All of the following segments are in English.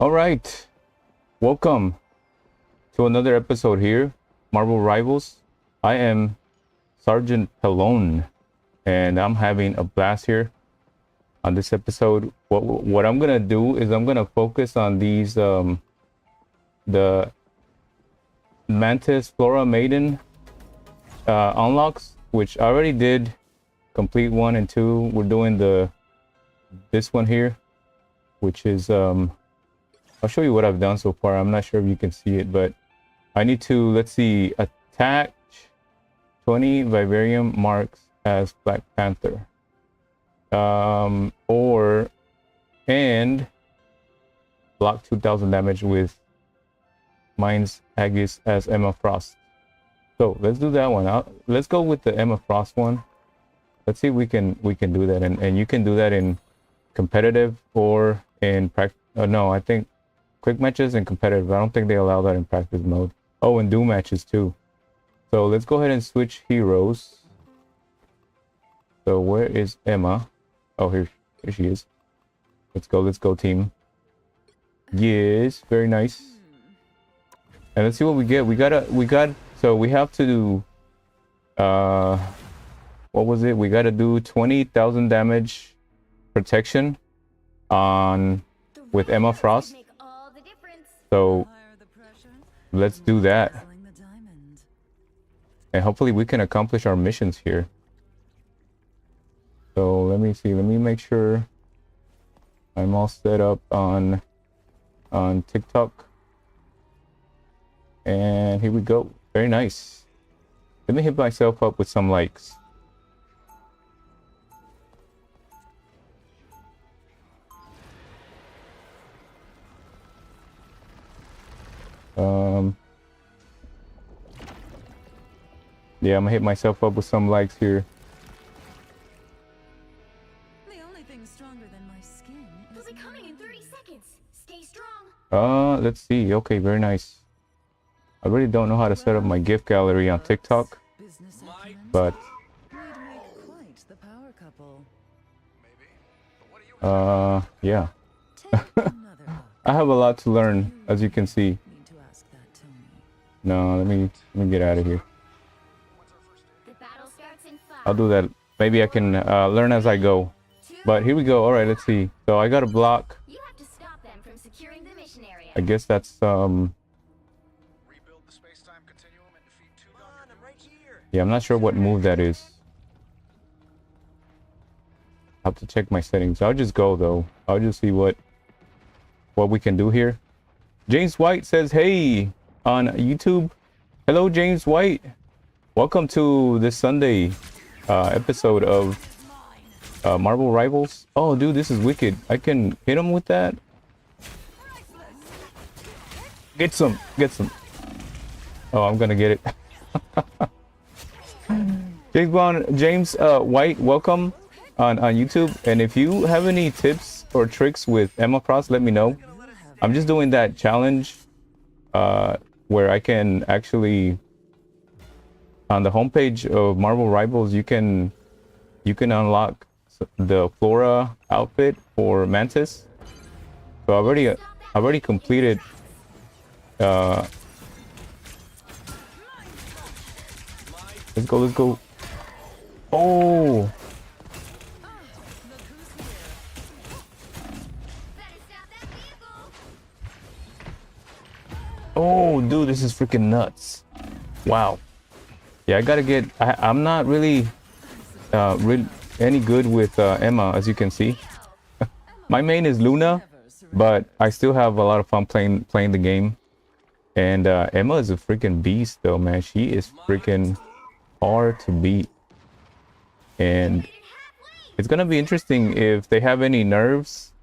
All right, welcome to another episode here, Marvel Rivals. I am Sergeant Pelon, and I'm having a blast here on this episode. What I'm gonna do is I'm gonna focus on these the Mantis Flora Maiden unlocks, which I already did complete 1 and 2. We're doing this one here, which is I'll show you what I've done so far. I'm not sure if you can see it, but I need to, let's see, attach 20 vivarium marks as Black Panther. And block 2000 damage with Mind's Aegis as Emma Frost. So let's do that one. Let's go with the Emma Frost one. Let's see if we can do that, and you can do that in competitive or in practice. No, I think quick matches and competitive. I don't think they allow that in practice mode. Oh, and do matches too. So let's go ahead and switch heroes. So where is Emma? Oh, here she is. Let's go team. Yes, very nice. And let's see what we get. So we have to do what was it? We gotta do 20,000 damage protection on with Emma Frost. So let's do that. And hopefully we can accomplish our missions here. So let me see. Let me make sure I'm all set up on TikTok. And here we go. Very nice. Let me hit myself up with some likes. Yeah, I'm gonna hit myself up with some likes here. The only thing stronger than my skin is coming in 30 seconds. Stay strong. Let's see. Okay, very nice. I really don't know how to set up my gift gallery on TikTok, but yeah. I have a lot to learn, as you can see. No, let me get out of here. I'll do that. Maybe I can learn as I go. But here we go. All right, let's see. So I got a block. You have to stop them from securing the mission area. I guess that's Rebuild the space-time continuum and defeat two. Come on, I'm right here. yeah, I'm not sure what move that is. I have to check my settings. I'll just go though. I'll just see what we can do here. James White says, "Hey," on YouTube. Hello, James White. Welcome to this Sunday episode of Marvel Rivals. Oh, dude, this is wicked. I can hit him with that. Get some. Oh, I'm gonna get it. James White, welcome on YouTube. And if you have any tips or tricks with Emma Frost, let me know. I'm just doing that challenge where I can actually, on the homepage of Marvel Rivals, you can unlock the Flora outfit for Mantis. So I've already completed let's go. Oh, dude, this is freaking nuts. Wow. Yeah, I gotta get. I'm not really any good with Emma, as you can see. My main is Luna, but I still have a lot of fun playing the game. And Emma is a freaking beast, though, man. She is freaking hard to beat. And it's gonna be interesting if they have any nerfs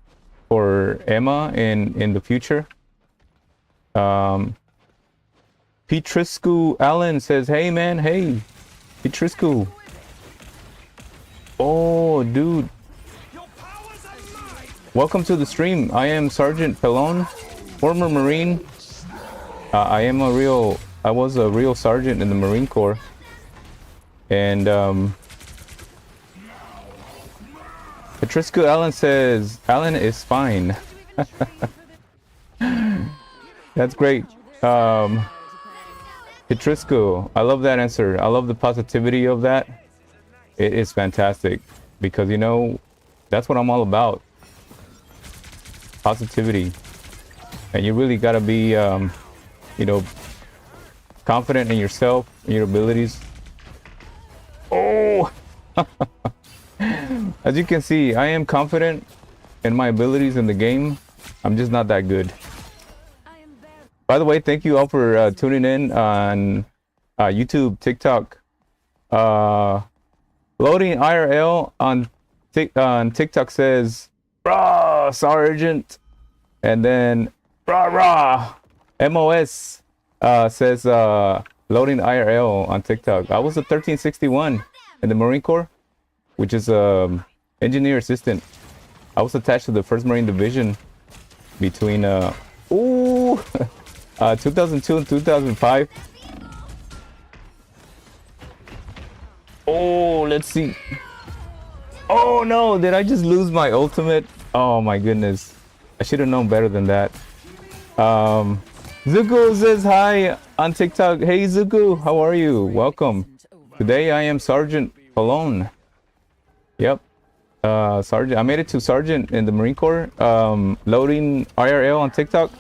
for Emma in the future. Petriscu Allen says, "Hey man, hey, Petriscu." Oh, dude. Welcome to the stream. I am Sergeant Pelon, former Marine. I was a real sergeant in the Marine Corps. And Petriscu Allen says, Allen is fine. That's great. Petrisco, I love that answer. I love the positivity of that. It is fantastic because, you know, that's what I'm all about. Positivity. And you really got to be, you know, confident in yourself, in your abilities. Oh! As you can see, I am confident in my abilities in the game. I'm just not that good. By the way, thank you all for tuning in on YouTube, TikTok. Loading IRL on TikTok says, "Rah, Sergeant," and then rah MOS says loading IRL on TikTok. I was a 1361 in the Marine Corps, which is engineer assistant. I was attached to the 1st Marine Division between 2002 and 2005. Oh, let's see. Oh no, did I just lose my ultimate? Oh my goodness. I should have known better than that. Zuko says hi on TikTok. Hey Zuko, how are you? Welcome. Today I am Sergeant Pelon. Yep. Sergeant. I made it to Sergeant in the Marine Corps. Loading IRL on TikTok,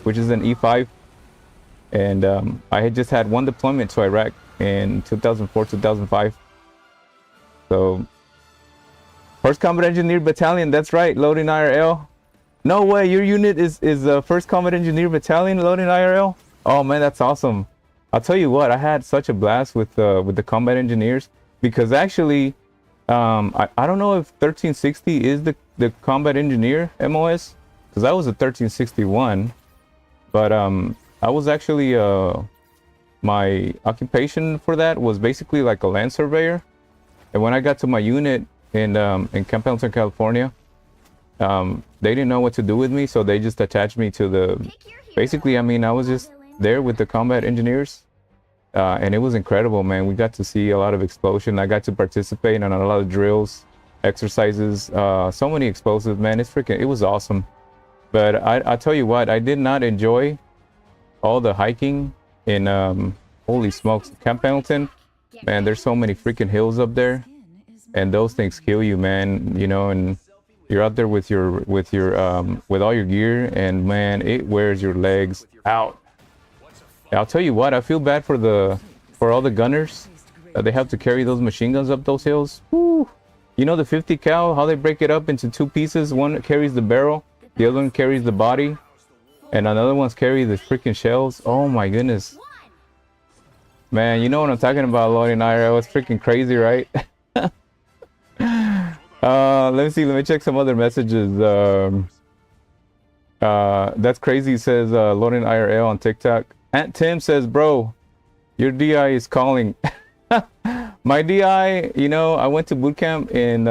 which is an E5. And I had just had one deployment to Iraq in 2004, 2005. So, 1st Combat Engineer Battalion, that's right, loading IRL. No way, your unit is 1st Combat Engineer Battalion loading IRL? Oh man, that's awesome. I'll tell you what, I had such a blast with the combat engineers because actually, I don't know if 1360 is the combat engineer MOS, because I was a 1361, but I was actually my occupation for that was basically like a land surveyor. And when I got to my unit in Camp Pendleton, California, they didn't know what to do with me, so they just attached me to the basically, I mean, I was just there with the combat engineers, and it was incredible, man. We got to see a lot of explosion. I got to participate in a lot of drills, exercises, so many explosives, man. It was awesome. But I tell you what, I did not enjoy all the hiking in holy smokes, Camp Pendleton. Man, there's so many freaking hills up there, and those things kill you, man. You know, and you're out there with with all your gear, and man, it wears your legs out. I'll tell you what, I feel bad for all the gunners that they have to carry those machine guns up those hills. Woo. You know the 50 cal, how they break it up into two pieces. One carries the barrel, the other one carries the body, and another one's carry the freaking shells. Oh my goodness. Man, you know what I'm talking about, loading IRL. It's freaking crazy, right? Let me see. Let me check some other messages. That's crazy, says loading IRL on TikTok. Aunt Tim says, bro, your DI is calling. My DI, you know, I went to boot camp in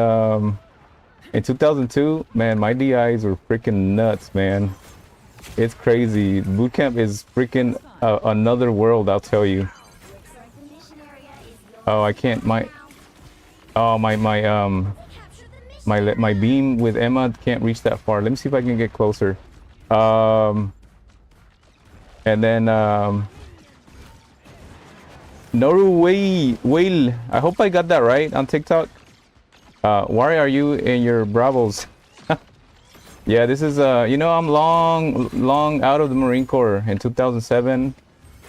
2002. Man, my DIs were freaking nuts, man. It's crazy. Boot camp is freaking another world, I'll tell you. Oh, I can't. My beam with Emma can't reach that far. Let me see if I can get closer. And then Noru Whale. I hope I got that right on TikTok. Why are you in your Bravos? Yeah, this is you know, I'm long out of the Marine Corps in 2007,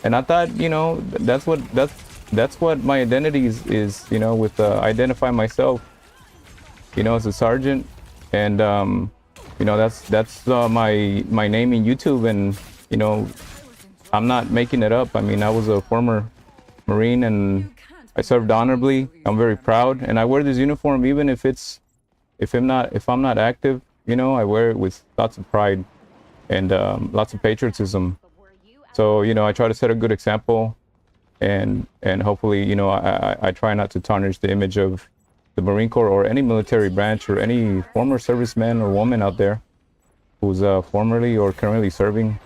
and I thought, you know, that's what my identity is, you know, with identify myself, you know, as a sergeant, and you know, that's my name in YouTube, and you know, I'm not making it up. I mean, I was a former Marine and I served honorably. I'm very proud, and I wear this uniform even if I'm not active. You know, I wear it with lots of pride and lots of patriotism. So, you know, I try to set a good example, and hopefully, you know, I try not to tarnish the image of the Marine Corps or any military branch or any former serviceman or woman out there who's formerly or currently serving.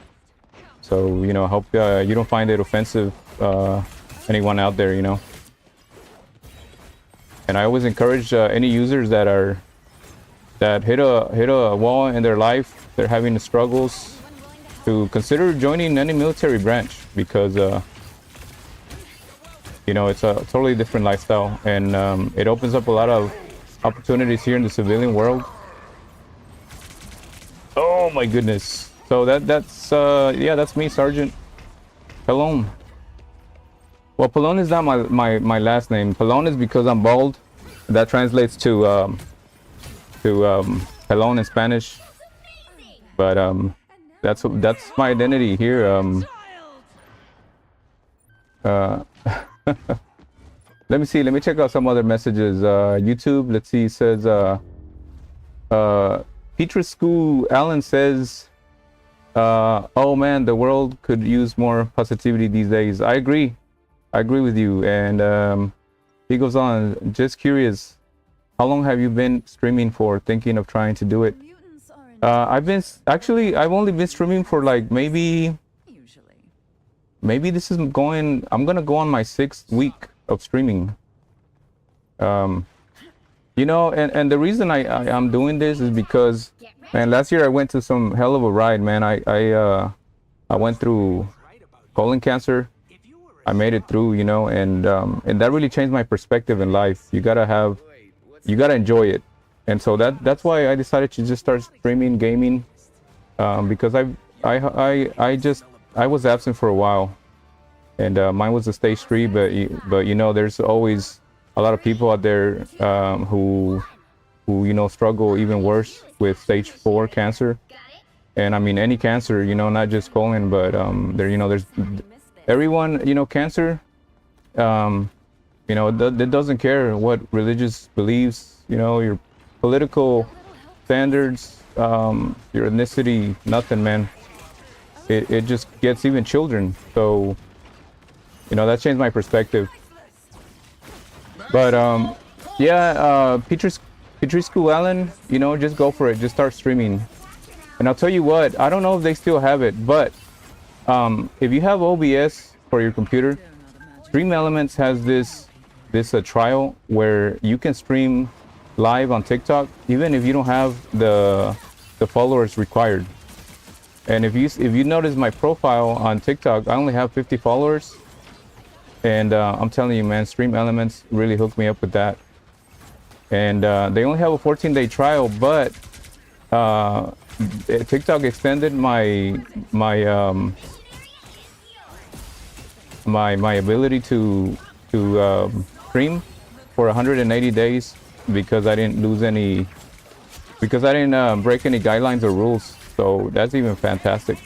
So, you know, I hope you don't find it offensive, anyone out there, you know. And I always encourage any users that hit a wall in their life, they're having struggles, to consider joining any military branch, because you know, it's a totally different lifestyle, and it opens up a lot of opportunities here in the civilian world. Oh my goodness. So that's yeah, that's me, Sergeant Pelon. Well, Pelon is not my last name. Pelon is because I'm bald. That translates to Pelon in Spanish. But that's my identity here. Let me see. Let me check out some other messages. YouTube. Let's see. It says Petrescu Allen says, "Oh man, the world could use more positivity these days." I agree with you. And he goes on, just curious, how long have you been streaming for? Thinking of trying to do it. I've only been streaming for like maybe this is going, I'm gonna go on my 6th week of streaming. You know, and the reason I'm doing this is because, man, last year I went to some hell of a ride, man. I went through colon cancer. I made it through, you know, and that really changed my perspective in life. You gotta enjoy it. And so that's why I decided to just start streaming gaming, because I was absent for a while, and mine was a stage 3, but you know, there's always a lot of people out there who you know, struggle even worse with stage 4 cancer. And I mean, any cancer, you know, not just colon, but there, you know, there's everyone, you know, cancer, you know, it doesn't care what religious beliefs, you know, your political standards, your ethnicity, nothing, man. It just gets even children. So, you know, that changed my perspective. But yeah, Petrescu Allen, you know, just go for it. Just start streaming. And I'll tell you what, I don't know if they still have it, but if you have OBS for your computer, Stream Elements has this trial where you can stream live on TikTok even if you don't have the followers required. And if you notice my profile on TikTok, I only have 50 followers, and I'm telling you, man, Stream Elements really hooked me up with that. And they only have a 14-day trial, but TikTok extended my ability to stream for 180 days because I didn't break any guidelines or rules. So that's even fantastic.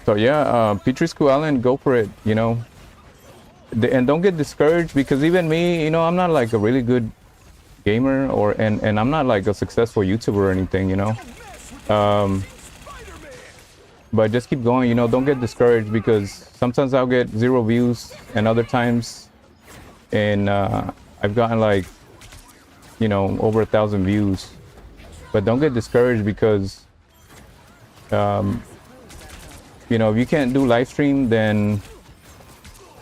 So yeah, Petrescu Allen, go for it, you know. And don't get discouraged, because even me, you know, I'm not like a really good gamer, and I'm not like a successful YouTuber or anything, you know. But just keep going, you know. Don't get discouraged, because sometimes I'll get 0 views, and other times, and I've gotten like, you know, over 1,000 views. But don't get discouraged, because you know, if you can't do live stream, then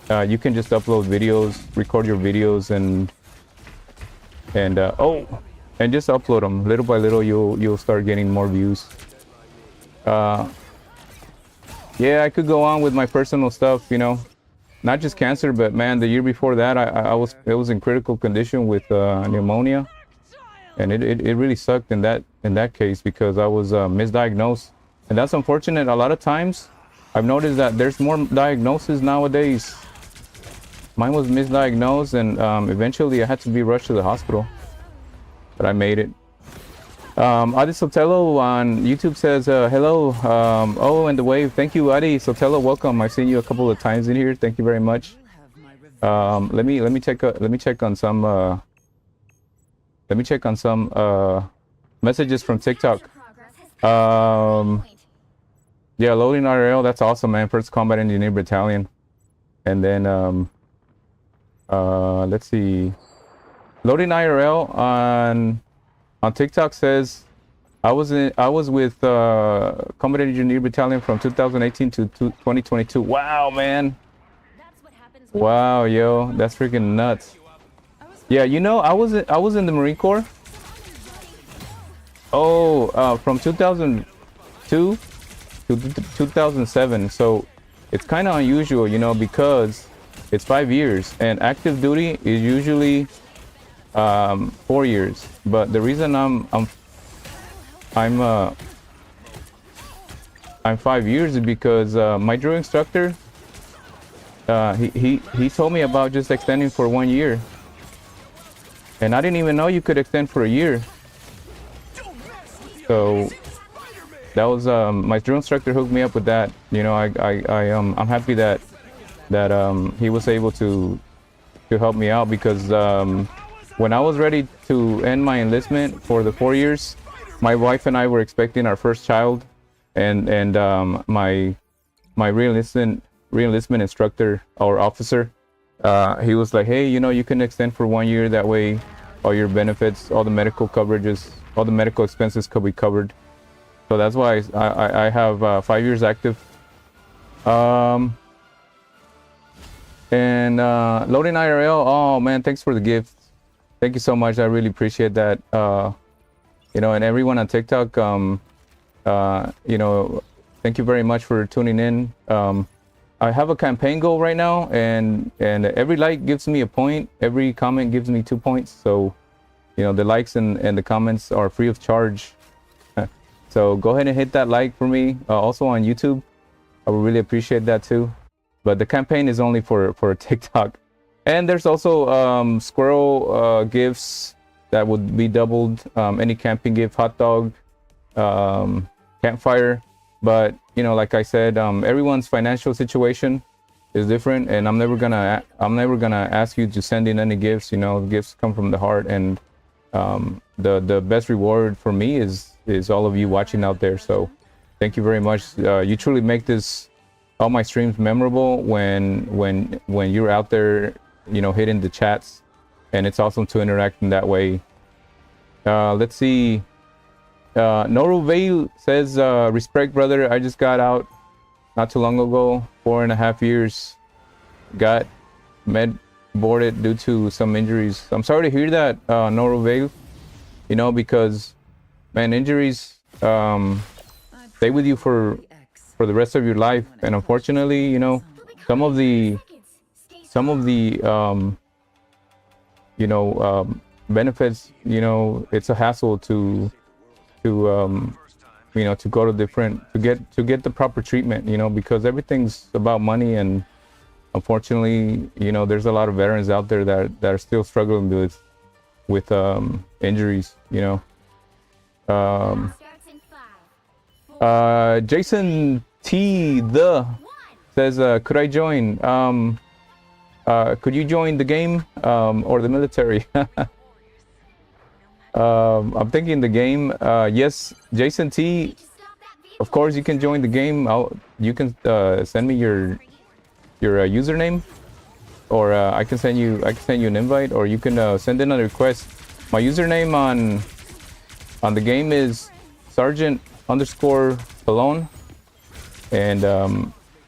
you can just upload videos, record your videos, and just upload them. Little by little, you'll start getting more views. Yeah, I could go on with my personal stuff, you know, not just cancer, but man, the year before that, it was in critical condition with pneumonia, and it really sucked in that case, because I was misdiagnosed, and that's unfortunate. A lot of times, I've noticed that there's more diagnoses nowadays. Mine was misdiagnosed, and eventually I had to be rushed to the hospital, but I made it. Adi Sotelo on YouTube says, hello, oh, and the wave. Thank you, Adi Sotelo, welcome. I've seen you a couple of times in here. Thank you very much. Let me check on some messages from TikTok. Yeah, loading RL, that's awesome, man. First Combat Engineer Battalion. And then let's see, loading IRL on TikTok says, I was with Combat Engineer Battalion from 2018 to 2022. Wow, man. Wow, yo, that's freaking nuts. Yeah, you know, I was in the Marine Corps. Oh, from 2002 2007. So it's kind of unusual, you know, because it's 5 years, and active duty is usually 4 years. But the reason I'm 5 years is because my drill instructor, he told me about just extending for 1 year, and I didn't even know you could extend for a year. So that was my drill instructor hooked me up with that. You know, I'm happy that he was able to help me out, because when I was ready to end my enlistment for the 4 years, my wife and I were expecting our first child, and my re-enlistment instructor or officer, he was like, hey, you know, you can extend for 1 year, that way all your benefits, all the medical coverages, all the medical expenses could be covered. So that's why I have 5 years active. And loading IRL, oh man, thanks for the gift. Thank you so much, I really appreciate that. You know, and everyone on TikTok, you know, thank you very much for tuning in. I have a campaign goal right now, and every like gives me a point, every comment gives me 2 points. So, you know, the likes and the comments are free of charge. So go ahead and hit that like for me. Also on YouTube, I would really appreciate that too. But the campaign is only for TikTok. And there's also squirrel gifts that would be doubled. Any camping gift, hot dog, campfire. But you know, like I said, everyone's financial situation is different, and I'm never gonna ask you to send in any gifts. You know, gifts come from the heart, and the best reward for me is all of you watching out there. So thank you very much. You truly make all my streams memorable when you're out there, you know, hitting the chats, and it's awesome to interact in that way. Let's see. Noru Vale says, respect, brother. I just got out not too long ago, 4.5 years. Got med boarded due to some injuries. I'm sorry to hear that, Noru Vale. You know, because man, injuries stay with you for the rest of your life, and unfortunately, you know, some of the you know, benefits, you know, it's a hassle to you know, to go to to get the proper treatment, you know, because everything's about money, and unfortunately, you know, there's a lot of veterans out there that are still struggling with injuries, you know. Jason T says, could I join? Could you join the game or the military? I'm thinking the game. Yes, Jason T, of course you can join the game. You can send me your username, or I can send you an invite, or you can send in a request. My username on the game is Sgt_Pelon, and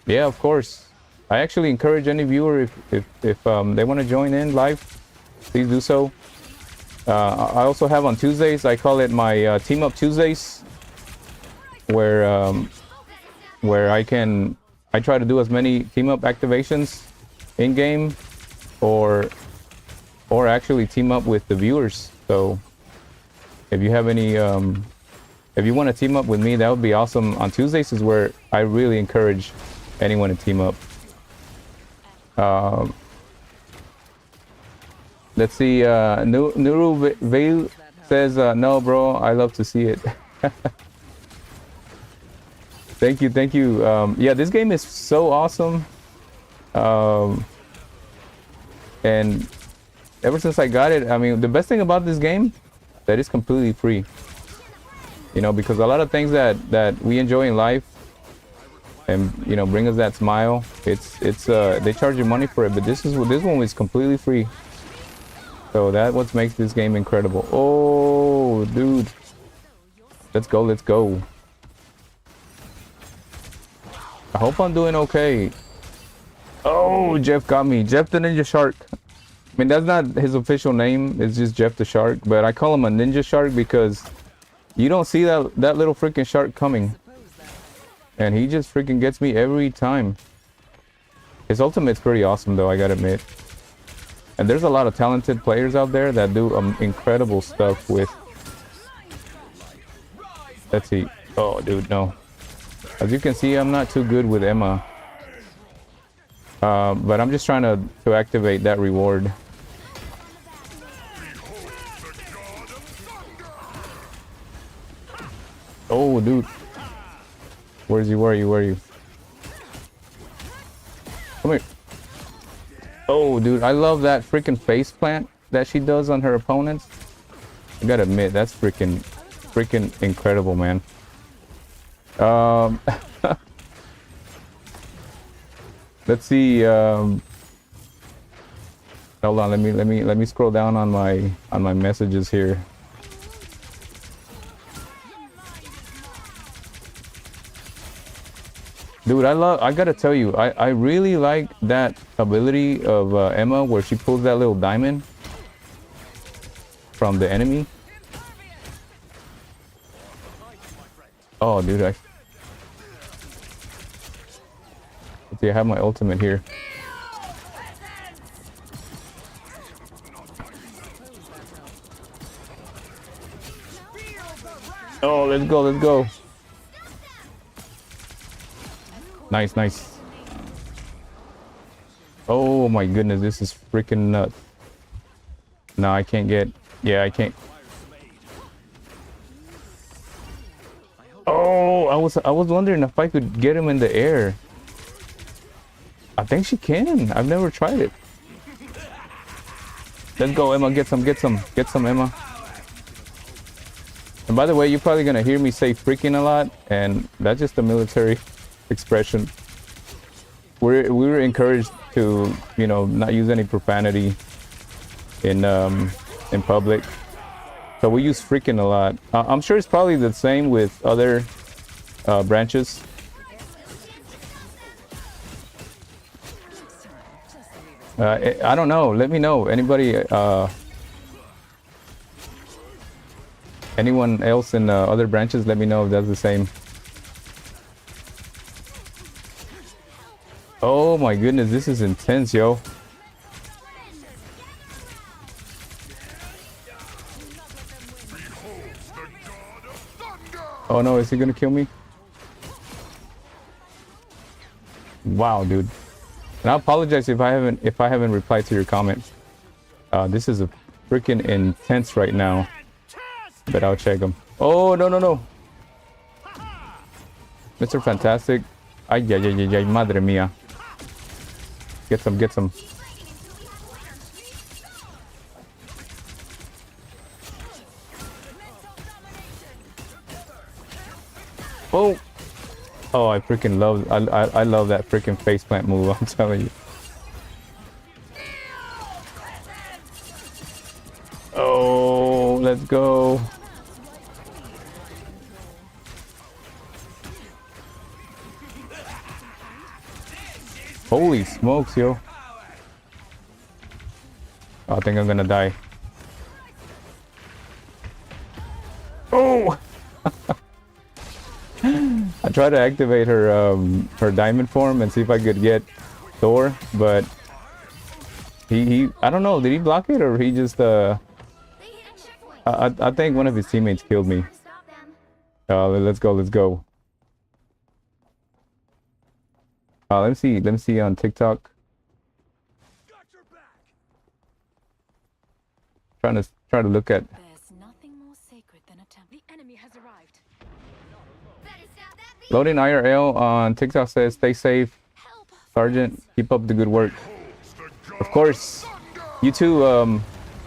yeah, of course, I actually encourage any viewer, if they want to join in live, please do so. I also have on Tuesdays, I call it my Team Up Tuesdays, where I try to do as many team up activations in game, or actually team up with the viewers. So if you have any if you want to team up with me, that would be awesome. On Tuesdays is where I really encourage anyone to team up. Let's see, Nuru Vale says, no bro, I love to see it. Thank you. Yeah, this game is so awesome. And ever since I got it, I mean, the best thing about this game, that it's completely free. You know, because a lot of things that we enjoy in life, and you know, bring us that smile, it's they charge you money for it, but this one is completely free. So that's what makes this game incredible. Oh, dude. Let's go. I hope I'm doing okay. Oh, Jeff got me. Jeff the Ninja Shark. I mean, that's not his official name. It's just Jeff the Shark. But I call him a Ninja Shark because you don't see that little freaking shark coming. and he just freaking gets me every time. His ultimate's pretty awesome though, I gotta admit. And there's a lot of talented players out there that do incredible stuff with... Let's see. Oh, dude, no. As you can see, I'm not too good with Emma. But I'm just trying to activate that reward. Oh, dude. Where is he? Where are you? Where are you? Come here. Oh, dude. I love that freaking face plant that she does on her opponents. I gotta admit, that's freaking incredible, man. Let's see. Hold on. Let me scroll down on my messages here. Dude, I gotta tell you, I really like that ability of Emma where she pulls that little diamond from the enemy. Oh, dude, let's see, I have my ultimate here. Oh, let's go, let's go. Nice, nice. Oh my goodness, this is freaking nuts. No, I can't get... Yeah, I can't. Oh, I was wondering if I could get him in the air. I think she can. I've never tried it. Let's go, Emma. Get some, Emma. And by the way, you're probably gonna hear me say freaking a lot, and that's just a military expression. We were encouraged to, you know, not use any profanity in public, so we use freaking a lot. I'm sure it's probably the same with other branches. I don't know. Let me know. Anybody, anyone else in other branches? Let me know if that's the same. Oh my goodness, this is intense, yo. Oh no, is he gonna kill me? Wow, dude. And I apologize if I haven't replied to your comments. This is a freaking intense right now. But I'll check them. Oh no no no. Mr. Fantastic. Ay ay ay ay, madre mía. Get some, get some. Oh, oh! I freaking love. I love that freaking faceplant move. I'm telling you. Oh, let's go. Holy smokes, yo. I think I'm gonna die. Oh! I tried to activate her diamond form and see if I could get Thor, but he I don't know, did he block it or he just I think one of his teammates killed me. Let's go, let's go. Let me see on TikTok. Try to look at. There's nothing more sacred than a temple. The enemy has arrived. Loading IRL on TikTok says, "Stay safe, Sergeant. Keep up the good work." Of course, you too.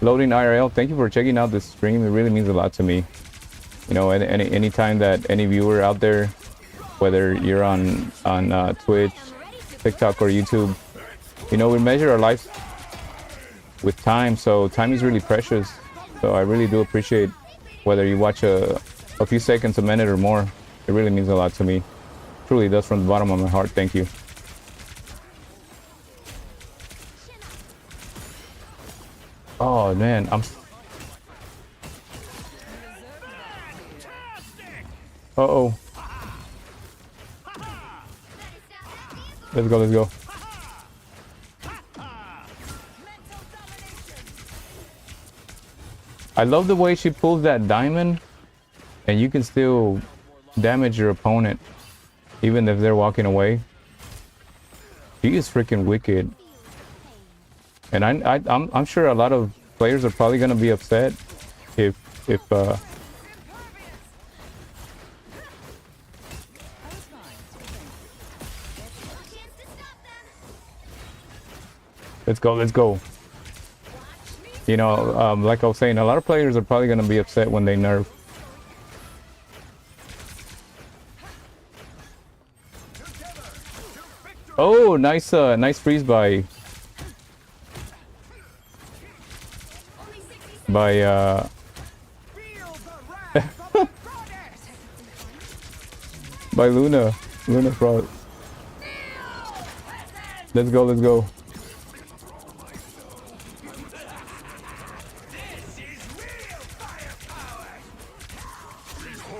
Loading IRL. Thank you for checking out this stream. It really means a lot to me. You know, any time that any viewer out there, whether you're on Twitch, TikTok, or YouTube, you know, we measure our lives with time, so time is really precious. So I really do appreciate whether you watch a few seconds, a minute, or more. It really means a lot to me. Truly does, from the bottom of my heart. Thank you. Oh man, Uh-oh. Let's go, let's go. I love the way she pulls that diamond, and you can still damage your opponent, even if they're walking away. She is freaking wicked. And I'm sure a lot of players are probably gonna be upset if let's go, let's go. You know, like I was saying, a lot of players are probably gonna be upset when they nerf. Oh, nice, nice freeze by by Luna Frost. Let's go, let's go.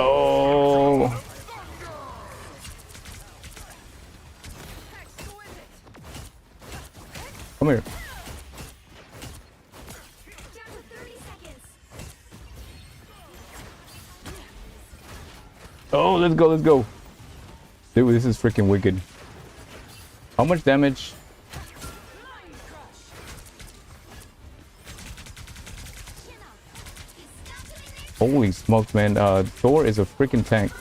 Oh. Come here. Oh, let's go, let's go. Dude, this is freaking wicked. How much damage? Holy smokes, man. Thor is a freaking tank.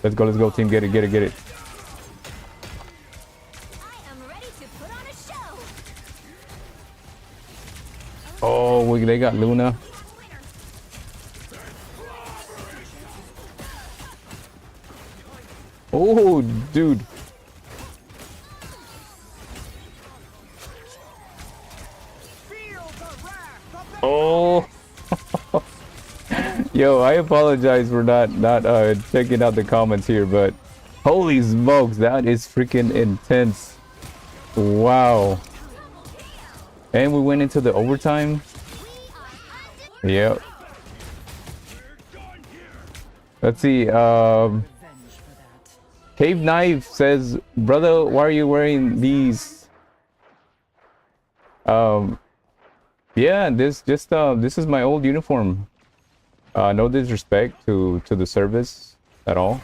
Let's go, team. Get it, get it, get it. Oh, they got Luna. Oh, dude. Oh. Yo, I apologize for not checking out the comments here, but holy smokes, that is freaking intense. Wow. And we went into the overtime. Yep. Let's see. Cave Knife says, brother, why are you wearing these? Yeah, this is my old uniform. No disrespect to the service at all.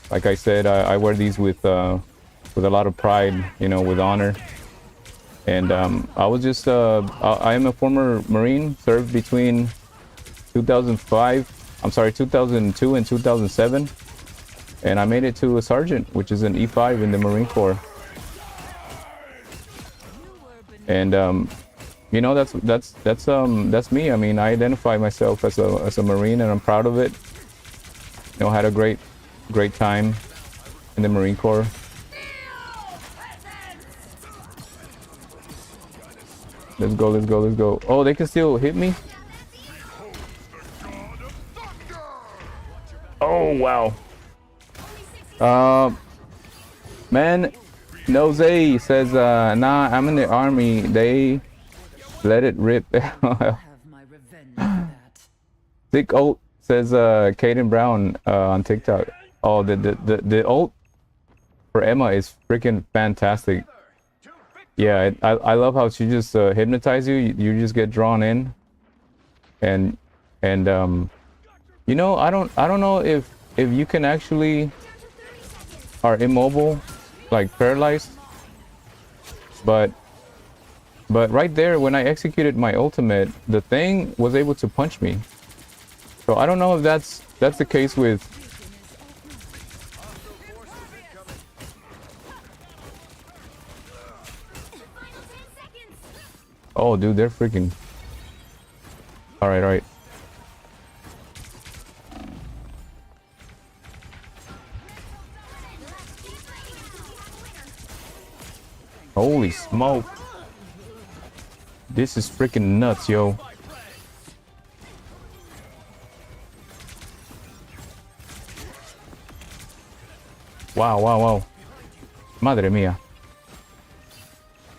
Like I said, I wear these with a lot of pride, you know, with honor. And I was just I am a former Marine, served between 2002 and 2007, and I made it to a sergeant, which is an E5 in the Marine Corps. And you know, that's me. I mean, I identify myself as a Marine, and I'm proud of it. You know, had a great time in the Marine Corps. Let's go, let's go, let's go. Oh, they can still hit me? Oh, wow. Man, Nose says, nah, I'm in the army. They let it rip. Thick ult says, Caden Brown on TikTok. Oh, the ult for Emma is freaking fantastic. Yeah, I love how she just hypnotizes you. You just get drawn in, and you know, I don't know if you can actually are immobile, like paralyzed, but right there when I executed my ultimate, the thing was able to punch me. So I don't know if that's the case with. Oh, dude, they're freaking. All right, all right. Holy smoke. This is freaking nuts, yo. Wow, wow, wow. Madre mia.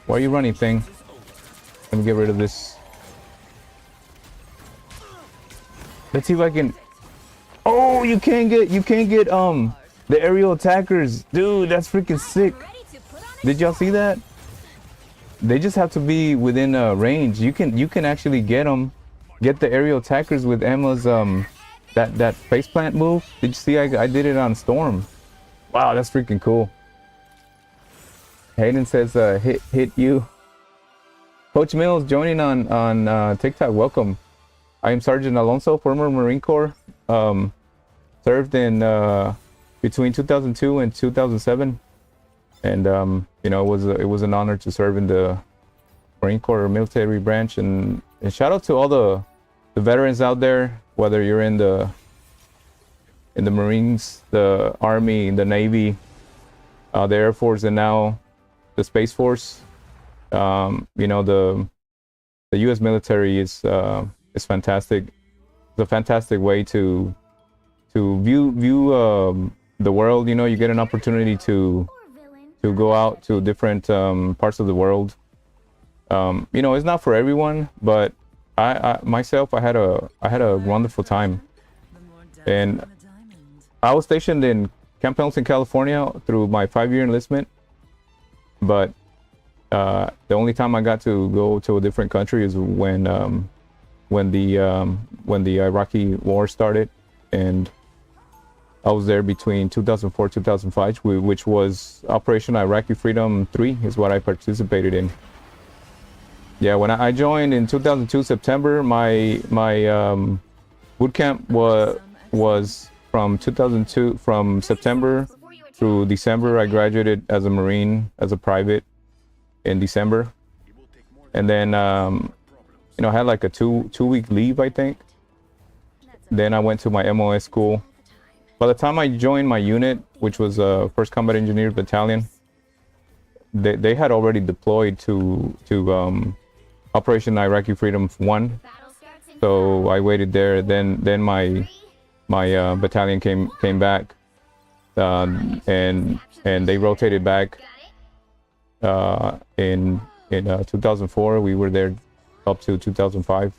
Why are you running, thing? Let me get rid of this. Let's see if I can. Oh, you can't get The aerial attackers, dude, that's freaking sick. Ready to put on a Did y'all see that? They just have to be within range. You can actually get them, get the aerial attackers with Emma's that faceplant move. Did you see? I did it on Storm. Wow, that's freaking cool. Hayden says hit you. Coach Mills joining on TikTok. Welcome. I am Sergeant Alonso, former Marine Corps. Served in between 2002 and 2007, and you know, it was an honor to serve in the Marine Corps military branch. And shout out to all the veterans out there, whether you're in the Marines, the Army, the Navy, the Air Force, and now the Space Force. You know, the U.S. military is fantastic. It's a fantastic way to view the world. You know, you get an opportunity to go out to different parts of the world. You know, it's not for everyone, but I myself, I had a wonderful time. And I was stationed in Camp Pendleton, California through my 5-year enlistment, but the only time I got to go to a different country is when the Iraqi war started, and I was there between 2004 2005, which was Operation Iraqi Freedom 3 is what I participated in. Yeah, when I joined in 2002 September, my boot camp was from 2002, from September through December. I graduated as a Marine, as a private in December, and then you know, I had like a two-week leave, I think. Then I went to my MOS school. By the time I joined my unit, which was 1st Combat Engineer Battalion, they had already deployed to Operation Iraqi Freedom 1. So I waited there. Then my battalion came back, and they rotated back. In 2004, we were there up to 2005.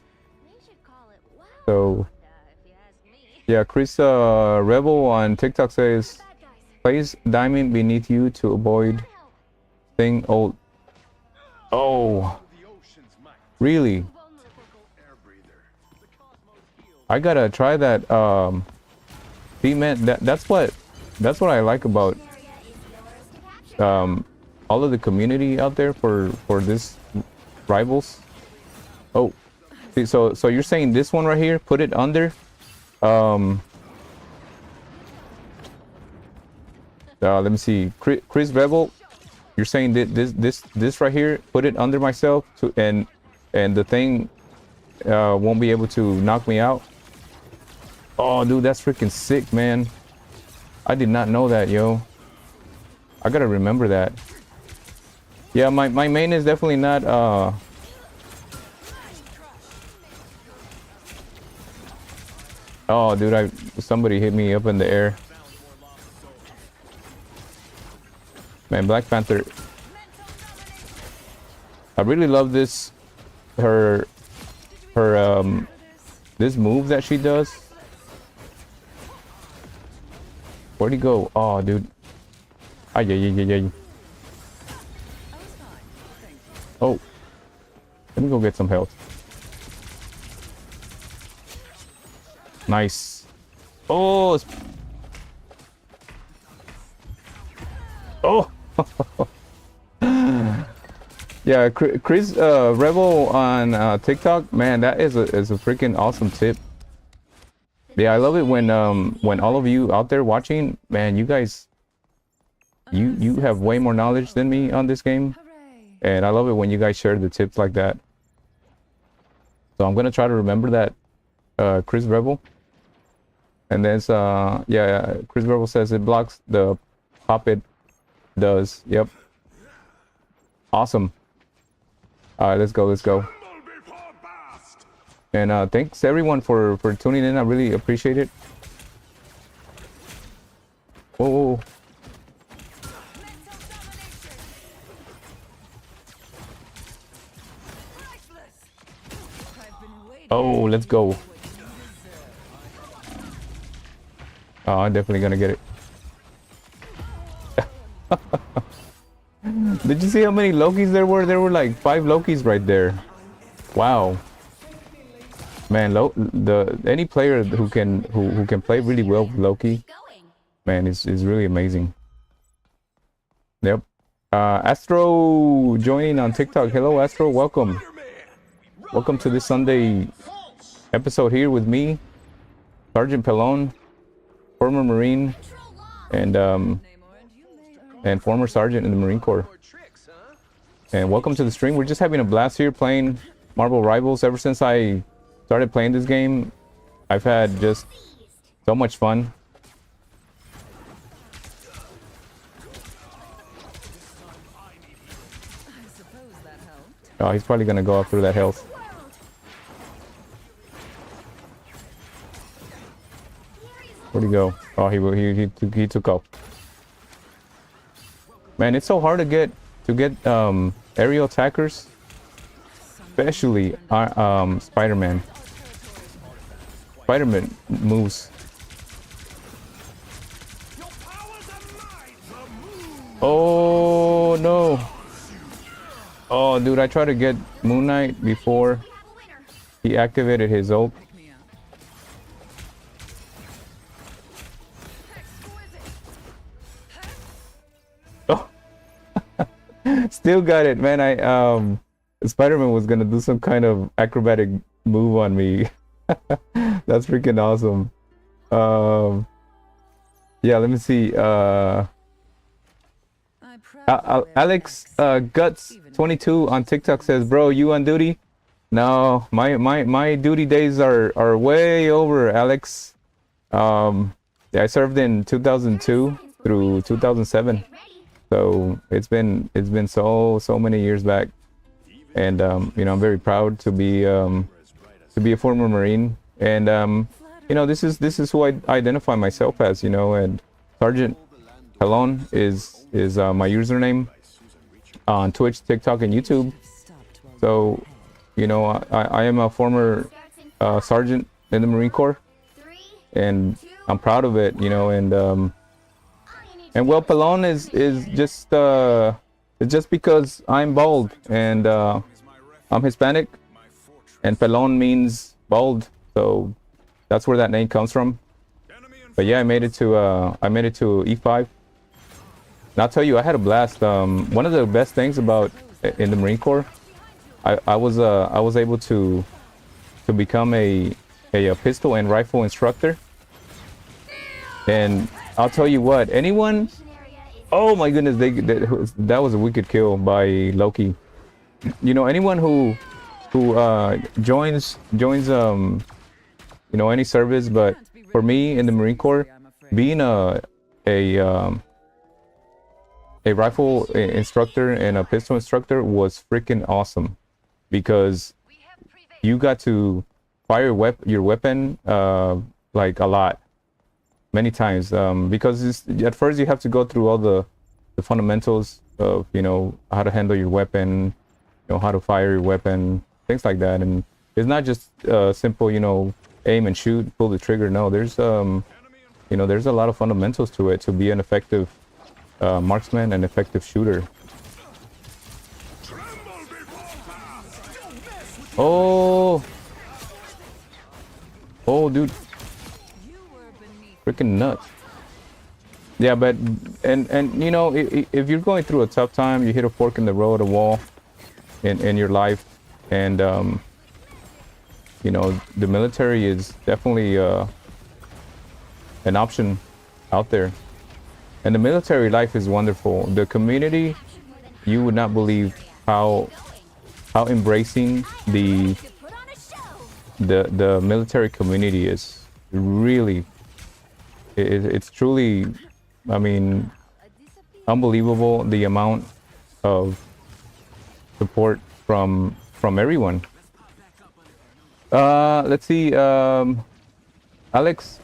So yeah, Chris Rebel on TikTok says, place diamond beneath you to avoid thing old. Oh, really? I gotta try that. See, man, that's what I like about all of the community out there for this Rivals. Oh, see, so you're saying this one right here, put it under. Let me see, Chris Rebel, you're saying that this right here, put it under myself to, and the thing won't be able to knock me out. Oh, dude, that's freaking sick, man. I did not know that, yo. I gotta remember that. Yeah, my main is definitely not oh, dude, somebody hit me up in the air. Man, Black Panther. I really love this her this move that she does. Where'd he go? Oh, dude. Ay, ay, ay, ay, ay. Oh, let me go get some health. Nice. Oh, oh. Yeah, Chris Rebel on TikTok, man, that is a freaking awesome tip. Yeah, I love it when all of you out there watching, man, you guys, you have way more knowledge than me on this game. And I love it when you guys share the tips like that. So I'm gonna try to remember that, Chris Rebel. And then yeah, Chris Rebel says it blocks the pop. It does. Yep. Awesome. All right, let's go. And thanks everyone for tuning in. I really appreciate it. Whoa. Oh, let's go. Oh, I'm definitely gonna get it. Did you see how many Lokis there were? There were like 5 Lokis right there. Wow. Man, any player who can play really well with Loki, man, is really amazing. Yep. Astro joining on TikTok. Hello, Astro. Welcome. Welcome to this Sunday episode here with me, Sgt Pelon, former Marine, and former Sergeant in the Marine Corps. And welcome to the stream. We're just having a blast here playing Marvel Rivals. Ever since I started playing this game, I've had just so much fun. Oh, he's probably gonna go after that health. Where'd he go? Oh, he took off. Man, it's so hard to get aerial attackers, especially Spider-Man. Spider-Man moves. Oh no! Oh, dude, I tried to get Moon Knight before he activated his ult. Oh, still got it, man. Spider-Man was gonna do some kind of acrobatic move on me. That's freaking awesome. Yeah, let me see. Alex Guts 22 on TikTok says, "Bro, you on duty?" No, my duty days are way over, Alex. Yeah, I served in 2002 through 2007, so it's been so many years back, and you know, I'm very proud to be a former Marine, and you know, this is who I identify myself as, you know, and Sgt Pelon is my username on Twitch, TikTok, and YouTube. So, you know, I am a former sergeant in the Marine Corps, and I'm proud of it, you know. And well, Pelon is just it's just because I'm bald and I'm Hispanic, and Pelon means bald, so that's where that name comes from. But yeah, I made it to E5. And I'll tell you, I had a blast. One of the best things about in the Marine Corps, I was able to become a pistol and rifle instructor. And I'll tell you what, anyone, oh my goodness, that was a wicked kill by Loki. You know, anyone who joins you know, any service, but for me in the Marine Corps, being a rifle instructor and a pistol instructor was freaking awesome, because you got to fire your weapon like a lot, many times, because at first you have to go through all the fundamentals of, you know, how to handle your weapon, you know, how to fire your weapon, things like that. And it's not just simple, you know, aim and shoot, pull the trigger. No, there's you know, there's a lot of fundamentals to it to be an effective marksman and effective shooter. Oh, dude, freaking nuts. Yeah, but and you know, if you're going through a tough time, you hit a fork in the road, a wall in your life, and you know, the military is definitely an option out there. And the military life is wonderful. The community, you would not believe how embracing the military community is. Really, it's truly, I mean, unbelievable, the amount of support from everyone. Let's see, Alex,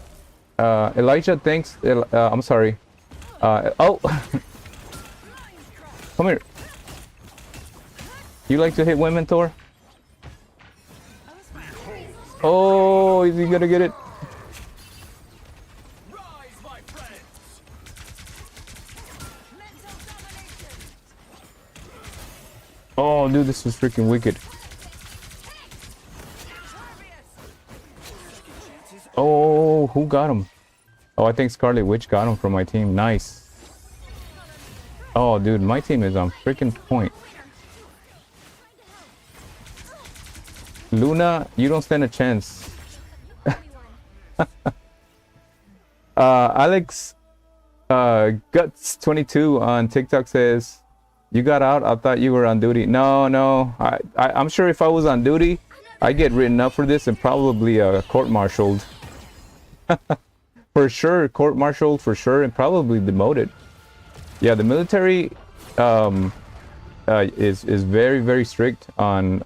Elijah, thanks. I'm sorry. Oh, come here. You like to hit women, Thor? Oh, is he gonna get it? Oh, dude, this is freaking wicked. Oh, who got him? Oh, I think Scarlet Witch got him from my team. Nice. Oh, dude, my team is on freaking point. Luna, you don't stand a chance. Alex Guts 22 on TikTok says, "You got out? I thought you were on duty." No. I'm sure if I was on duty, I get written up for this and probably court-martialed. For sure, court-martialed for sure, and probably demoted. Yeah, the military is very, very strict on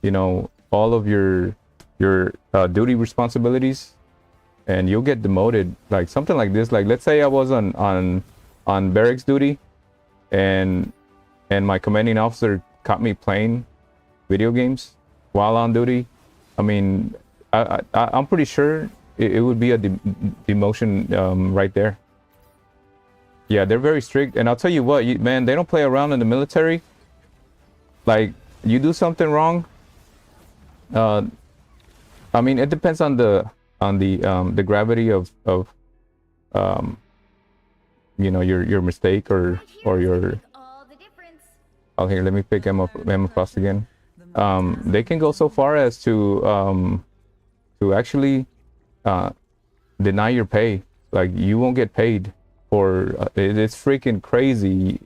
you know, all of your duty responsibilities, and you'll get demoted. Like something like this. Like let's say I was on barracks duty, and my commanding officer caught me playing video games while on duty. I mean, I'm pretty sure it would be a demotion right there. Yeah, they're very strict, and I'll tell you what, man, they don't play around in the military. Like you do something wrong. I mean, it depends on the gravity of you know, your mistake or your. Oh, here, let me pick Emma Frost again. They can go so far as to actually deny your pay. Like you won't get paid for it's freaking crazy.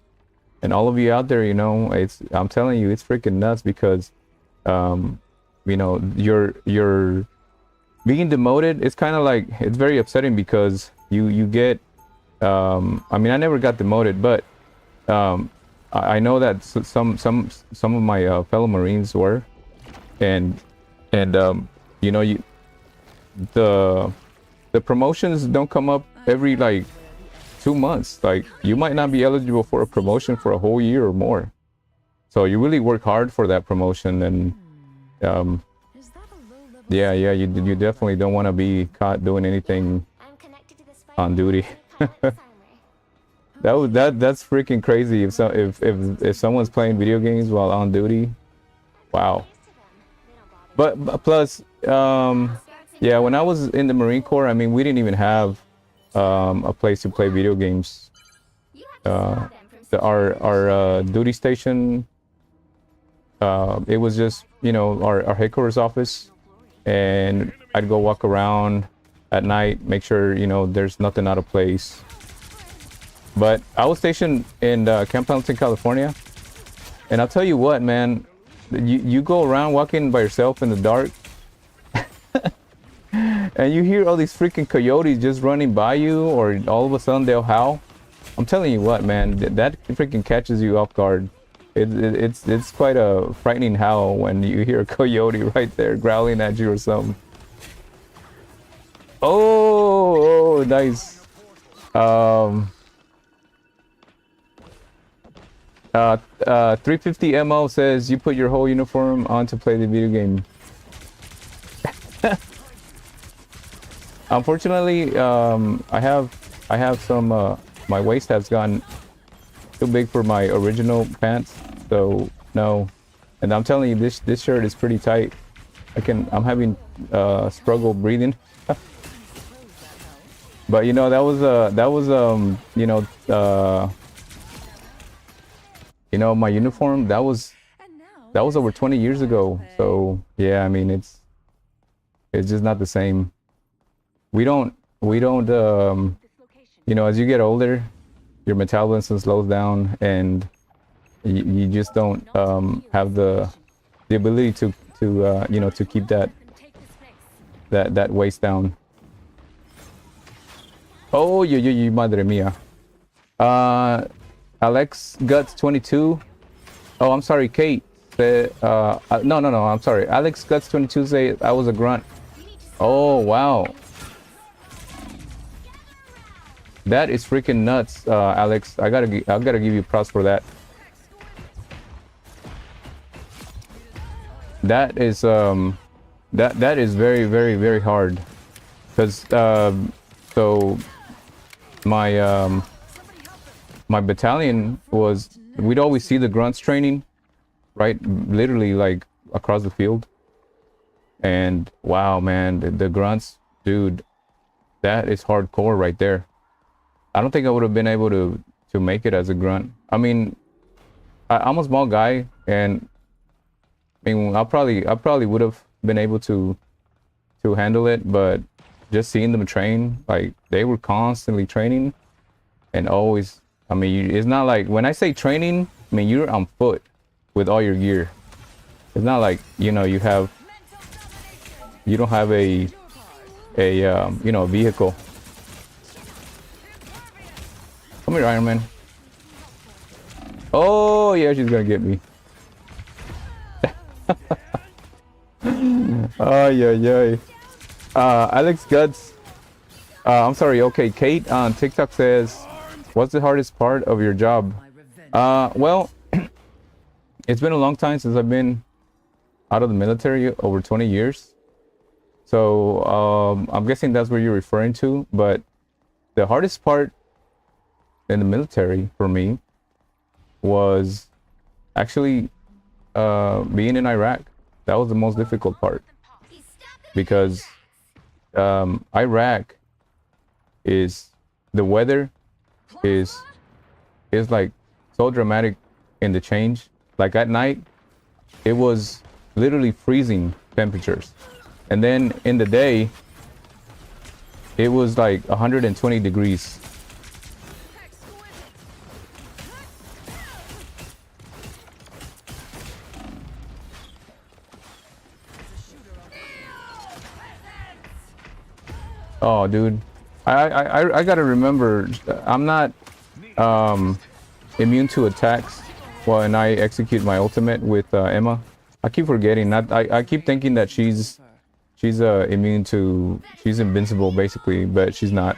And all of you out there, you know, I'm telling you, it's freaking nuts because you know, you're being demoted. It's kind of like, it's very upsetting because you get I mean, I never got demoted, but I know that some of my fellow Marines were, and you know, the promotions don't come up every like 2 months. Like you might not be eligible for a promotion for a whole year or more, so you really work hard for that promotion. And yeah, you definitely don't want to be caught doing anything on duty. That's freaking crazy. If someone's playing video games while on duty, wow. But plus, yeah, when I was in the Marine Corps, I mean, we didn't even have a place to play video games. Our duty station, it was just, you know, our headquarters office, and I'd go walk around at night, make sure, you know, there's nothing out of place. But I was stationed in Camp Pendleton, California, and I'll tell you what, man, you go around walking by yourself in the dark, and you hear all these freaking coyotes just running by you, or all of a sudden they'll howl. I'm telling you what, man, that freaking catches you off guard. It's quite a frightening howl when you hear a coyote right there growling at you or something. Oh, nice. 350 MO says you put your whole uniform on to play the video game. Unfortunately, I have some my waist has gotten too big for my original pants, so no. And I'm telling you, this shirt is pretty tight. I'm having struggle breathing. But you know, that was you know, my uniform, that was over 20 years ago. So yeah, I mean, it's just not the same. We don't you know, as you get older, your metabolism slows down, and you just don't have the ability to you know, to keep that waist down. Oh, you madre mia. Alex Guts 22. Oh, I'm sorry, Kate. No, I'm sorry. Alex Guts 22 say I was a grunt. Oh, wow. That is freaking nuts, Alex. I gotta give you props for that. That is that is very, very, very hard, because so my my battalion was we'd always see the grunts training, right? Literally like across the field. And wow, man, the grunts, dude, that is hardcore right there. I don't think I would have been able to make it as a grunt. I mean, I'm a small guy, and I mean, I probably would have been able to handle it, but just seeing them train, like they were constantly training, and always. I mean, it's not like when I say training, I mean you're on foot with all your gear. It's not like, you know, you don't have a you know, vehicle. Come here, Iron Man. Oh yeah, she's gonna get me. Oh yeah. Alex Guts. I'm sorry. Okay, Kate on TikTok says, "What's the hardest part of your job?" Well, it's been a long time since I've been out of the military, over 20 years. So I'm guessing that's what you're referring to. But the hardest part in the military for me was actually being in Iraq. That was the most difficult part, because Iraq is, the weather is like so dramatic in the change. Like at night, it was literally freezing temperatures, and then in the day, it was like 120 degrees. Oh, dude, I gotta remember, I'm not immune to attacks when I execute my ultimate with Emma. I keep forgetting. I keep thinking that she's immune to, she's invincible basically, but she's not.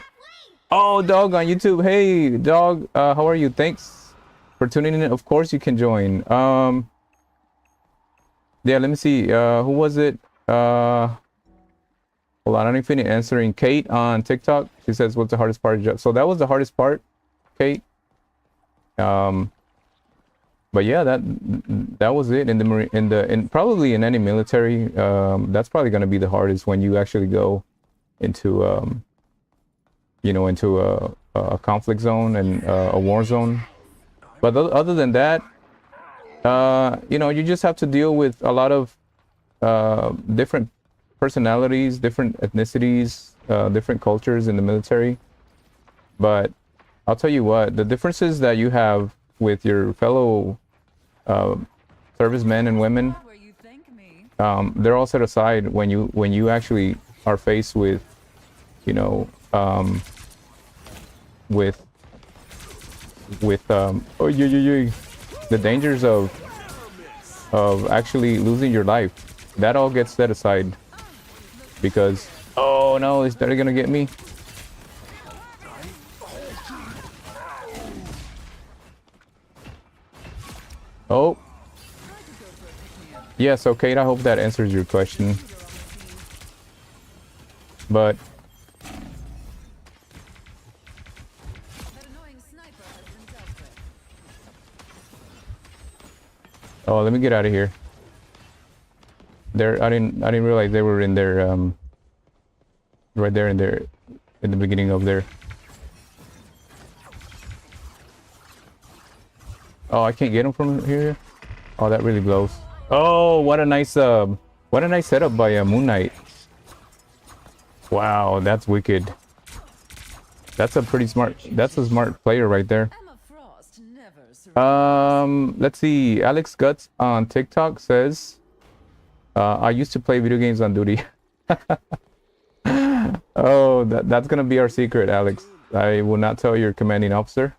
Oh, Dog on YouTube. Hey, Dog, how are you? Thanks for tuning in. Of course you can join. Yeah, let me see. Who was it? Hold on, I didn't finish answering Kate on TikTok. She says, "What's the hardest part of your job?" So that was the hardest part, Kate. But yeah, that was it in the probably in any military. That's probably going to be the hardest when you actually go into you know, into a conflict zone and a war zone. But other than that, you know, you just have to deal with a lot of different personalities, different ethnicities, different cultures in the military. But I'll tell you what, the differences that you have with your fellow servicemen and women, they're all set aside when you actually are faced with, you know, with the dangers of actually losing your life. That all gets set aside. Because, oh no, is that gonna get me? Oh. Yeah, so Kate, I hope that answers your question. But oh, let me get out of here. I didn't realize they were in there, right there in the beginning of there. Oh, I can't get them from here. Oh, that really blows. Oh, what a nice setup by Moon Knight. Wow, that's wicked. That's a smart player right there. Let's see. Alex Guts on TikTok says, I used to play video games on duty. Oh, that's gonna be our secret, Alex. I will not tell your commanding officer.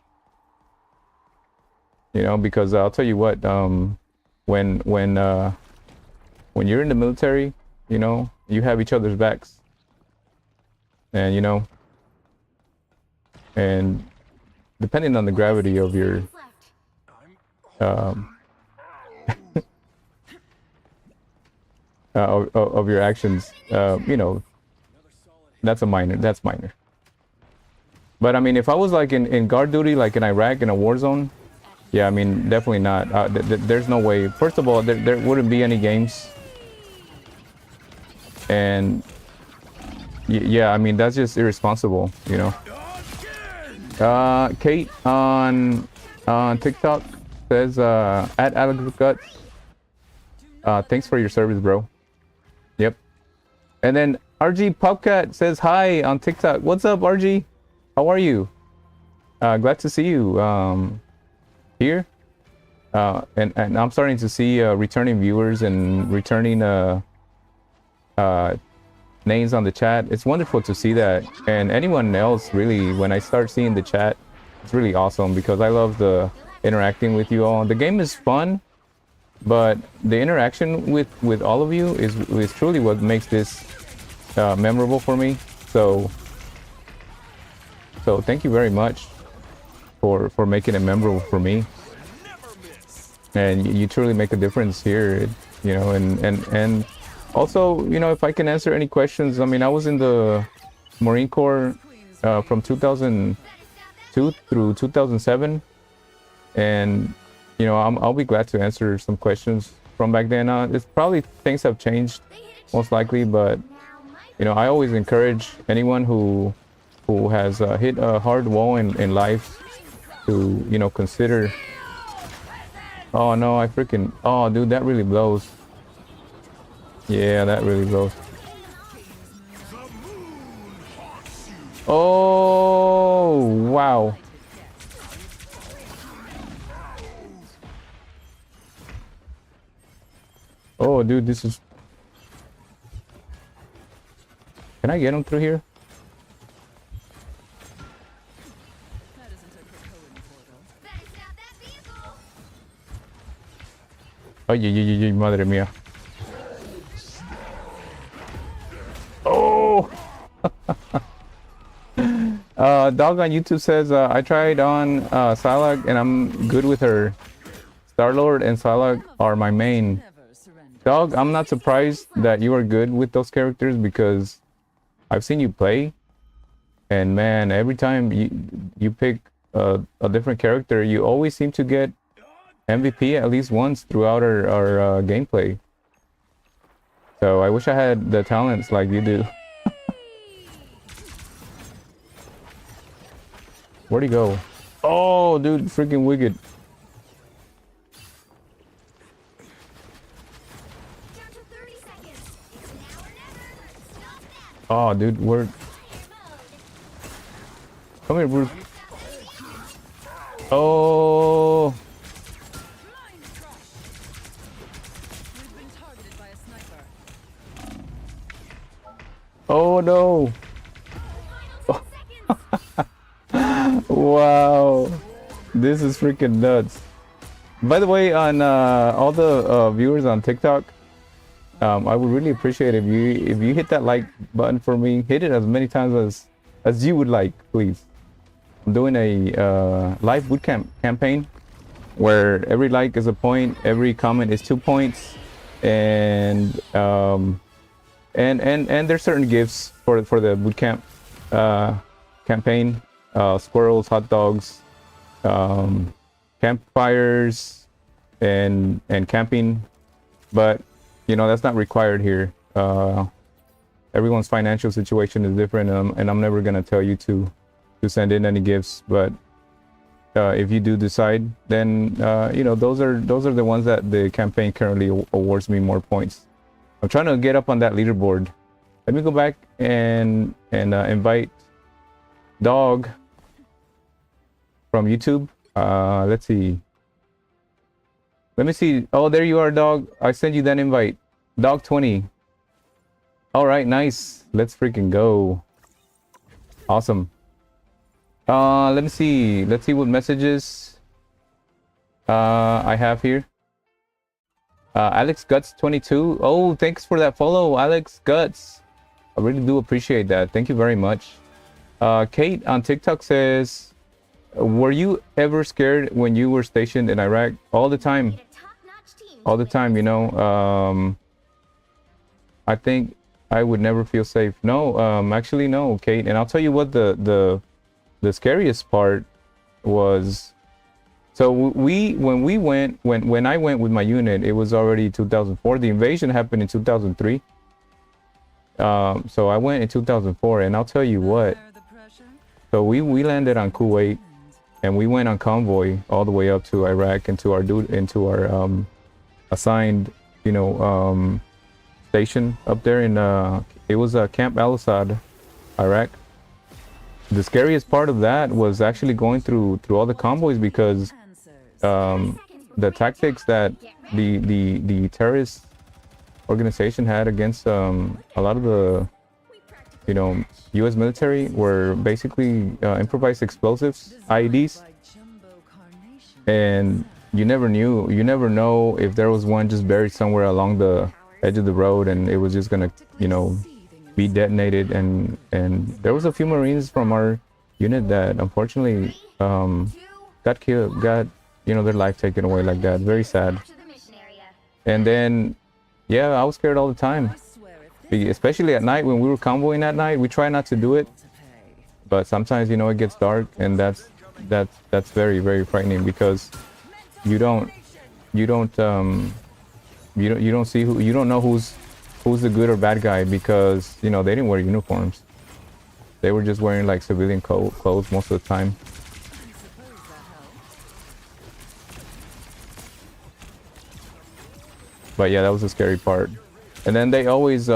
You know, because I'll tell you what, when you're in the military, you know, you have each other's backs. And you know, and depending on the gravity of your of your actions, you know, that's minor. But I mean, if I was like in guard duty, like in Iraq in a war zone, Yeah, I mean, definitely not. There's no way. First of all, there wouldn't be any games. And yeah, I mean, that's just irresponsible, you know. Kate on TikTok says at Alex Guts. Thanks for your service, bro. Yep. And then RG Popcat says hi on TikTok. What's up, RG? How are you? Glad to see you here. And I'm starting to see returning viewers and returning names on the chat. It's wonderful to see that. And anyone else, really, when I start seeing the chat, it's really awesome because I love the interacting with you all. The game is fun, but the interaction with all of you is truly what makes this memorable for me. So thank you very much for making it memorable for me. And you truly make a difference here, you know. And also, you know, if I can answer any questions, I mean, I was in the Marine Corps from 2002 through 2007, and you know, I'll be glad to answer some questions from back then. It's probably things have changed, most likely, but you know, I always encourage anyone who has hit a hard wall in life to, you know, consider. Oh no, I freaking, oh dude, that really blows. Yeah, that really blows. Oh wow. Oh dude, this is, can I get him through here? Ay, madre mía. Oh! Dog on YouTube says, I tried on Psylocke and I'm good with her. Star-Lord and Psylocke are my main. Dog, I'm not surprised that you are good with those characters because I've seen you play. And man, every time you pick a different character, you always seem to get MVP at least once throughout our gameplay. So I wish I had the talents like you do. Where'd he go? Oh, dude, freaking wicked. Oh, dude, where? Come here, Bruce. Oh. Oh no! Wow, this is freaking nuts. By the way, on all the viewers on TikTok, I would really appreciate if you hit that like button for me. Hit it as many times as you would like, please. I'm doing a live bootcamp campaign where every like is a point, every comment is 2 points, and there's certain gifts for the bootcamp campaign. Squirrels, hot dogs, campfires, and camping. But you know, that's not required here. Everyone's financial situation is different, and I'm never gonna tell you to send in any gifts. But if you do decide, then you know, those are the ones that the campaign currently awards me more points. I'm trying to get up on that leaderboard. Let me go back and invite Dog from YouTube. Let's see. Let me see. Oh, there you are, Dog. I sent you that invite. Dog 20. All right, nice. Let's freaking go. Awesome. Let me see. Let's see what messages I have here. Alex Guts 22. Oh, thanks for that follow, Alex Guts. I really do appreciate that. Thank you very much. Kate on TikTok says, were you ever scared when you were stationed in Iraq? All the time. All the time, you know. I think I would never feel safe. No, actually no, Kate. And I'll tell you what the scariest part was So when I went with my unit, it was already 2004. The invasion happened in 2003. So I went in 2004, and I'll tell you what. Bear the pressure. So we landed on Kuwait, and we went on convoy all the way up to Iraq into our assigned, you know, station up there in it was Camp Al Assad, Iraq. The scariest part of that was actually going through all the convoys, because Answers. the tactics that the terrorist organization had against a lot of the, you know, U.S. military were basically improvised explosives, IEDs, By Jumbo Carnation. and you never know if there was one just buried somewhere along the edge of the road, and it was just gonna, you know, be detonated. And there was a few Marines from our unit that unfortunately got killed, got, you know, their life taken away like that. Very sad. To the mission area. And then, yeah, I was scared all the time, I swear if this especially at night when we were convoying at night. We try not to do it, to pay. but sometimes, you know, it gets dark, and that's very, very frightening, because you don't see who, you don't know who's the good or bad guy, because, you know, they didn't wear uniforms. They were just wearing like civilian clothes most of the time. I suppose that helps. But yeah, that was the scary part. And then they always we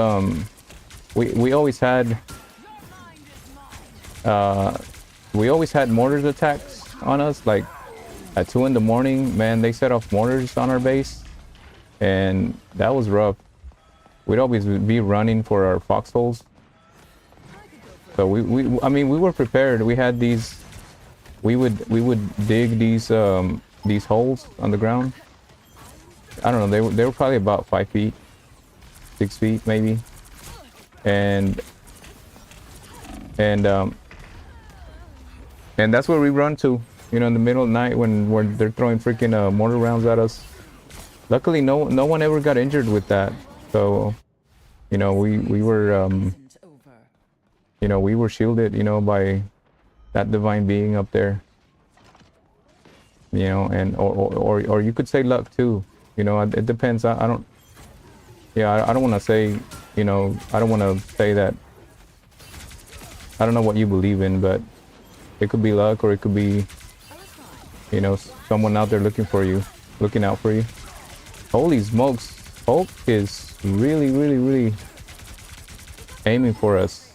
always had mortars attacks on us, like at 2 in the morning. Man, they set off mortars on our base, and that was rough. We'd always be running for our foxholes. So I mean, we were prepared. We had these, we would dig these holes on the ground. I don't know, they were probably about 5 feet, 6 feet maybe. And that's where we run to, you know, in the middle of the night when they're throwing freaking mortar rounds at us. Luckily, no one ever got injured with that. So, you know, we were Isn't over. you know, we were shielded, you know, by that divine being up there. You know, and or you could say luck too. You know, it depends. I don't. Yeah, I don't want to say. You know, I don't want to say that. I don't know what you believe in, but it could be luck, or it could be, you know, someone out there looking for you, looking out for you. Holy smokes, Hulk is really aiming for us.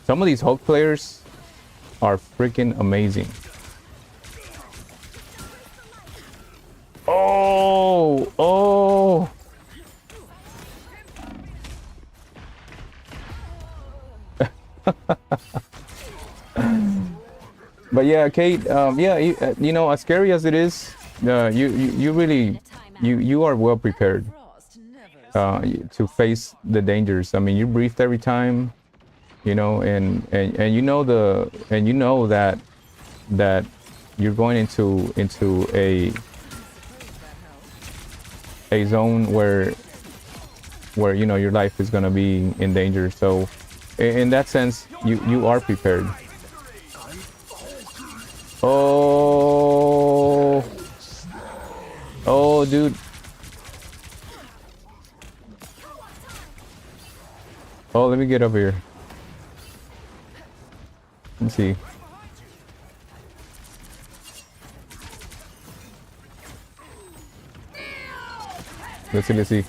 Some of these Hulk players are freaking amazing. Oh. But yeah, Kate, yeah, you know, as scary as it is, you really, you are well prepared Frost never to face the dangers. I mean, you breathed every time, you know, and you know that you're going into a zone where you know your life is gonna be in danger. So in that sense, you are prepared. Oh, dude. Oh, let me get over here. Let's see. Let's see.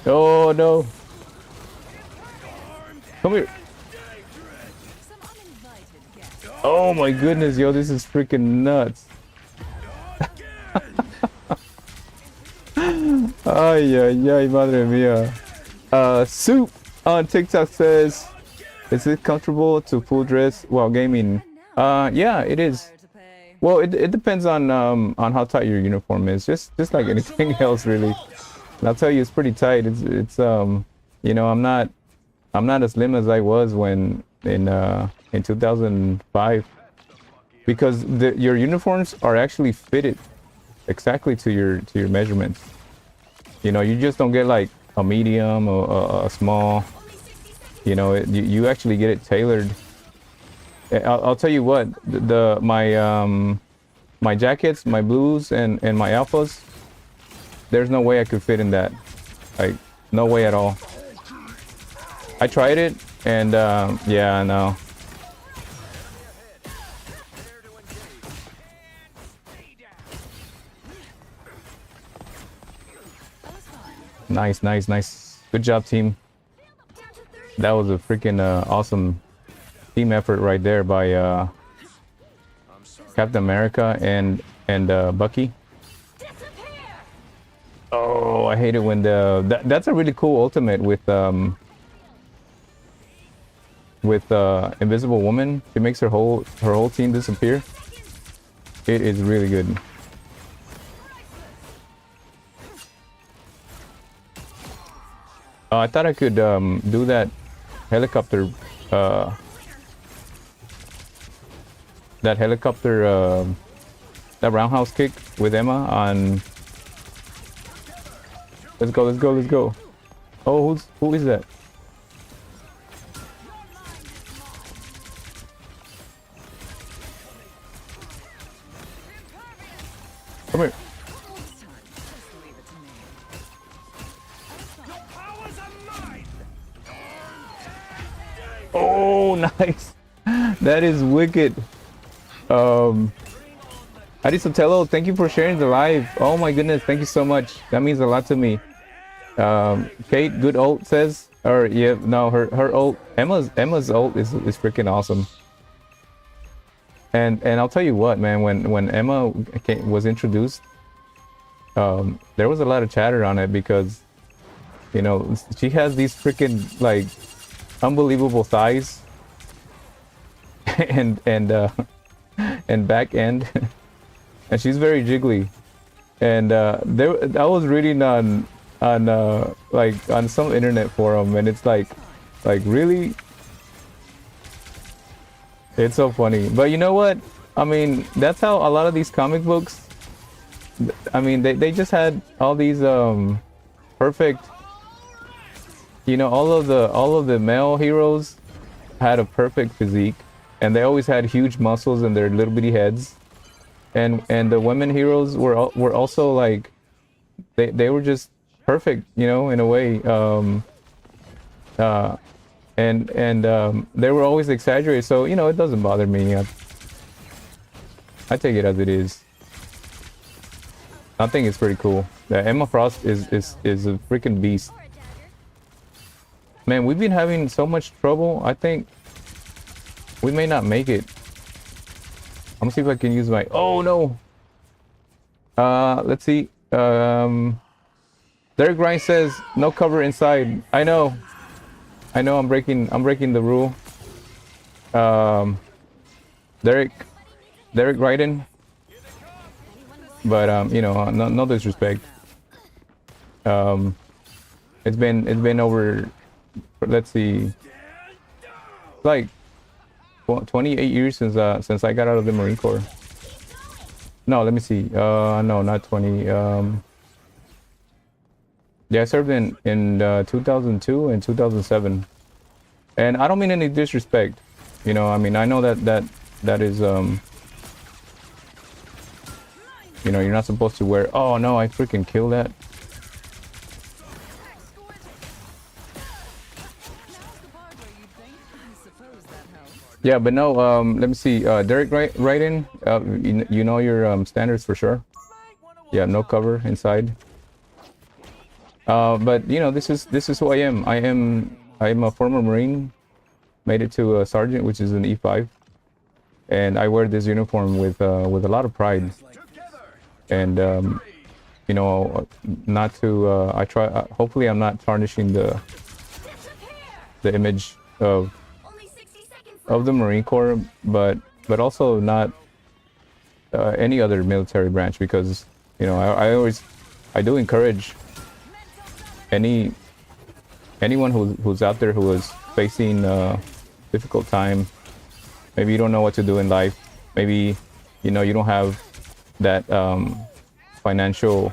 Oh no. Come here. some uninvited guests. Oh my goodness, yo, this is freaking nuts. Ay, ay, ay, madre mia. Soup on TikTok says, is it comfortable to full dress while gaming? Yeah, it is. Fire to pay. Well, it depends on how tight your uniform is. Just like anything else, really. And I'll tell you, it's pretty tight. It's you know, I'm not as slim as I was when in 2005, because your uniforms are actually fitted exactly to your measurements. You know, you just don't get like a medium, a small. You know, you actually get it tailored. I'll tell you what, my jackets, my blues, and my alphas. There's no way I could fit in that. Like, no way at all. I tried it, and yeah, I know. Nice, nice, nice. Good job, team. That was a freaking awesome team effort right there by Captain America and Bucky. Oh, I hate it when that's a really cool ultimate with Invisible Woman. She makes her whole team disappear. It is really good. I thought I could do that helicopter that roundhouse kick with Emma on. Let's go, let's go, let's go. Oh, who is that? Come here. Oh, nice. That is wicked. Arisotelo, thank you for sharing the live. Oh my goodness, thank you so much. That means a lot to me. Kate, good ult says, or yeah, no, her ult, Emma's ult is freaking awesome. And I'll tell you what, man, when Emma was introduced, there was a lot of chatter on it because, you know, she has these freaking like unbelievable thighs and back end. And she's very jiggly, and I was reading on like on some internet forum, and it's like really, it's so funny. But you know what? I mean, that's how a lot of these comic books. I mean, they just had all these perfect. You know, all of the male heroes had a perfect physique, and they always had huge muscles in their little bitty heads. And the women heroes were also like they were just perfect, you know, in a way. They were always exaggerated, so you know it doesn't bother me. I take it as it is. I think it's pretty cool. Emma Frost is a freaking beast. Man, we've been having so much trouble. I think we may not make it. I'm gonna see if I can use my. Oh no. Let's see. Derek Grind says no cover inside. I know. I'm breaking the rule. Derek Ryden. But you know, no disrespect. It's been over. Let's see. Like 28 years since I got out of the Marine Corps. No, let me see. No, not 20. Yeah, I served in 2002 and 2007. And I don't mean any disrespect. You know, I mean, I know that is you know, you're not supposed to wear. Oh no, I freaking killed that. Yeah, but no, let me see. Derek Ryden, you know your standards for sure. Yeah, no cover inside. But you know, this is who I am. I'm a former Marine, made it to a sergeant, which is an E5, and I wear this uniform with a lot of pride. And you know, not to I try. Hopefully, I'm not tarnishing the image of the Marine Corps, but also not any other military branch, because you know I do encourage anyone who's out there who is facing a difficult time. Maybe you don't know what to do in life. Maybe you know you don't have that financial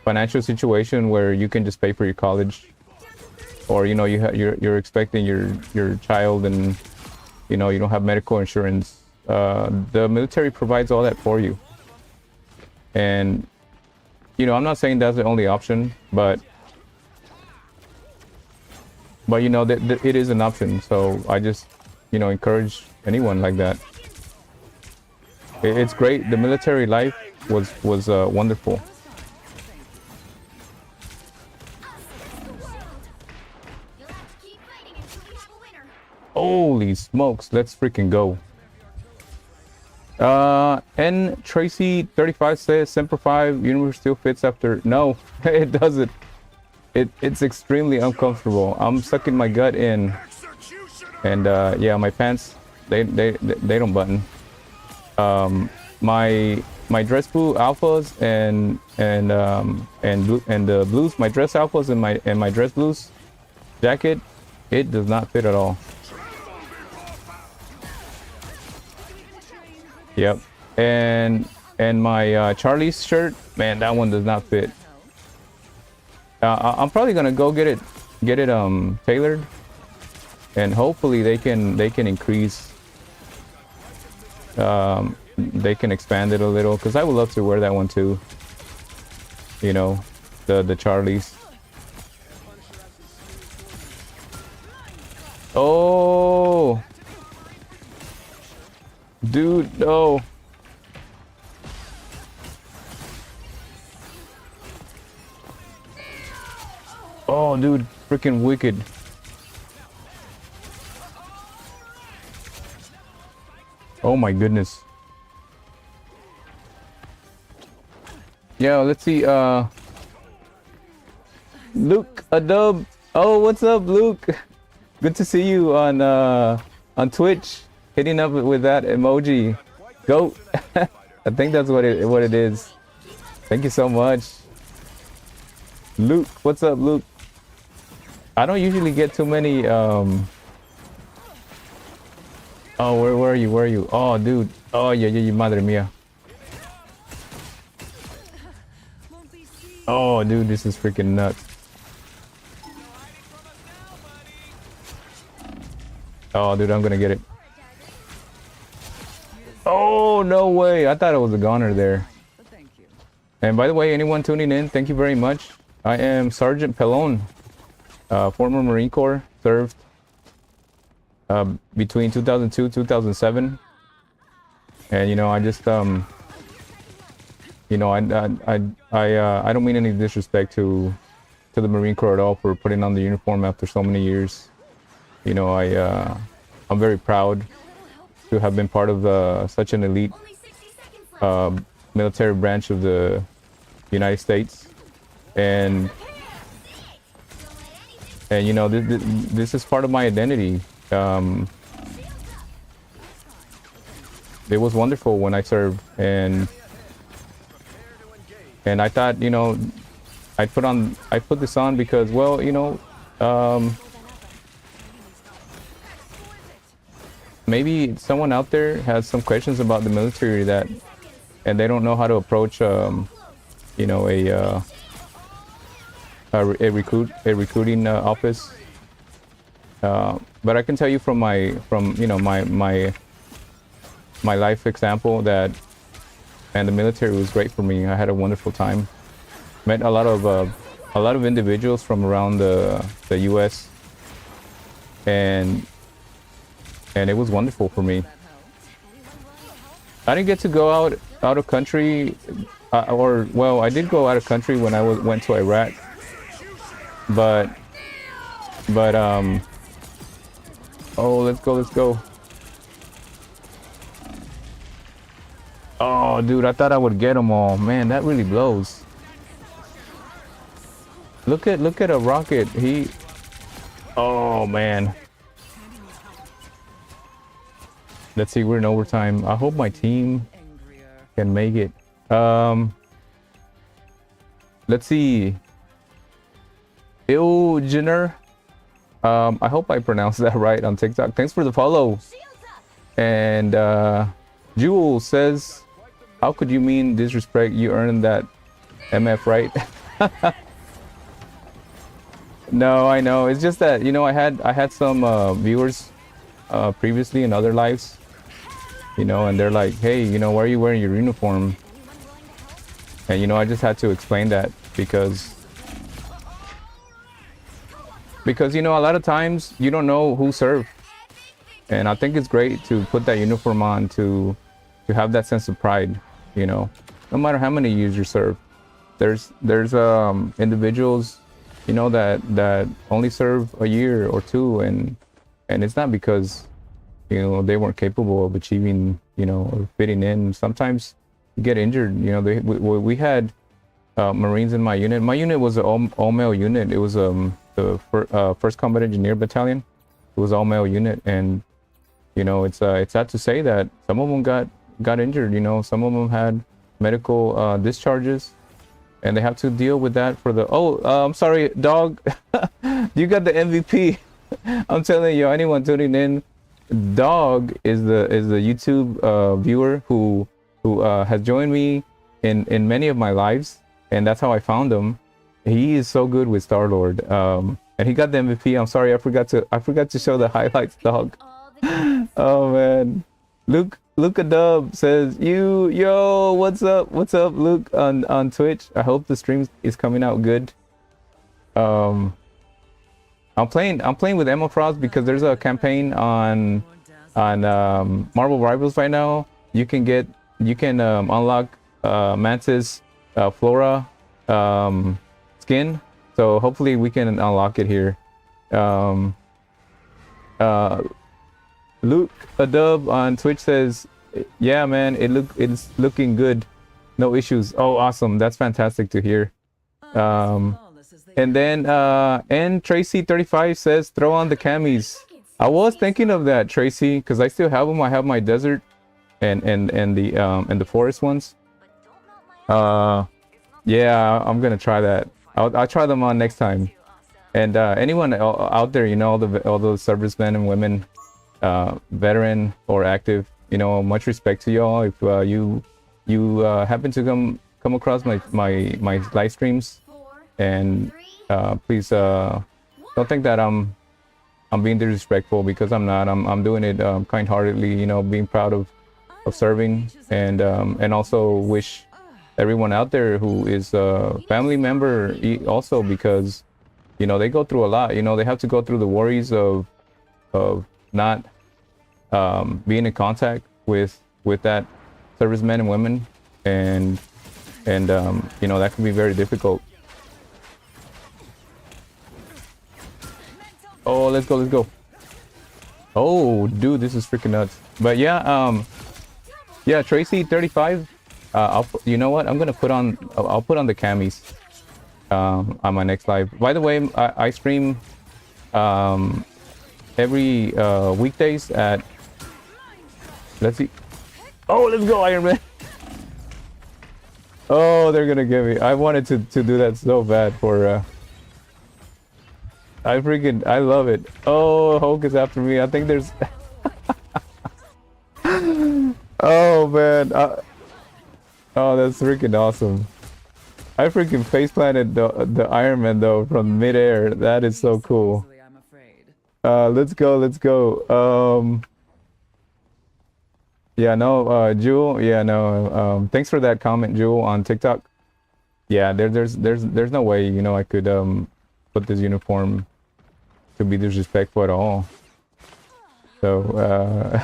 financial situation where you can just pay for your college, or you know you're expecting your child, and you know you don't have medical insurance, the military provides all that for you. And you know, I'm not saying that's the only option, but you know that it is an option. So I just, you know, encourage anyone like that. It's great. The military life was wonderful. You'll have to keep fighting until we have a winner. Holy smokes, let's freaking go. N Tracy 35 says Semper 5 universe still fits after. No, it doesn't. It's extremely uncomfortable. I'm sucking my gut in, and yeah, my pants they don't button. My dress blue alphas and the blues, my dress alphas and my dress blues jacket, it does not fit at all. Yep. And my Charlie's shirt, man, that one does not fit. I'm probably gonna go get it tailored, and hopefully they can increase, they can expand it a little, because I would love to wear that one too, you know, the Charlies. Oh dude, no. Oh dude, freaking wicked. Oh my goodness. Yeah, let's see. Luke, a dub. Oh, what's up, Luke? Good to see you on Twitch. Hitting up with that emoji. Goat. I think that's what it is. Thank you so much. Luke, what's up, Luke? I don't usually get too many oh, where are you? Where are you? Oh, dude. Oh, yeah, madre mia. Oh, dude, this is freaking nuts. Oh, dude, I'm gonna get it. Oh, no way. I thought it was a goner there. And by the way, anyone tuning in, thank you very much. I am Sgt Pelon, former Marine Corps, served between 2002 2007. And you know, I just you know, I don't mean any disrespect to the Marine Corps at all for putting on the uniform after so many years. You know, I'm very proud to have been part of such an elite military branch of the United States, and you know, this is part of my identity. It was wonderful when I served, and I thought, you know, I put this on because, well, you know, maybe someone out there has some questions about the military and they don't know how to approach, you know, a recruiting office. But I can tell you from you know, my life example that, and the military was great for me. I had a wonderful time. Met a lot of individuals from around the U.S. and it was wonderful for me. I didn't get to go out of country, or well, I did go out of country when I went to Iraq, but oh, let's go. Oh, dude, I thought I would get them all. Man, that really blows. Look at a rocket. Oh man. Let's see, we're in overtime. I hope my team can make it. Let's see. Ilgener. I hope I pronounced that right on TikTok. Thanks for the follow. And Jewel says, how could you mean disrespect? You earned that MF, right? No, I know. It's just that, you know, I had some viewers previously in other lives, you know, and they're like, hey, you know, why are you wearing your uniform? And, you know, I just had to explain that because, you know, a lot of times you don't know who served. And I think it's great to put that uniform on to have that sense of pride, you know, no matter how many years you serve. There's individuals, you know, that only serve a year or two, and it's not because, you know, they weren't capable of achieving, you know, or fitting in. Sometimes you get injured. You know, we had Marines in my unit. My unit was an all male unit. It was the first Combat Engineer Battalion. It was all male unit, and you know, it's sad to say that some of them got injured. You know, some of them had medical discharges, and they have to deal with that for the. Oh, I'm sorry, dog. You got the MVP. I'm telling you, anyone tuning in, dog is the YouTube viewer who has joined me in many of my lives, and that's how I found him. He is so good with Star-Lord, and he got the MVP. I'm sorry, I forgot to show the highlights, dog. Oh man, Luca Dub says, yo, what's up, Luke, on Twitch. I hope the stream is coming out good. I'm playing with Emma Frost because there's a campaign on Marvel Rivals right now. You can unlock Mantis Flora skin, so hopefully we can unlock it here. Luke Adub on Twitch says, yeah man, it's looking good, no issues. Oh awesome, that's fantastic to hear. And then and Tracy 35 says, throw on the camis. I was thinking of that, Tracy, because I still have them. I have my desert and the forest ones. Yeah, I'm gonna try that. I'll try them on next time. And anyone out there, you know, all those servicemen and women, veteran or active, you know, much respect to y'all. If you happen to come across my live streams, and please don't think that I'm being disrespectful, because I'm not. I'm doing it kind-heartedly, you know, being proud of serving, and also wish everyone out there who is a family member also, because you know they go through a lot. You know, they have to go through the worries of not being in contact with that servicemen and women, and you know, that can be very difficult. Oh, let's go. Oh dude, this is freaking nuts. But yeah, yeah, Tracy 35, you know what, I'll put on the camis on my next live. By the way, I stream every weekdays at, let's see, oh, let's go Iron Man. Oh, they're gonna give me, I wanted to do that so bad for I love it. Oh, Hulk is after me. I think there's oh man, oh, that's freaking awesome. I freaking face planted the Iron Man though from midair. That is so cool. Let's go. Yeah, no, Jewel. Yeah, no. Thanks for that comment, Jewel, on TikTok. Yeah, there's no way, you know, I could put this uniform to be disrespectful at all. So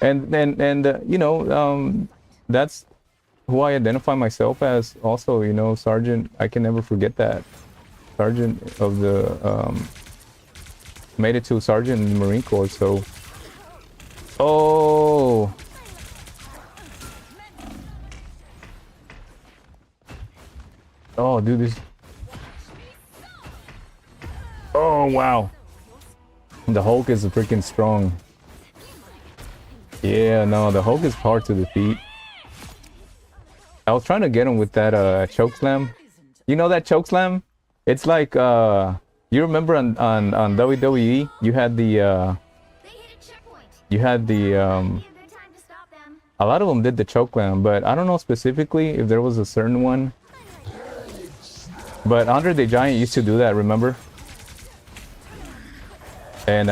and you know, that's who I identify myself as also, you know, Sergeant. I can never forget that. Sergeant of the made it to Sergeant in the Marine Corps. So oh, dude, this, oh wow, the Hulk is freaking strong. Yeah, no, the Hulk is hard to defeat. I was trying to get him with that choke slam. You know that choke slam? It's like you remember on WWE, you had the A lot of them did the chokeland, but I don't know specifically if there was a certain one. But Andre the Giant used to do that, remember? And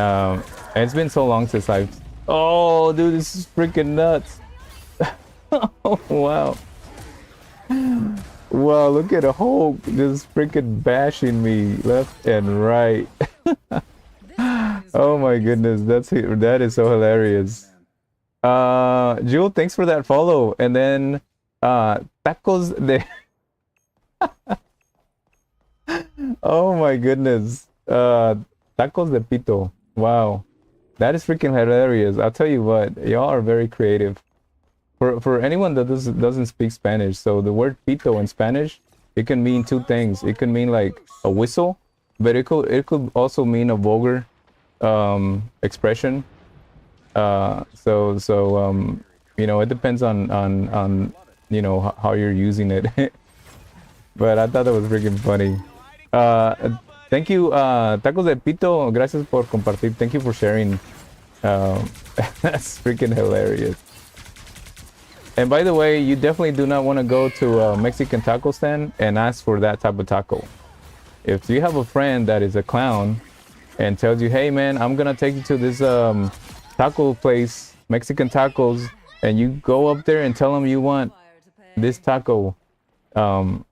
it's been so long since I've... Oh, dude, this is freaking nuts. Oh, wow. Wow, look at Hulk just freaking bashing me left and right. Oh my goodness, that is so hilarious. Jewel, thanks for that follow. And then tacos de... Oh my goodness. Tacos de pito. Wow. That is freaking hilarious. I'll tell you what, y'all are very creative. For anyone that doesn't speak Spanish, so the word pito in Spanish, it can mean two things. It can mean like a whistle, but it could also mean a vulgar expression. So you know, it depends on you know how you're using it. But I thought that was freaking funny. Thank you, Tacos de Pito. Gracias por compartir. Thank you for sharing. That's freaking hilarious. And by the way, you definitely do not want to go to a Mexican taco stand and ask for that type of taco. If you have a friend that is a clown and tells you, hey man, I'm gonna take you to this taco place, Mexican tacos, and you go up there and tell them you want this taco, don't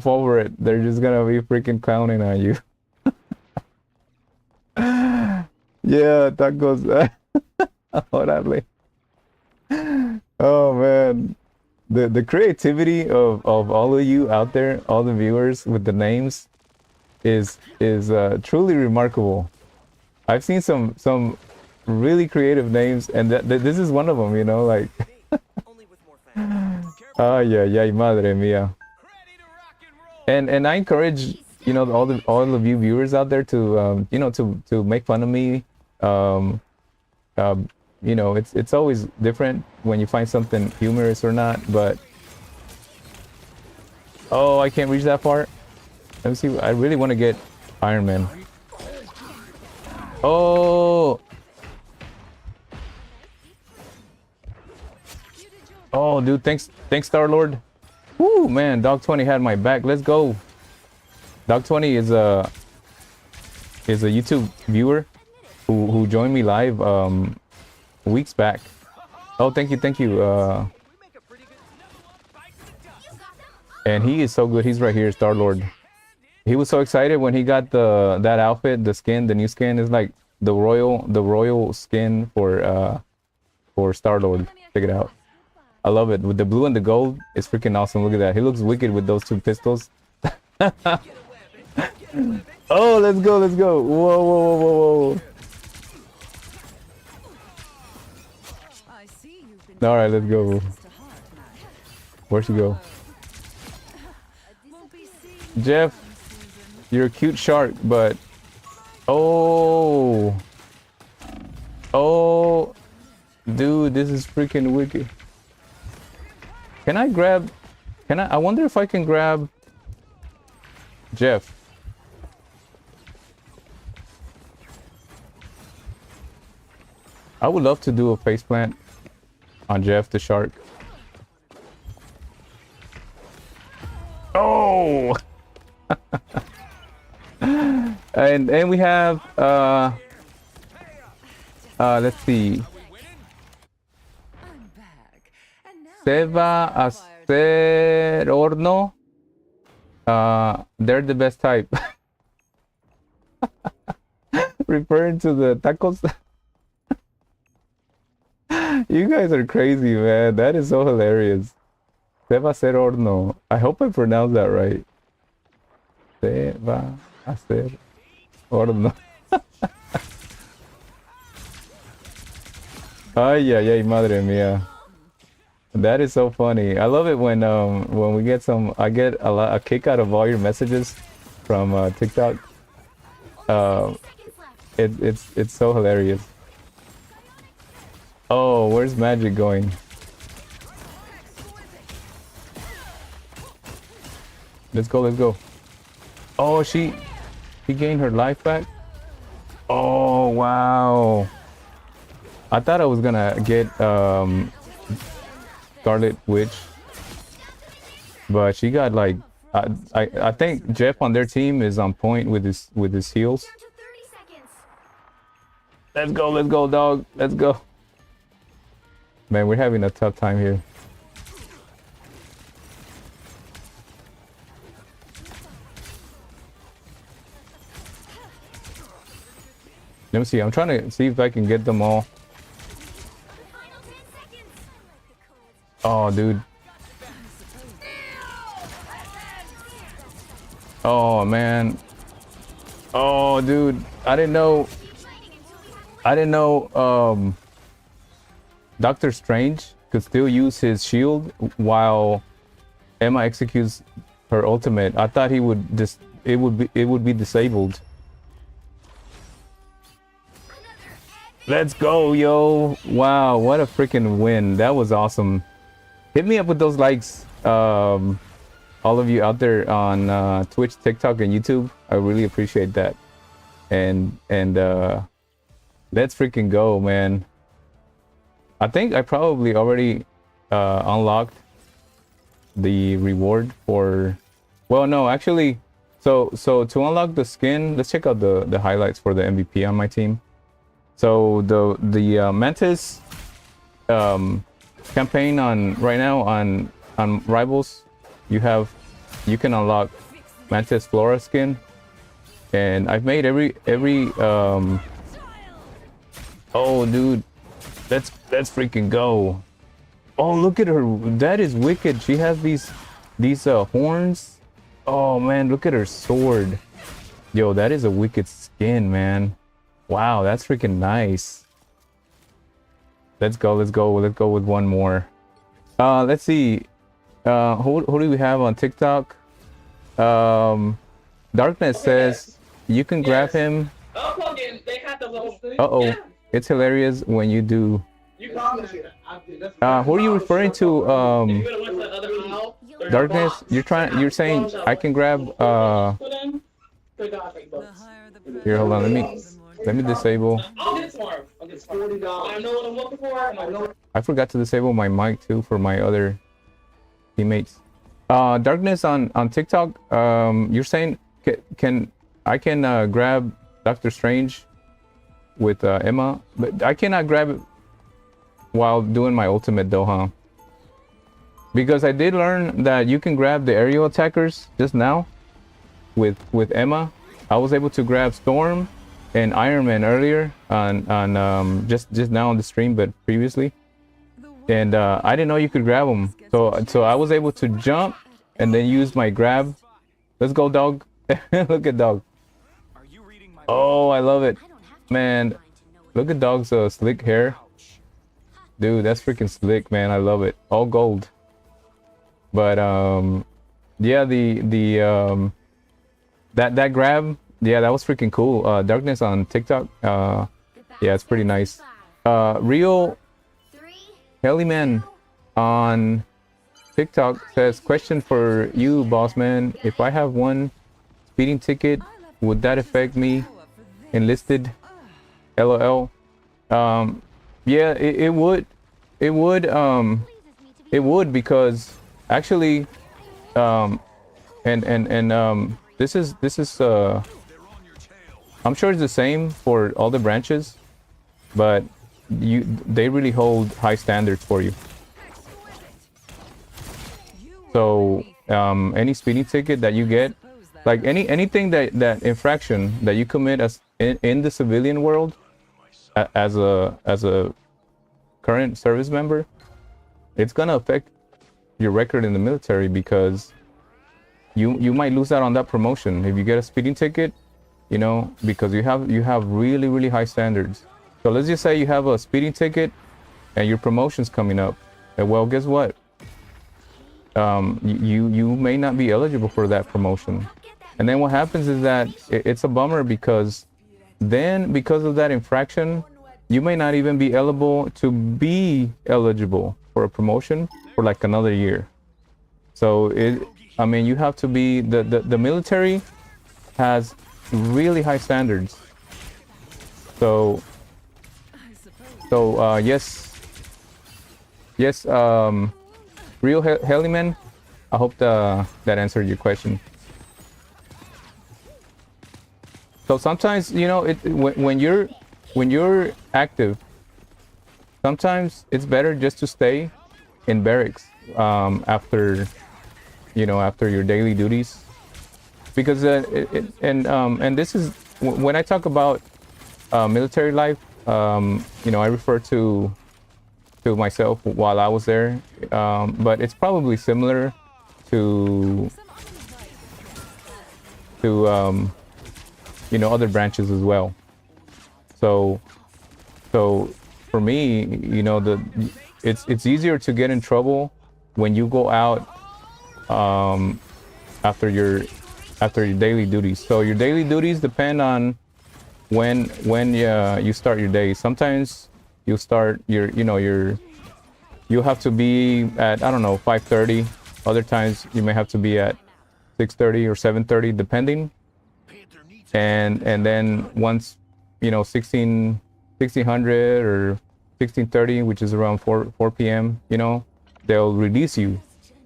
fall for it. They're just gonna be freaking clowning on you. Yeah, tacos. Órale. Oh man, the creativity of all of you out there, all the viewers with the names, is truly remarkable. I've seen some really creative names, and this is one of them. You know, like, ay, madre mía. And I encourage, you know, all of you viewers out there to you know, to make fun of me. You know, it's always different when you find something humorous or not, but oh, I can't reach that far. Let me see. I really want to get Iron Man. Oh, oh, dude, thanks, Star-Lord. Woo, man, Dog 20 had my back. Let's go. Dog 20 is a YouTube viewer who joined me live weeks back. Oh, thank you. And he is so good. He's right here, Star-Lord. He was so excited when he got that outfit, the skin, the new skin is like the royal skin for Star-Lord. Check it out. I love it. With the blue and the gold, it's freaking awesome. Look at that. He looks wicked with those two pistols. Oh, let's go. Whoa. All right, let's go. Where'd she go? Jeff, you're a cute shark, but oh, dude, this is freaking wicked. I wonder if I can grab Jeff. I would love to do a faceplant on Jeff the shark. Oh. and we have let's see, se va a hacer horno. They're the best type. Referring to the tacos. You guys are crazy, man. That is so hilarious. Se va a hacer horno. I hope I pronounced that right. Se va a hacer horno. Ay, madre mía. That is so funny. I love it when we get some. I get a kick out of all your messages from TikTok. It's so hilarious. Oh, where's Magic going? Let's go. Oh, she gained her life back. Oh wow. I thought I was gonna get Scarlet Witch, but she got like I think Jeff on their team is on point with his heals. Down to 30 seconds. Let's go, dog. Let's go. Man, we're having a tough time here. Let me see. I'm trying to see if I can get them all. Final 10 seconds. Oh, dude. Oh, man. Oh, dude. I didn't know. Doctor Strange could still use his shield while Emma executes her ultimate. I thought he would just it would be disabled. Let's go, yo. Wow, what a freaking win. That was awesome. Hit me up with those likes, all of you out there on Twitch, TikTok, and YouTube. I really appreciate that. And let's freaking go, man. I think I probably already unlocked the reward for, well, no, actually, so to unlock the skin, let's check out the highlights for the MVP on my team. So the Mantis campaign on right now on Rivals, you can unlock Mantis Flora skin, and I've made every oh, dude, let's freaking go. Oh, look at her. That is wicked. She has these horns. Oh man, look at her sword. Yo, that is a wicked skin, man. Wow, that's freaking nice. Let's go with one more. Let's see. Who do we have on TikTok? Darkness says you can grab him. Uh-oh. It's hilarious when you do. Who are you referring to? Darkness, you're saying I can grab here, hold on, let me disable. I forgot to disable my mic too for my other teammates. Darkness on TikTok, you're saying I can grab Doctor Strange with Emma, but I cannot grab it while doing my ultimate though, huh? Because I did learn that you can grab the aerial attackers just now with Emma. I was able to grab Storm and Iron Man earlier on just now on the stream, but previously, and I didn't know you could grab them. So I was able to jump and then use my grab. Let's go, dog. Look at dog. Oh, I love it, man. Look at dog's slick hair. Dude, that's freaking slick, man. I love it. All gold. But yeah, that grab, yeah, that was freaking cool. Darkness on TikTok, yeah, it's pretty nice. Real Hellyman on TikTok says, question for you, boss man. If I have one speeding ticket, would that affect me? Enlisted? LOL. Yeah, it would. It would, because actually, this is I'm sure it's the same for all the branches, but they really hold high standards for you. So any speeding ticket that you get, like anything that infraction that you commit as in the civilian world, as a current service member, it's gonna affect your record in the military, because you might lose out on that promotion if you get a speeding ticket, you know, because you have really high standards. So let's just say you have a speeding ticket and your promotion's coming up, and well, guess what, you may not be eligible for that promotion. And then what happens is that it's a bummer, because then because of that infraction, you may not even be eligible for a promotion for like another year. So I mean, you have to be, the military has really high standards. So yes, Real Heliman, I hope that answered your question. So sometimes, you know, when you're active, sometimes it's better just to stay in barracks after, you know, after your daily duties, because and this is when I talk about military life. You know, I refer to myself while I was there, but it's probably similar to you know, other branches as well. So for me, you know, it's easier to get in trouble when you go out after your daily duties. So your daily duties depend on when you start your day. Sometimes you start your, you know, you have to be at, I don't know, 5:30. Other times you may have to be at 6:30 or 7:30, depending. And then once, you know, 1600 or 16:30, which is around 4 p.m., you know, they'll release you.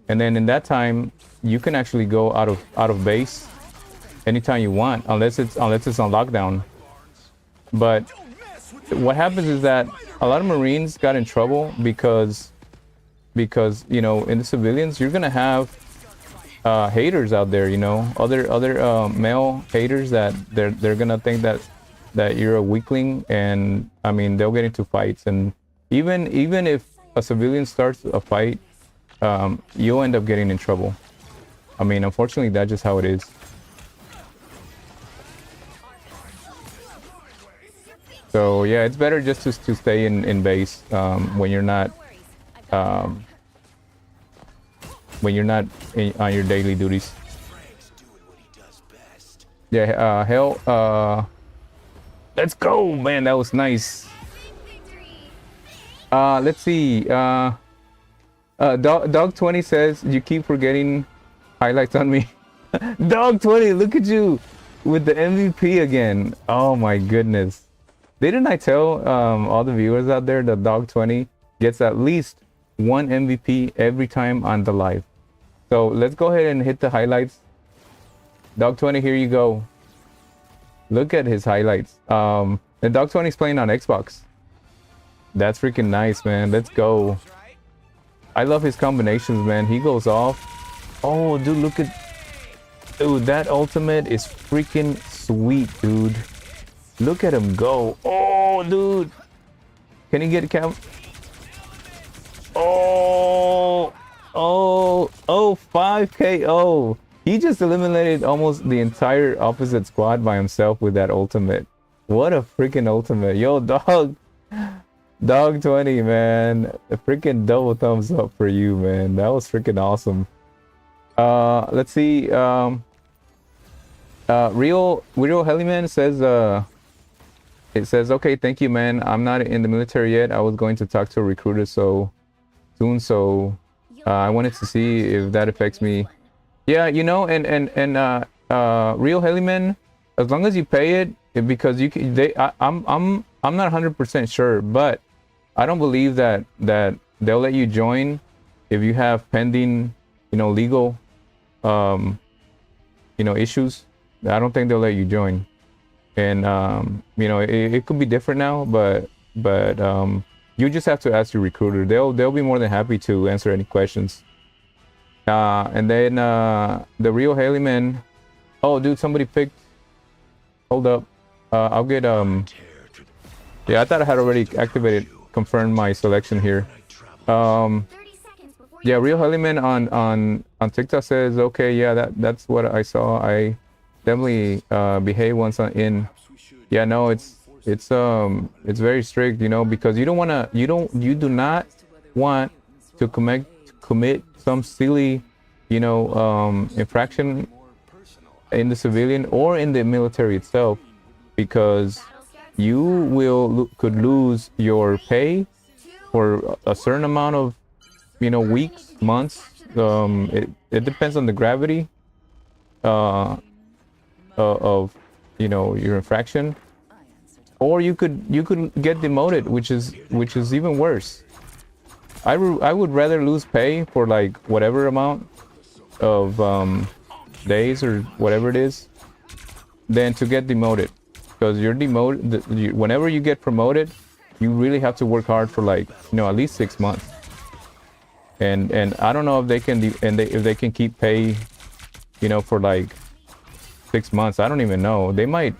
And then in that time, you can actually go out of base anytime you want, unless it's on lockdown. But what happens is that a lot of Marines got in trouble because you know, in the civilians, you're gonna have haters out there, you know, other male haters that they're gonna think that you're a weakling, and I mean, they'll get into fights. And even if a civilian starts a fight, you'll end up getting in trouble. I mean, unfortunately, that's just how it is. So yeah, it's better just to stay in base when you're not on your daily duties. Yeah, hell, let's go, man. That was nice. Let's see. Dog 20 says you keep forgetting highlights on me. Dog 20, look at you with the MVP again. Oh my goodness. Didn't I tell all the viewers out there that Dog 20 gets at least one MVP every time on the live? So let's go ahead and hit the highlights. Dog 20, here you go. Look at his highlights. And Dog 20 is playing on Xbox. That's freaking nice, man. Let's go. I love his combinations, man. He goes off. Oh, dude, look at... Dude, that ultimate is freaking sweet, dude. Look at him go. Oh, dude. Can he get a count? Oh, 5 KO. He just eliminated almost the entire opposite squad by himself with that ultimate. What a freaking ultimate. Yo, dog. Dog 20, man. A freaking double thumbs up for you, man. That was freaking awesome. Let's see. Real Heliman says, it says, okay, thank you, man. I'm not in the military yet. I was going to talk to a recruiter so soon, so I wanted to see if that affects me. Yeah, you know, and Real Heliman, as long as you pay it, because you can, I'm not 100% sure, but I don't believe that they'll let you join if you have pending, you know, legal you know, issues. I don't think they'll let you join. And you know, it could be different now, but you just have to ask your recruiter. They'll be more than happy to answer any questions. And then the Real Heliman. Oh, dude, somebody picked. Hold up. I'll get yeah, I thought I had already confirmed my selection here. Yeah, Real Heliman on TikTok says, okay, yeah, that's what I saw. I definitely behave once in. Yeah, no, it's very strict, you know, because you do not want to commit some silly, you know, infraction in the civilian or in the military itself, because you could lose your pay for a certain amount of, you know, weeks, months. It depends on the gravity of, you know, your infraction, or you could get demoted, which is even worse. I would rather lose pay for like whatever amount of days or whatever it is than to get demoted, because you're demoted. Whenever you get promoted, you really have to work hard for like, you know, at least 6 months. And I don't know if they can if they can keep pay, you know, for like 6 months. I don't even know. They might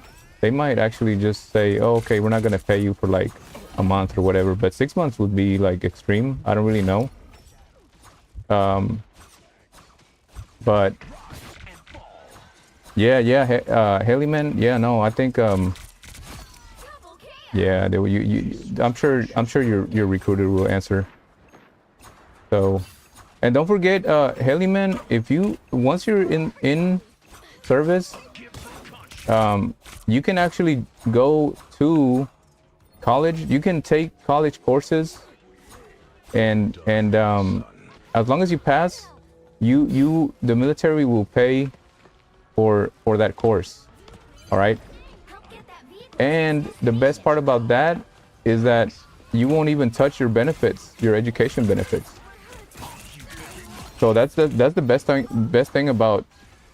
actually just say, oh, okay, we're not gonna pay you for like a month or whatever. But 6 months would be like extreme. I don't really know. But yeah, Haleyman. Yeah, no, I think yeah, they, I'm sure your recruiter will answer. So, and don't forget, Haleyman, if you once you're in service, you can actually go to college. You can take college courses, and as long as you pass, the military will pay for that course. All right. And the best part about that is that you won't even touch your benefits, your education benefits. So that's the best thing about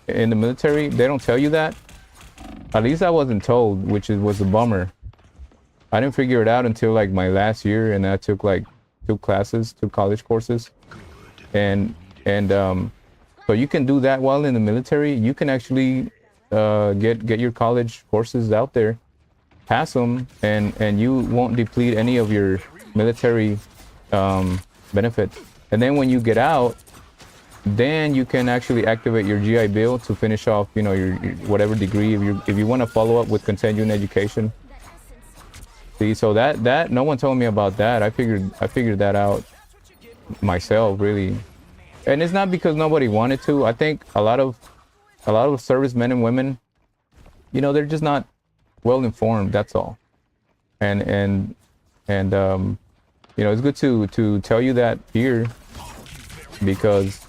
in the military. They don't tell you that. At least I wasn't told, which was a bummer. I didn't figure it out until like my last year, and I took like 2 college courses, and so you can do that while in the military. You can actually get your college courses out there, pass them, and you won't deplete any of your military benefits. And then when you get out, then you can actually activate your GI Bill to finish off, you know, your whatever degree, if you want to follow up with continuing education. See, so that no one told me about that. I figured that out myself, really. And it's not because nobody wanted to. I think a lot of servicemen and women, you know, they're just not well informed. That's all. And you know, it's good to tell you that here, because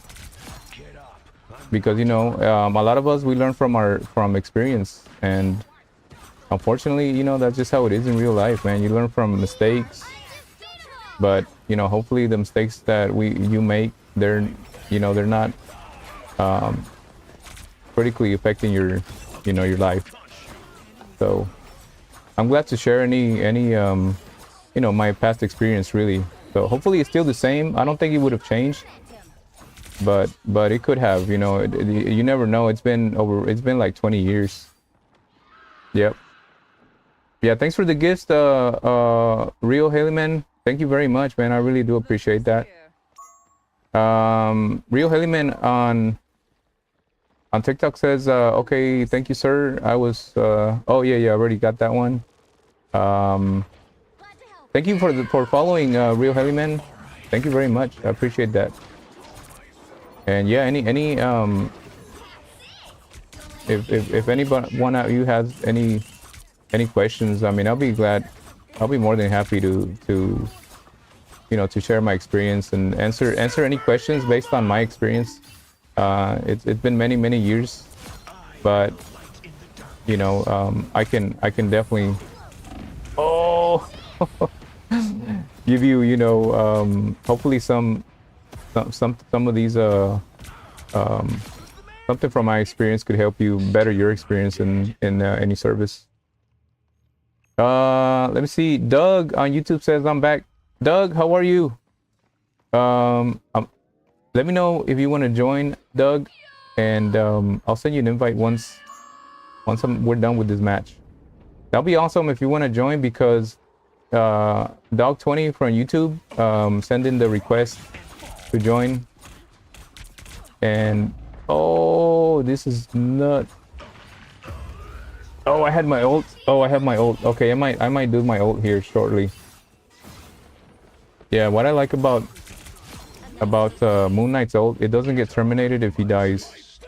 you know, a lot of us, we learn from experience, and unfortunately, you know, that's just how it is in real life, man. You learn from mistakes, but you know, hopefully the mistakes that you make, they're not critically affecting your life. So I'm glad to share any you know, my past experience, really. So hopefully it's still the same. I don't think it would have changed, but it could have, you know. You never know. It's been like 20 years. Yep. Yeah, thanks for the gifts, Rio Haleyman. Thank you very much, man. I really do appreciate that. Rio Haleyman on TikTok says, okay, thank you, sir. I was oh yeah, I already got that one. Thank you for following, Rio Haleyman. Thank you very much. I appreciate that. And yeah, any if anybody, one of you has any questions, I mean, I'll be more than happy to you know, to share my experience and answer any questions based on my experience. It's been many years, but you know, I can definitely give you, you know, hopefully some of these something from my experience could help you better your experience in any service. Let me see. Doug on YouTube says, I'm back. Doug, how are you? Let me know if you want to join, Doug, and I'll send you an invite once we're done with this match. That'll be awesome if you want to join, because Dog20 from YouTube send in the request to join. And oh, this is nuts. Oh, I had my ult. Oh, I have my ult. Okay, I might do my ult here shortly. Yeah, what I like about Moon Knight's ult, it doesn't get terminated if he dies.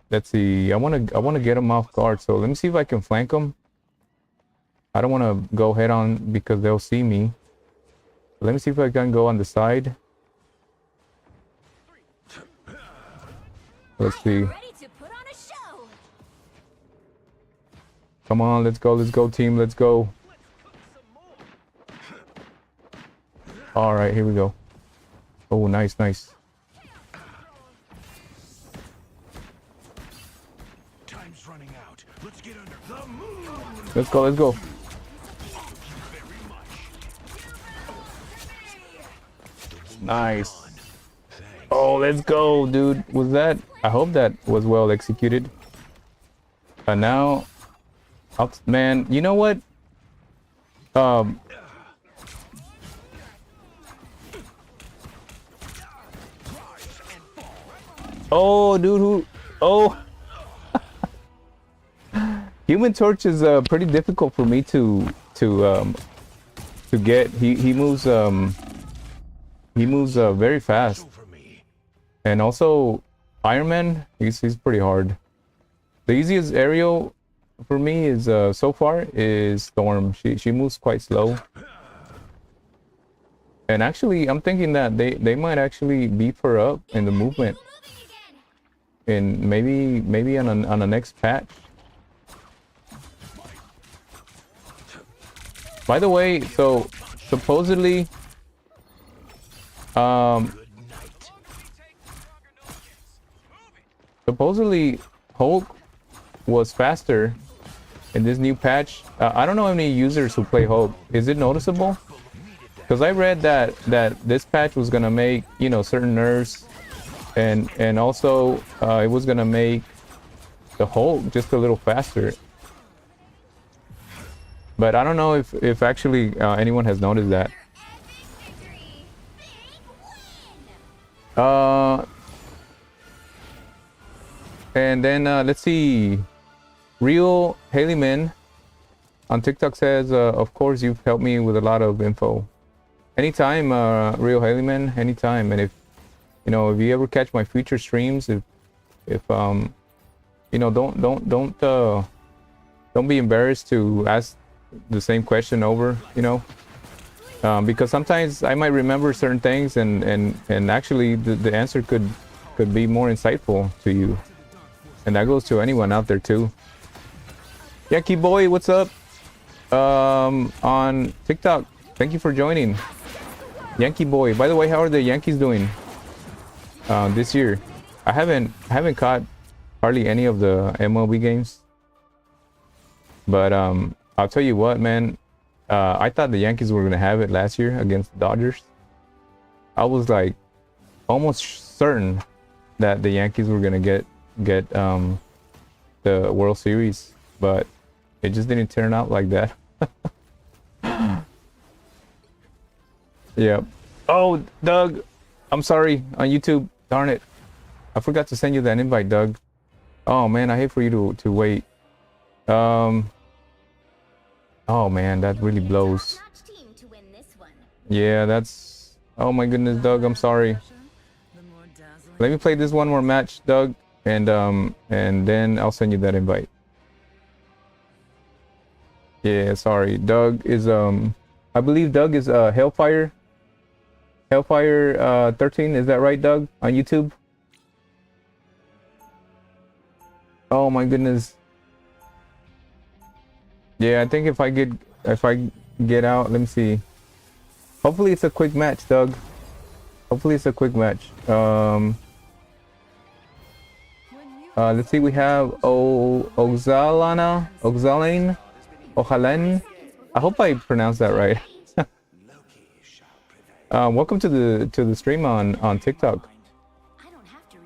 Let's see. I wanna get him off guard. So let me see if I can flank him. I don't want to go head on because they'll see me. Let me see if I can go on the side. Let's see. Come on, let's go, team, let's go. All right, here we go. Oh, nice, nice. Time's running out. Let's get under the moon. Let's go, let's go. Nice. Oh, let's go, dude. Was that? I hope that was well executed. Now, man, you know what? Oh, dude, who? Oh, Human Torch is pretty difficult for me to get. He moves very fast, and also Iron Man. He's pretty hard. The easiest aerial for me is so far is Storm. She moves quite slow. And actually, I'm thinking that they might actually beef her up in the movement. And maybe on the next patch. By the way, so supposedly Hulk was faster in this new patch. I don't know how many users who play Hulk. Is it noticeable? Because I read that this patch was gonna make, you know, certain nerfs, and also it was gonna make the Hulk just a little faster. But I don't know if actually anyone has noticed that. And then let's see. Real Haleyman on TikTok says, of course you've helped me with a lot of info. Anytime, Real Haleyman, anytime. And if you ever catch my future streams, if you know, don't be embarrassed to ask the same question over, you know, because sometimes I might remember certain things, and actually the answer could be more insightful to you, and that goes to anyone out there too. Yankee Boy, what's up? On TikTok, thank you for joining. Yankee Boy. By the way, how are the Yankees doing this year? I haven't caught hardly any of the MLB games, but I'll tell you what, man. I thought the Yankees were gonna have it last year against the Dodgers. I was like almost certain that the Yankees were gonna get the World Series, but it just didn't turn out like that. Yeah. Oh, Doug, I'm sorry, on YouTube. Darn it, I forgot to send you that invite, Doug. Oh man, I hate for you to wait. Oh man, that really blows. Yeah, that's. Oh my goodness, Doug, I'm sorry. Let me play this one more match, Doug, and then I'll send you that invite. Yeah, sorry. Doug is I believe Doug is Hellfire 13, is that right, Doug, on YouTube? Oh my goodness. Yeah, I think if I get out, let me see. Hopefully it's a quick match, Doug. Hopefully it's a quick match. Let's see, we have Oxalane. I hope I pronounced that right. Welcome to the stream on TikTok.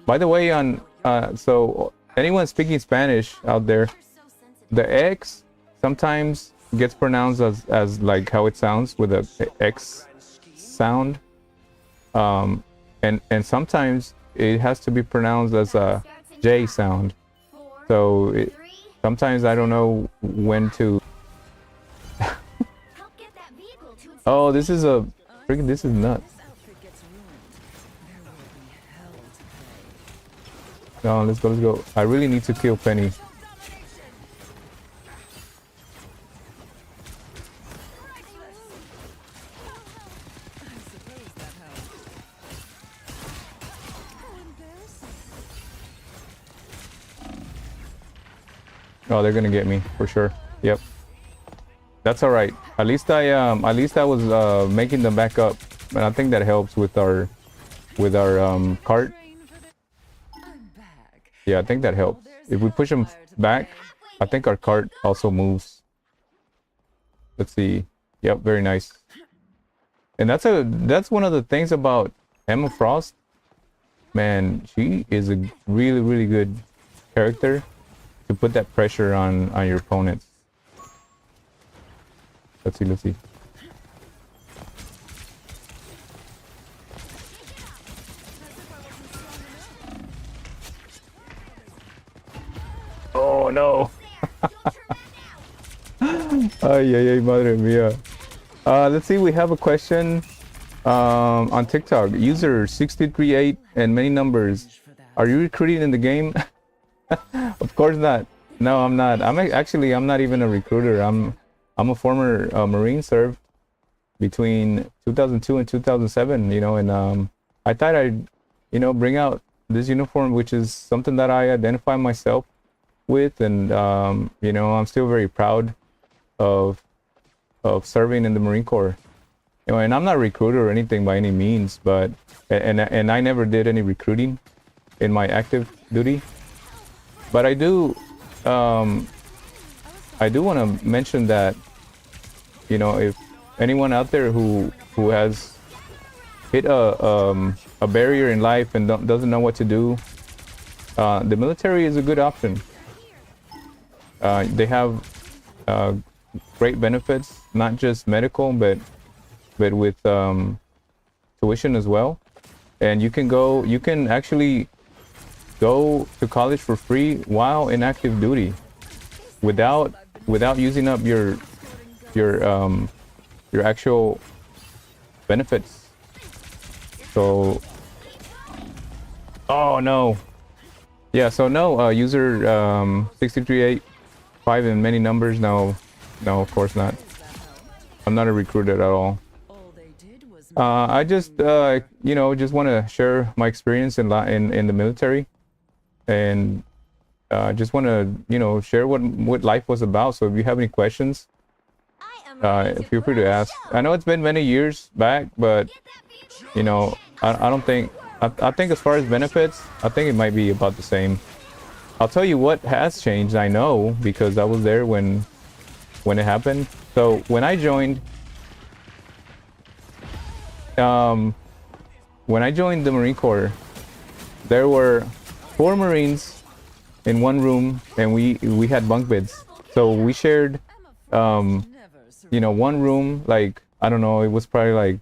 By the way, so anyone speaking Spanish out there, the X sometimes gets pronounced as like how it sounds with a X sound, and sometimes it has to be pronounced as a J sound. So sometimes I don't know when to. Oh, this is a freaking. This is nuts. No, let's go. I really need to kill Penny. Oh, they're gonna get me for sure. Yep. That's all right. At least I was making them back up. and I think that helps with our cart. I'm back. Yeah, I think that helps. If we push them back, I think our cart also moves. Let's see. Yep, very nice. And that's one of the things about Emma Frost. Man, she is a really, really good character to put that pressure on your opponents. Let's see, let's see. Oh no. Ay, ay, ay, madre mía. Let's see, we have a question on TikTok. User 638 and many numbers. Are you recruiting in the game? Of course not. No, I'm not. I'm not even a recruiter. I'm a former Marine, served between 2002 and 2007, you know, and I thought I'd, you know, bring out this uniform, which is something that I identify myself with, and you know, I'm still very proud of serving in the Marine Corps. You know, and I'm not a recruiter or anything by any means, but and I never did any recruiting in my active duty. But I do want to mention that, you know, if anyone out there who has hit a barrier in life and doesn't know what to do, the military is a good option. They have great benefits, not just medical, but with tuition as well. And you can actually go to college for free while in active duty, without using up your actual benefits. So, oh no, yeah. So no, user 6385 in many numbers. No, of course not. I'm not a recruiter at all. I just you know, just want to share my experience in the military, and just want to, you know, share what life was about. So if you have any questions, feel free to ask. I know it's been many years back, but you know, I don't think I think as far as benefits, I think it might be about the same. I'll tell you what has changed. I know, because I was there when it happened. So when I joined the Marine Corps, there were 4 Marines in one room, and we had bunk beds. So we shared you know, one room, like, I don't know, it was probably like,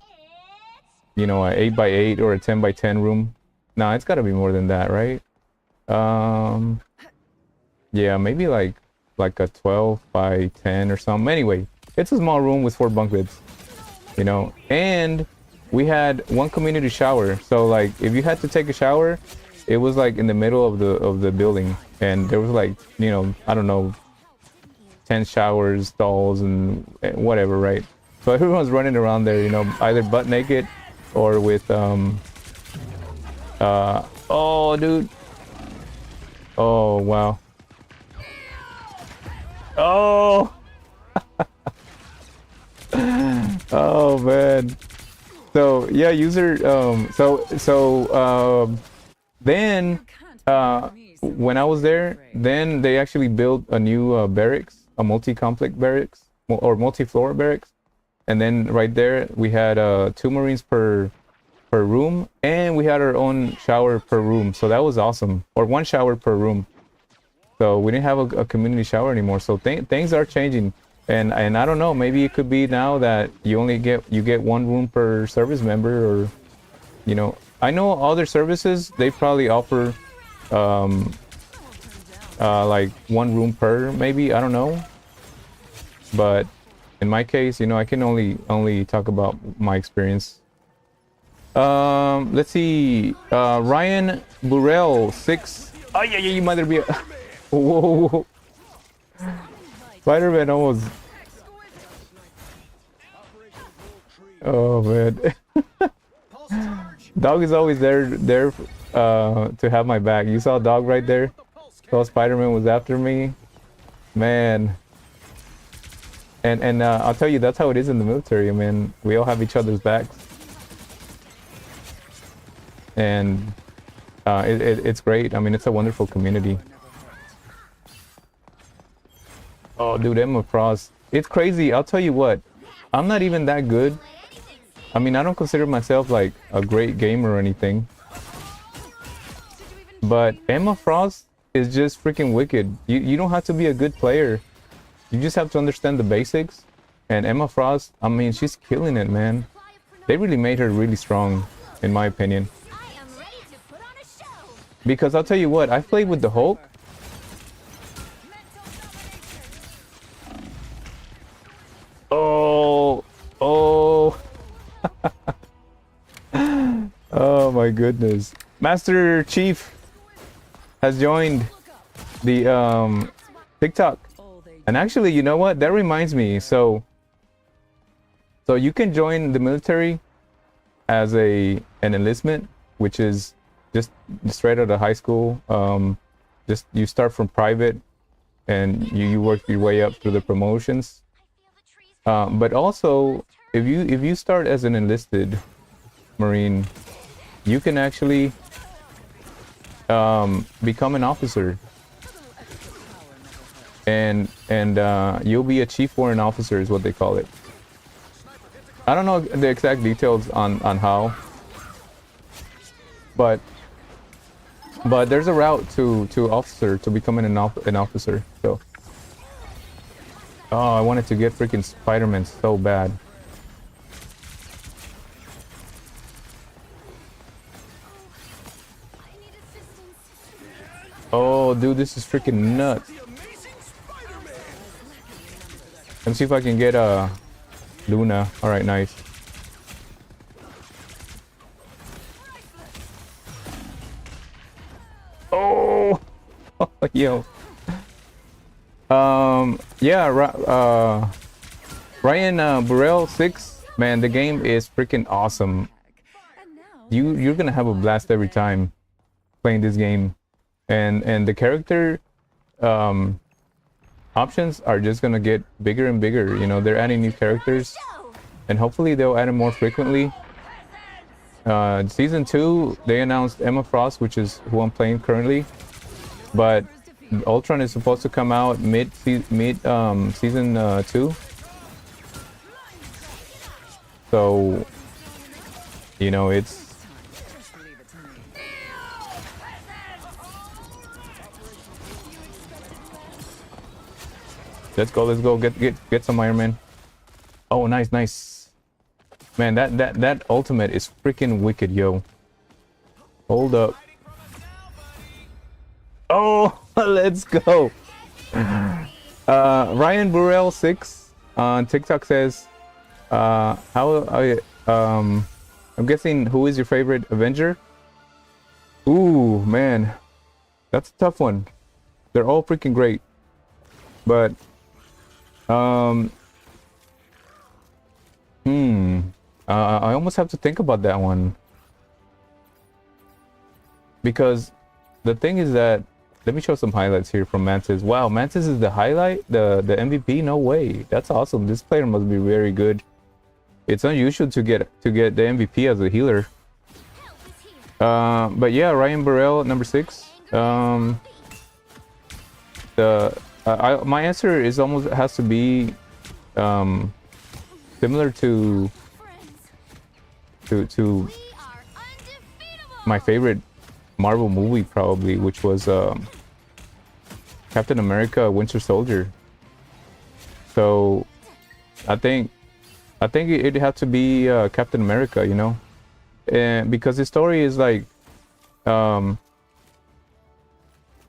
you know, a 8x8 or a 10x10 room. Nah, it's got to be more than that, right? Yeah, maybe like a 12x10 or something. Anyway, it's a small room with 4 bunk beds, you know. And we had one community shower. So like, if you had to take a shower, it was like in the middle of the building, and there was like, you know, I don't know, 10 showers, stalls, and whatever, right? So everyone was running around there, you know, either butt naked or with oh dude, oh wow, oh oh man. So yeah, user then when I was there, then they actually built a new barracks, a multi-complex barracks, or multi-floor barracks. And then right there we had 2 Marines per room, and we had our own shower per room. So that was awesome. Or 1 shower per room. So we didn't have a community shower anymore. So things are changing. And I don't know, maybe it could be now that you get 1 room per service member, or, you know, I know other services, they probably offer like 1 room per, maybe, I don't know. But in my case, you know, I can only talk about my experience. Let's see, Ryan Burrell 6. Oh yeah, you mother be. Whoa. Spider-Man almost. Oh man. Dog is always there to have my back. You saw Dog right there? Saw Spider-Man was after me. Man. And I'll tell you, that's how it is in the military. I mean, we all have each other's backs. and it's great. I mean, it's a wonderful community. Oh, dude, Emma Frost. It's crazy. I'll tell you what. I'm not even that good. I mean, I don't consider myself like a great gamer or anything. But Emma Frost is just freaking wicked. You don't have to be a good player. You just have to understand the basics. And Emma Frost, I mean, she's killing it, man. They really made her really strong, in my opinion. Because I'll tell you what, I played with the Hulk. Oh, oh. Oh my goodness. Master Chief has joined the TikTok. And actually, you know what? That reminds me. So you can join the military as an enlistment, which is just straight out of high school. Just you start from private and you work your way up through the promotions. But also, if you start as an enlisted Marine, you can actually become an officer, and you'll be a chief warrant officer, is what they call it. I don't know the exact details on how, but there's a route to officer, to becoming an officer. So. Oh, I wanted to get freaking Spider-Man so bad. Oh, dude, this is freaking nuts. Let's see if I can get Luna. All right, nice. Oh, yo. Yeah, Ryan Burrell 6, man, the game is freaking awesome. You're gonna have a blast every time playing this game, and the character options are just gonna get bigger and bigger. You know, they're adding new characters, and hopefully they'll add them more frequently. Season 2, they announced Emma Frost, which is who I'm playing currently, but Ultron is supposed to come out mid season 2. So, you know, it's let's go get some Iron Man. Oh, nice. Man, that ultimate is freaking wicked, yo. Hold up. Oh, let's go. Ryan Burrell 6 on TikTok says, I'm guessing, who is your favorite Avenger? Ooh, man, that's a tough one. They're all freaking great, but I almost have to think about that one, because the thing is that, let me show some highlights here from Mantis. Wow, Mantis is the highlight, the MVP. No way, that's awesome. This player must be very good. It's unusual to get the MVP as a healer. But yeah, Ryan Burrell number 6. My answer is almost has to be similar to my favorite Marvel movie, probably, which was Captain America Winter Soldier. So I think it'd have to be Captain America, you know, and because his story is like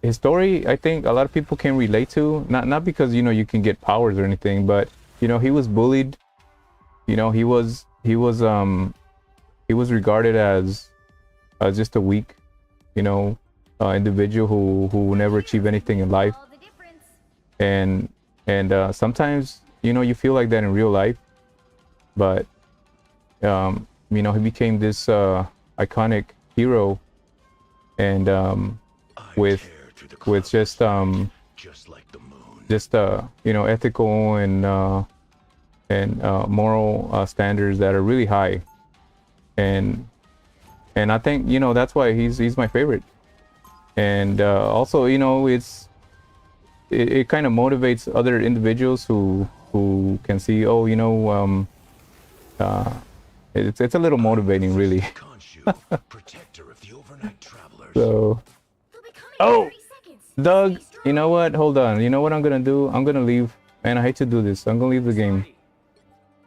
his story, I think a lot of people can relate to, not because, you know, you can get powers or anything, but, you know, he was bullied, you know, he was regarded as just a weak, you know, individual who never achieved anything in life, and sometimes, you know, you feel like that in real life, but you know, he became this iconic hero, and with just you know, ethical and moral standards that are really high, and and I think, you know, that's why he's my favorite. And also, you know, it kind of motivates other individuals who can see, oh, you know, it's a little motivating, really. Protector of the overnight travelers. So, They'll be coming in oh, 30 seconds. Doug, Stay strong. you know what? Hold on. You know what I'm gonna do? I'm gonna leave. Man, I hate to do this. I'm gonna leave the game.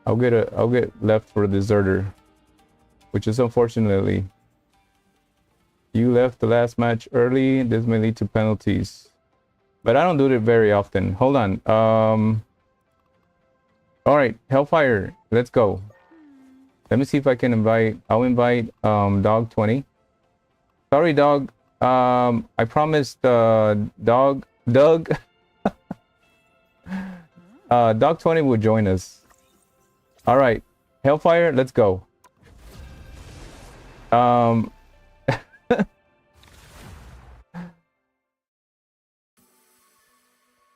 I'll get left for a deserter, which is unfortunately. You left the last match early. This may lead to penalties, but I don't do it very often. Hold on. All right, Hellfire. Let's go. Let me see if I can invite. I'll invite Dog 20. Sorry, Dog. I promised Doug Dog 20 will join us. All right, Hellfire, let's go.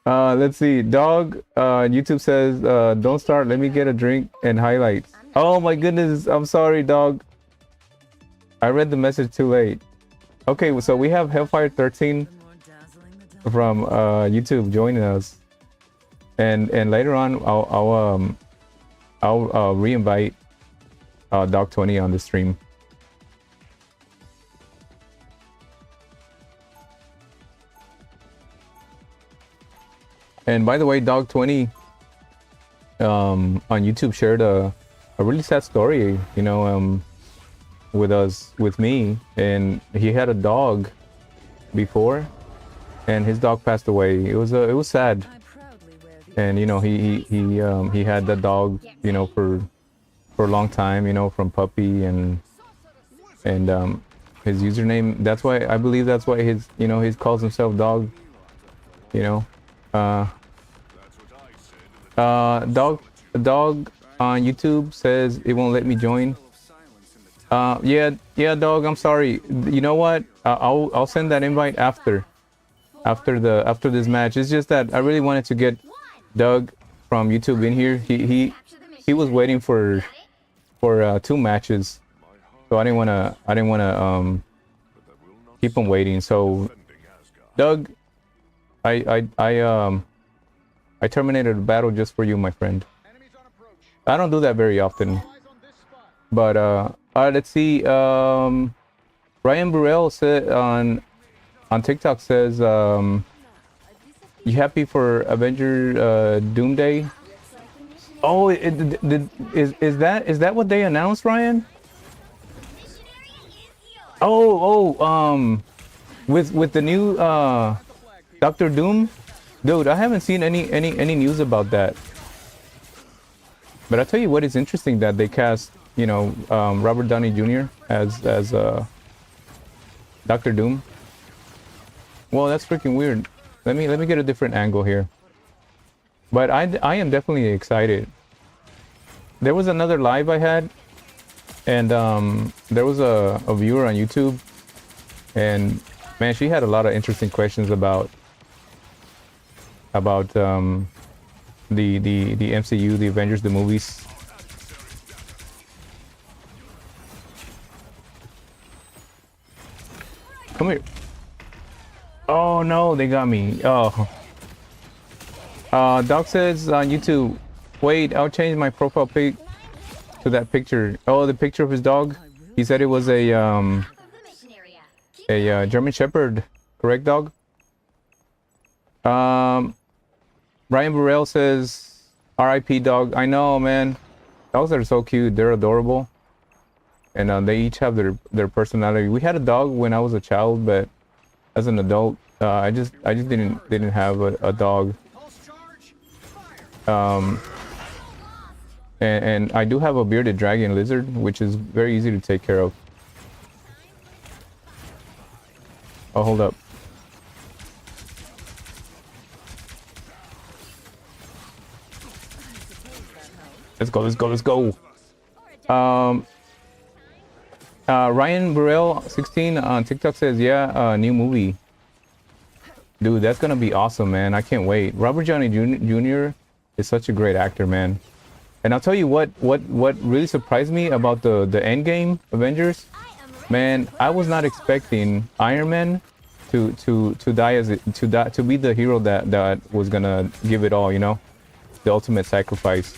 Let's see. Dog, YouTube says, don't start. Let me get a drink and highlights. Oh my goodness. I'm sorry, Dog. I read the message too late. Okay, so we have Hellfire 13 The more dazzling the dazzling. from YouTube joining us, and later on I'll re-invite Dog 20 on the stream. And by the way, Dog 20 on YouTube shared a really sad story, you know, with me, and he had a dog before, and his dog passed away. It was sad. I proudly wear the And you know, he had that dog, you know, for a long time, you know, from puppy, and his username, that's why I believe that's why his, you know, he calls himself Dog, you know. Dog on YouTube says it won't let me join. Yeah, Dog, I'm sorry. You know what? I'll send that invite after this match. It's just that I really wanted to get Doug from YouTube in here. He was waiting for 2 matches, so I didn't wanna keep him waiting. So Doug, I terminated a battle just for you, my friend. Enemies on approach. I don't do that very often, Eyes on this spot. but let's see. Ryan Burrell said on TikTok says, you happy for Avenger Doomsday? Oh, is that what they announced, Ryan? With the new Doctor Doom, dude, I haven't seen any news about that. But I tell you what is interesting, that they cast, you know, Robert Downey Jr. as Doctor Doom. Well, that's freaking weird. Let me get a different angle here. But I am definitely excited. There was another live I had, and there was a viewer on YouTube, and man, she had a lot of interesting questions about the MCU, the Avengers, the movies. Come here. Oh no, they got me. Oh. Doc says on YouTube, wait, I'll change my profile pic to that picture. Oh, the picture of his dog. He said it was a German Shepherd, correct, Dog? Ryan Burrell says, R.I.P. Dog. I know, man. Dogs are so cute. They're adorable, and they each have their personality. We had a dog when I was a child, but as an adult, I just didn't have a dog. And I do have a bearded dragon lizard, which is very easy to take care of. Oh, hold up. Let's go. Ryan Burrell 16 on TikTok says, yeah, new movie. Dude, that's gonna be awesome, man. I can't wait. Robert Downey Jr. is such a great actor, man. And I'll tell you what really surprised me about the Endgame Avengers Man, I was not expecting Iron Man to die as to be the hero that was gonna give it all, you know, the ultimate sacrifice.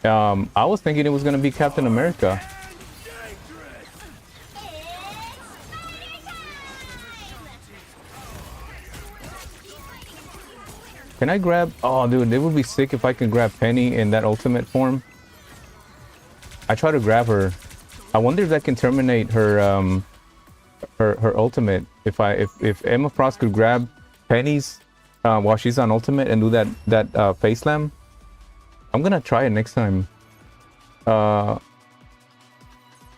I was thinking it was gonna be Captain America. Can I grab? Oh, dude, it would be sick if I can grab Penny in that ultimate form. I try to grab her. I wonder if that can terminate her her ultimate. If Emma Frost could grab Penny's while she's on ultimate and do that face slam. I'm gonna try it next time. Yeah,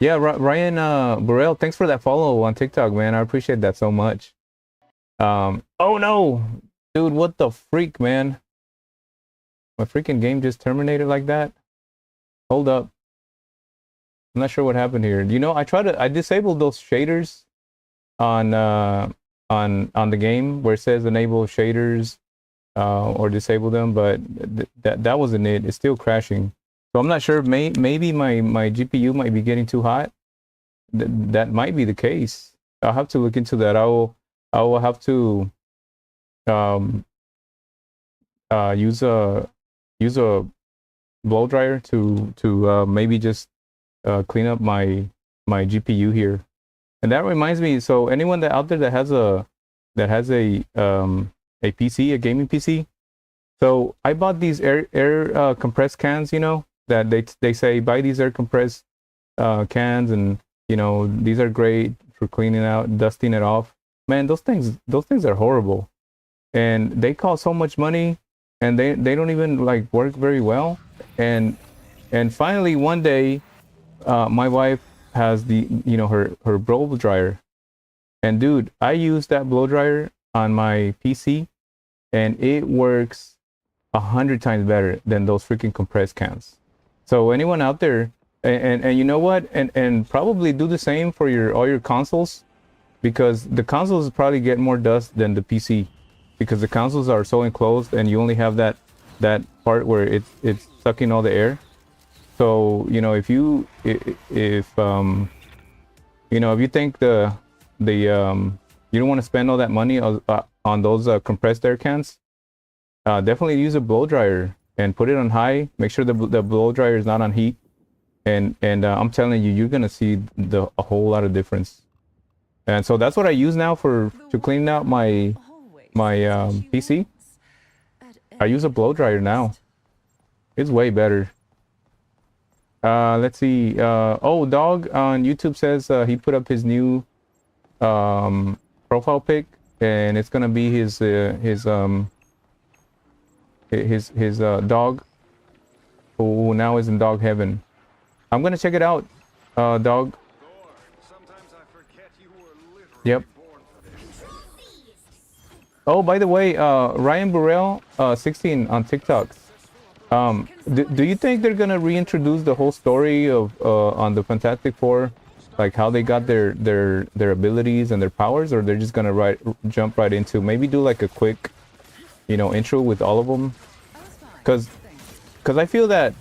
Ryan Burrell, thanks for that follow on TikTok, man. I appreciate that so much. Oh no, dude, what the freak, man? My freaking game just terminated like that. Hold up. I'm not sure what happened here. You know, I disabled those shaders on the game where it says enable shaders or disable them, but that wasn't it. It's still crashing. So I'm not sure. Maybe my GPU might be getting too hot. That might be the case. I'll have to look into that. I will have to use a blow dryer to maybe just clean up my GPU here. And that reminds me, so anyone that out there that has a PC, a gaming PC. So I bought these air compressed cans, you know, that they say buy these air compressed cans, and you know, these are great for cleaning out, dusting it off. Man, those things are horrible. And they cost so much money, and they don't even like work very well. And finally one day my wife has her blow dryer, and dude, I used that blow dryer on my PC and it works 100 times better than those freaking compressed cans. So anyone out there, and you know what, and probably do the same for all your consoles, because the consoles probably get more dust than the PC, because the consoles are so enclosed and you only have that part where it's sucking all the air. So you know, if you think you don't want to spend all that money on those compressed air cans, definitely use a blow dryer and put it on high. Make sure the blow dryer is not on heat, and I'm telling you, you're gonna see a whole lot of difference. And so that's what I use now to clean out my PC. I use a blow dryer now. It's way better. Let's see. Oh, Dog on YouTube says he put up his new profile pic, and it's gonna be his dog, who now is in dog heaven. I'm gonna check it out, Dog. Yep. Oh, by the way, Ryan Burrell 16 on TikTok. Do you think they're gonna reintroduce the whole story of on the Fantastic Four, like how they got their abilities and their powers, or they're just gonna jump right into, maybe do like a quick, intro with all of them? Because I feel that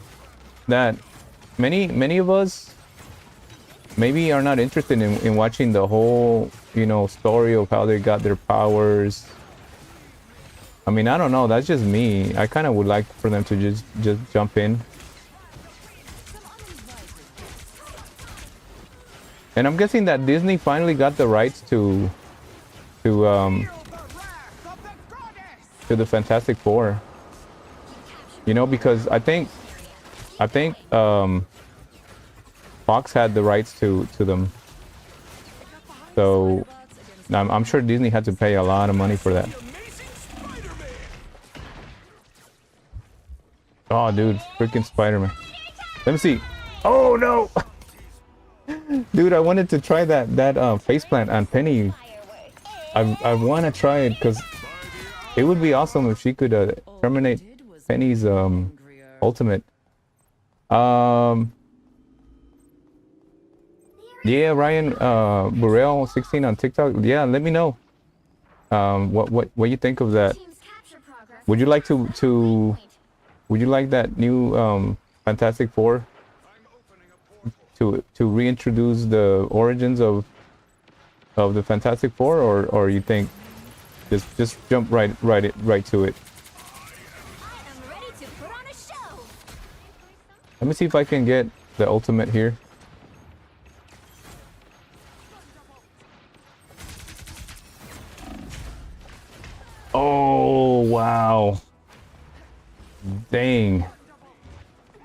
many of us maybe are not interested in watching the whole story of how they got their powers. I mean, I don't know, that's just me. I kind of would like for them to just jump in. And I'm guessing that Disney finally got the rights to the Fantastic Four. Because I think Fox had the rights to them. So I'm sure Disney had to pay a lot of money for that. Oh, dude, freaking Spider-Man. Let me see. Oh no, dude, I wanted to try that faceplant on Penny. I want to try it because it would be awesome if she could terminate Penny's ultimate. Yeah, Ryan Burrell 16 on TikTok. Yeah, let me know what you think of that. Would you like Would you like that new Fantastic Four to reintroduce the origins of the Fantastic Four, or you think just jump right to it? I am ready to put on a show. Let me see if I can get the ultimate here. Oh wow. Dang.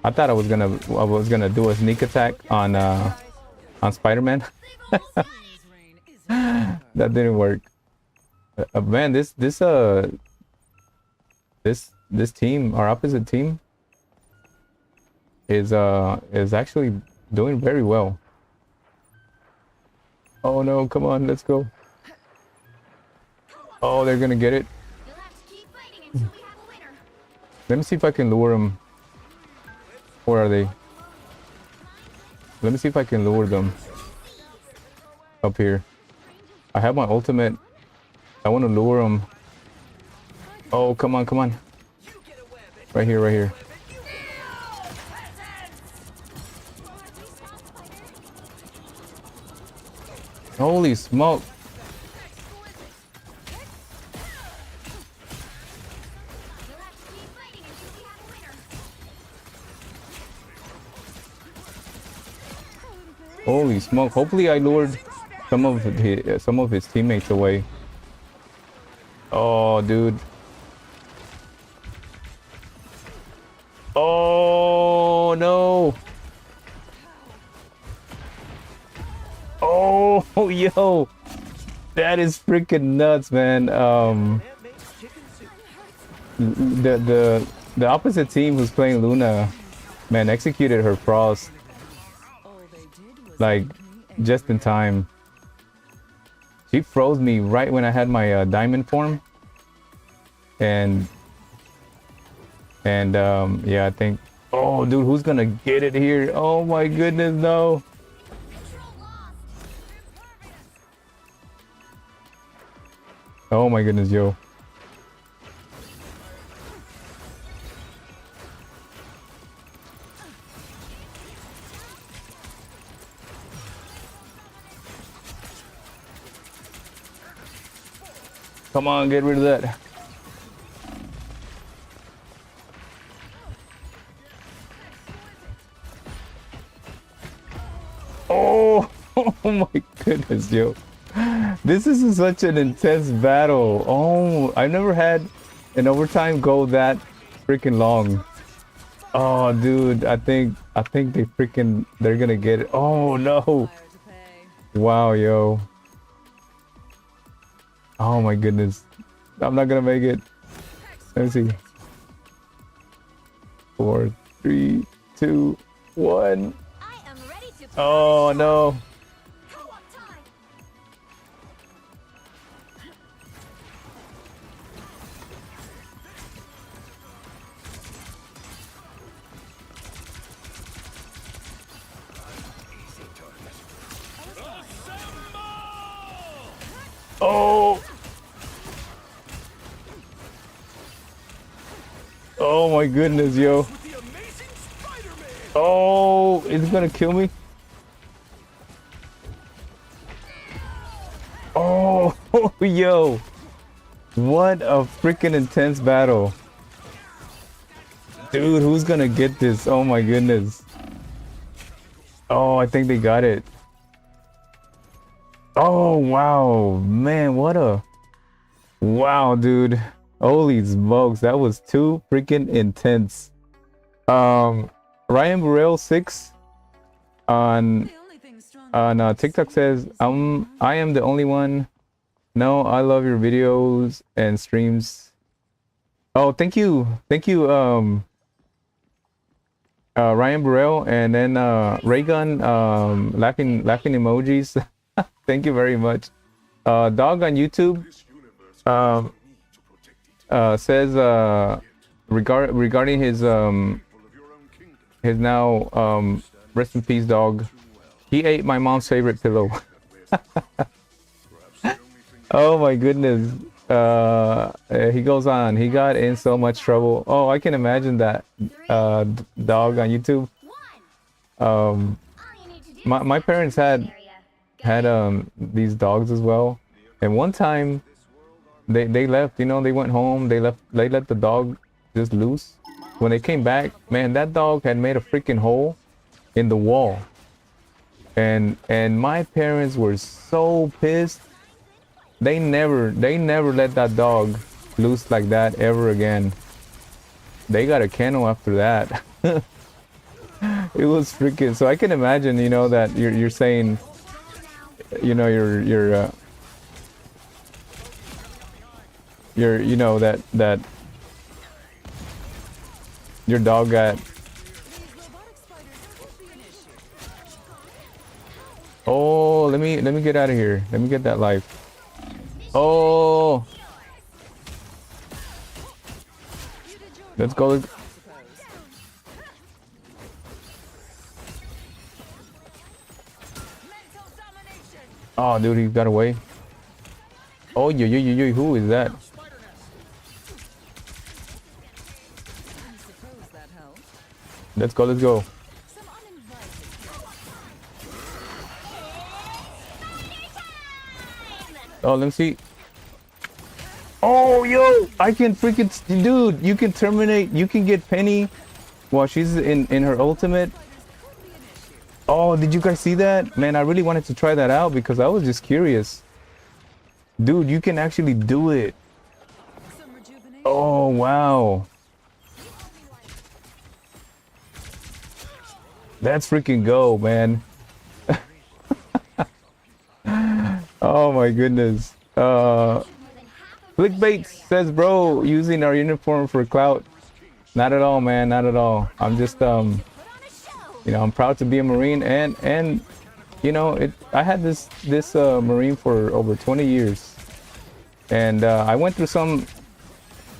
I thought I was gonna do a sneak attack on Spider-Man. That didn't work. Man, this team, our opposite team, is actually doing very well. Oh no, come on, let's go. Oh, they're gonna get it. You'll have to keep fighting until we have a winner. Let me see if I can lure them. Where are they? Let me see if I can lure them up here. I have my ultimate. I want to lure them. Oh, come on, come on. Right here, right here. Holy smoke. You'll have to keep fighting until we have a winner. Holy smoke. Hopefully I lured some of his teammates away. Oh, dude. Oh, no. Oh, yo. That is freaking nuts, man. The opposite team who's playing Luna, man, executed her frost like just in time. She froze me right when I had my diamond form, and yeah, I think. Oh, dude, who's gonna get it here? Oh my goodness, no. Oh my goodness, yo. Come on, get rid of that. Oh, oh my goodness, yo. This is such an intense battle. Oh, I've never had an overtime go that freaking long. Oh, dude, I think they're gonna get it. Oh no. Wow, yo. Oh my goodness. I'm not gonna make it. Let me see. 4, 3, 2, 1. I am ready to put Oh on a show. no. Co-op time. Oh. Oh my goodness, yo. Oh, it's gonna kill me. Oh, yo. What a freaking intense battle. Dude, who's gonna get this? Oh my goodness. Oh, I think they got it. Oh, wow. Man, what a... Wow, dude. Holy smokes. That was too freaking intense. Ryan Burrell 6 on TikTok says, I am the only one. No, I love your videos and streams. Oh, thank you. Thank you, Ryan Burrell, and then Raygun laughing emojis. Thank you very much. Dog on YouTube says regarding his now rest in peace dog. He ate my mom's favorite pillow. Oh my goodness. He goes on. He got in so much trouble. Oh, I can imagine that dog on YouTube. All you need to my parents had these dogs as well, and one time they left. You know, they went home. They let the dog just loose. When they came back, man, that dog had made a freaking hole in the wall, and my parents were so pissed. They never let that dog loose like that ever again. They got a kennel after that. It was freaking. So I can imagine, you know, that you're saying, you know, you know, that your dog got. Oh, let me get out of here. Let me get that life. Oh, let's go. Oh, dude, he got away. Oh, who is that? Let's go, let's go. Oh, let me see. Oh, yo, I can freaking, dude, you can terminate, you can get Penny while she's in her ultimate. Oh, did you guys see that? Man, I really wanted to try that out because I was just curious. Dude, you can actually do it. Oh, wow. That's freaking go, man. Oh my goodness. Clickbait says, bro, using our uniform for clout. Not at all, man, not at all. I'm just you know, I'm proud to be a Marine, and you know, I had this Marine for over 20 years, and I went through some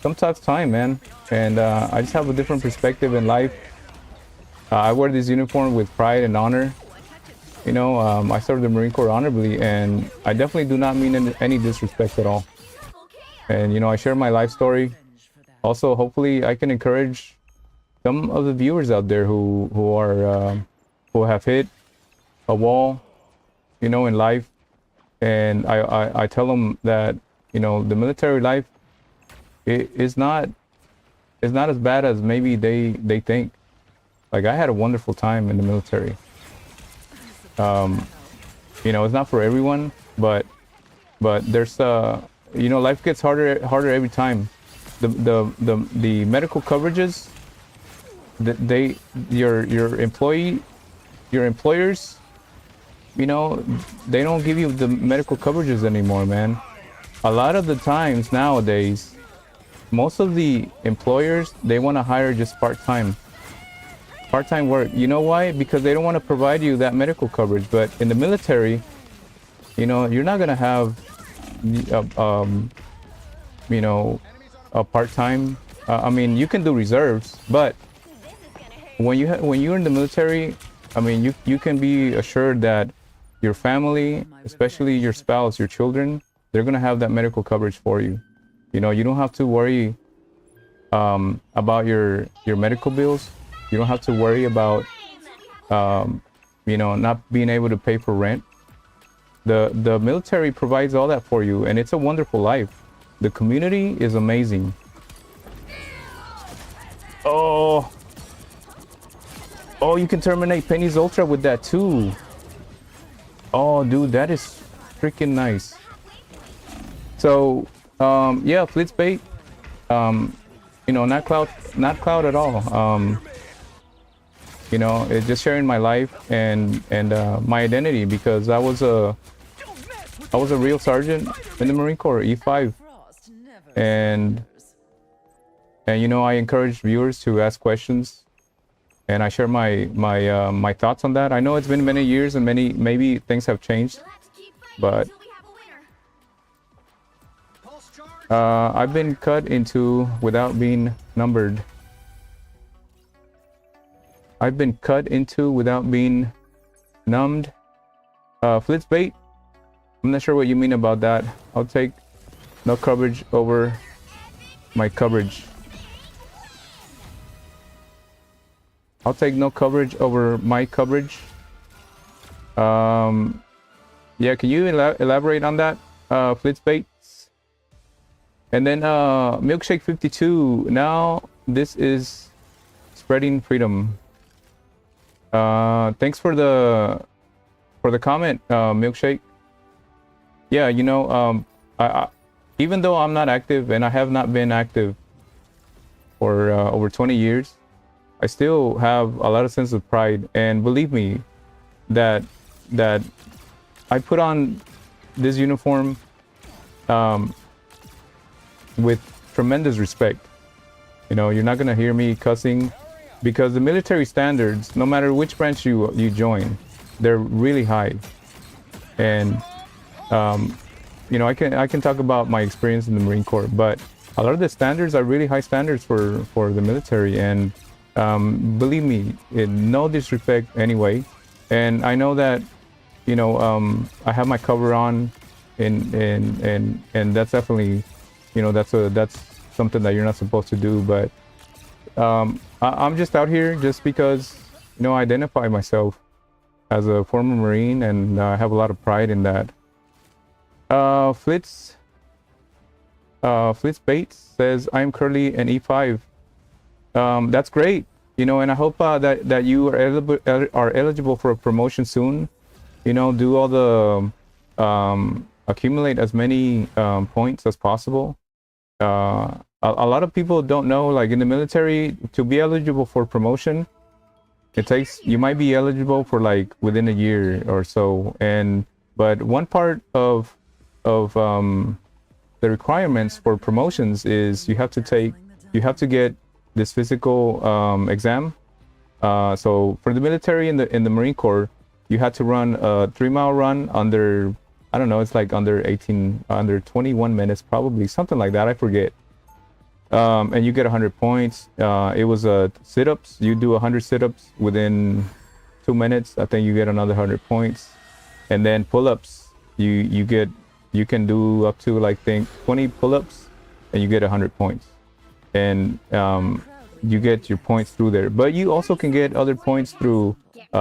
tough time, man, and I just have a different perspective in life. I wear this uniform with pride and honor. You know, I served the Marine Corps honorably, and I definitely do not mean any disrespect at all. And you know, I share my life story. Also, hopefully, I can encourage some of the viewers out there who have hit a wall, you know, in life, and I tell them that, you know, the military life is not as bad as maybe they think. Like, I had a wonderful time in the military. You know, it's not for everyone, but there's you know, life gets harder every time. The medical coverages, your employers, you know, they don't give you the medical coverages anymore, man. A lot of the times nowadays, most of the employers, they want to hire just part-time work. You know why? Because they don't want to provide you that medical coverage. But in the military, you know, you're not gonna have you know, a part-time. I mean, you can do reserves, but when you're in the military, I mean, you can be assured that your family, especially your spouse, your children, they're gonna have that medical coverage for you. You know, you don't have to worry about your medical bills. You don't have to worry about you know, not being able to pay for rent. The military provides all that for you, and it's a wonderful life. The community is amazing. Oh, you can terminate Penny's Ultra with that too. Oh, dude, that is freaking nice. So, yeah, Flitzbait, you know, not cloud at all. You know, it's just sharing my life and my identity, because I was a real sergeant in the Marine Corps, E5, and you know, I encourage viewers to ask questions, and I share my thoughts on that. I know it's been many years and maybe things have changed, but I've been cut into without being numbered. I've been cut into without being numbed. Flitzbait, I'm not sure what you mean about that. I'll take no coverage over my coverage. I'll take no coverage over my coverage. Yeah, can you elaborate on that, Flitzbates? And then Milkshake 52. Now this is spreading freedom. Thanks for the comment, Milkshake. Yeah, you know, I even though I'm not active, and I have not been active for over 20 years, I still have a lot of sense of pride. And believe me, that I put on this uniform with tremendous respect. You know, you're not gonna hear me cussing, because the military standards, no matter which branch you join, they're really high. And you know, I can talk about my experience in the Marine Corps, but a lot of the standards are really high standards for the military. And believe me, no disrespect anyway. And I know that, you know, I have my cover on, and that's definitely, you know, that's something that you're not supposed to do. But I'm just out here just because, you know, I identify myself as a former Marine, and I have a lot of pride in that. Flitz Bates says, I'm currently an E5. That's great, you know, and I hope that you are eligible for a promotion soon. You know, do all the accumulate as many points as possible. A lot of people don't know, like in the military, to be eligible for promotion, you might be eligible for like within a year or so. But one part of the requirements for promotions is you have to get this physical exam. So for the military in the Marine Corps, you had to run a 3-mile run under, I don't know, it's like under 21 minutes, probably something like that, I forget. And you get 100 points. It was sit-ups. You do 100 sit-ups within 2 minutes, I think you get another 100 points. And then pull-ups, you can do up to, like, think 20 pull-ups, and you get 100 points. And you get your points through there. But you also can get other points through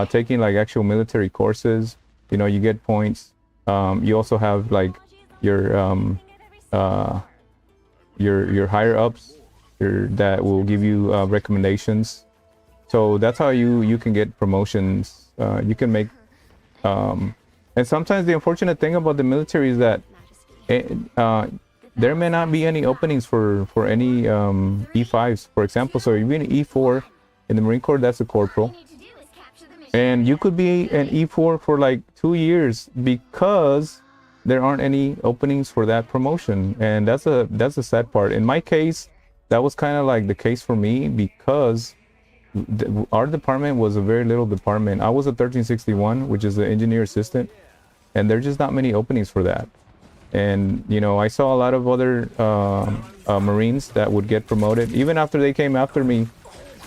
taking like actual military courses. You know, you get points. You also have like your higher ups that will give you recommendations. So that's how you can get promotions. You can make and sometimes the unfortunate thing about the military is that there may not be any openings for any E5s, for example. So you're an E4 in the Marine Corps, that's a corporal, and you could be an E4 for like 2 years because there aren't any openings for that promotion. And that's a sad part. In my case, that was kind of like the case for me, because our department was a very little department. I was a 1361, which is the engineer assistant, and there's just not many openings for that. And you know, I saw a lot of other Marines that would get promoted even after they came after me,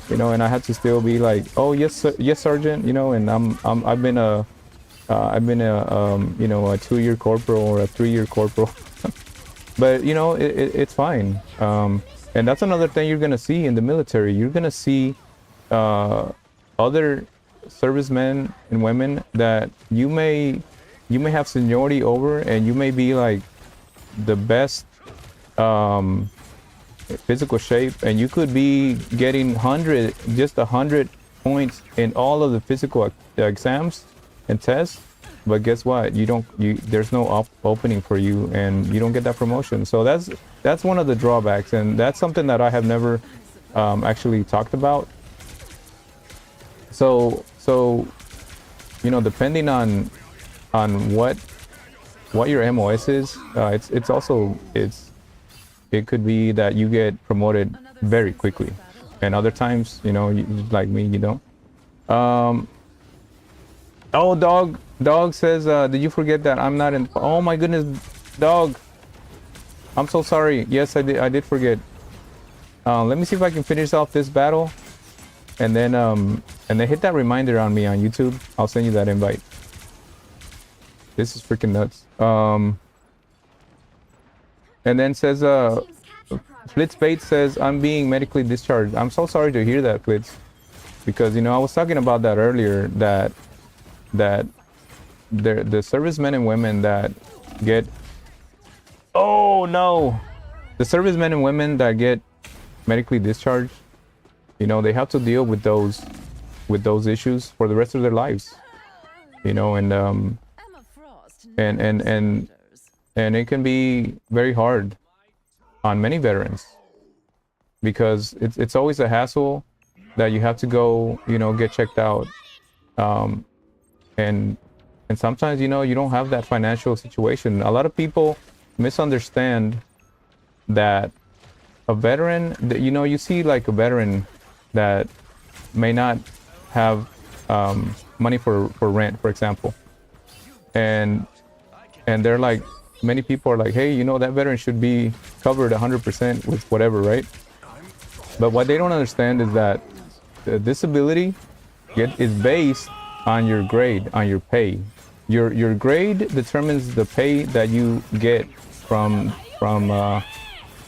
you know, and I had to still be like, oh yes sir, yes sergeant, you know. And I've been a you know, a 2-year corporal or a 3-year corporal. But you know, it's fine. And that's another thing you're gonna see in the military. You're gonna see other servicemen and women that you may have seniority over, and you may be like the best physical shape, and you could be getting 100 points in all of the physical exams and tests, but guess what, there's no opening for you, and you don't get that promotion. So that's one of the drawbacks, and that's something that I have never actually talked about. So you know, depending on what your MOS is, it could be that you get promoted very quickly, and other times, you know, like me, you don't. Oh, dog says, did you forget that I'm not in? Oh my goodness, dog, I'm so sorry. Yes, I did forget. Let me see if I can finish off this battle, and then hit that reminder on me on YouTube. I'll send you that invite. This is freaking nuts. And then says, Flitz Bates says, I'm being medically discharged. I'm so sorry to hear that, Flitz, because, you know, I was talking about that earlier, that the servicemen and women that get, oh no, the servicemen and women that get medically discharged, you know, they have to deal with those issues for the rest of their lives, you know. And Emma Frost and and and and it can be very hard on many veterans, because it's always a hassle that you have to go, you know, get checked out, and sometimes, you know, you don't have that financial situation. A lot of people misunderstand that a veteran, that, you know, you see like a veteran that may not have money for rent, for example, and they're like, many people are like, hey, you know, that veteran should be covered 100% with whatever, right? But what they don't understand is that the disability is based on your grade, on your pay. Your grade determines the pay that you get from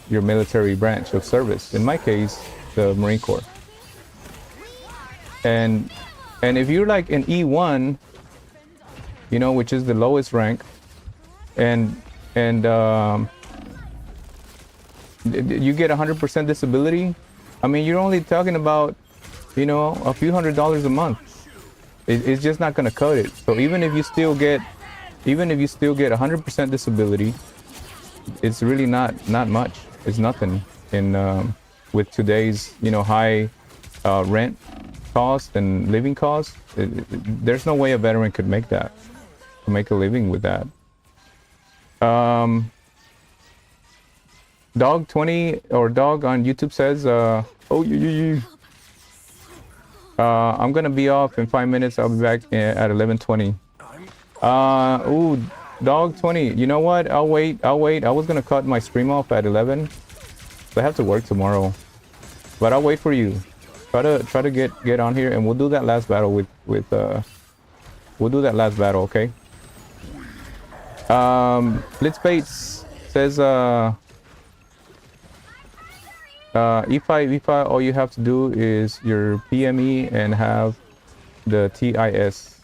your military branch of service. In my case, the Marine Corps. And if you're like an E1, you know, which is the lowest rank, and you get 100% disability, I mean, you're only talking about, you know, a few $100s a month. It's just not going to cut it. So even if you still get 100% disability, it's really not much. It's nothing in with today's, you know, high rent cost and living costs. There's no way a veteran could make that, to make a living with that. Dog 20 or Dog on YouTube says, I'm gonna be off in 5 minutes. I'll be back at 11:20. Ooh, Dog 20. You know what? I'll wait. I was gonna cut my stream off at 11. I have to work tomorrow, but I'll wait for you. Try to get on here, and we'll do that last battle with we'll do that last battle, okay? Blitz Bates says E5, all you have to do is your PME and have the TIS.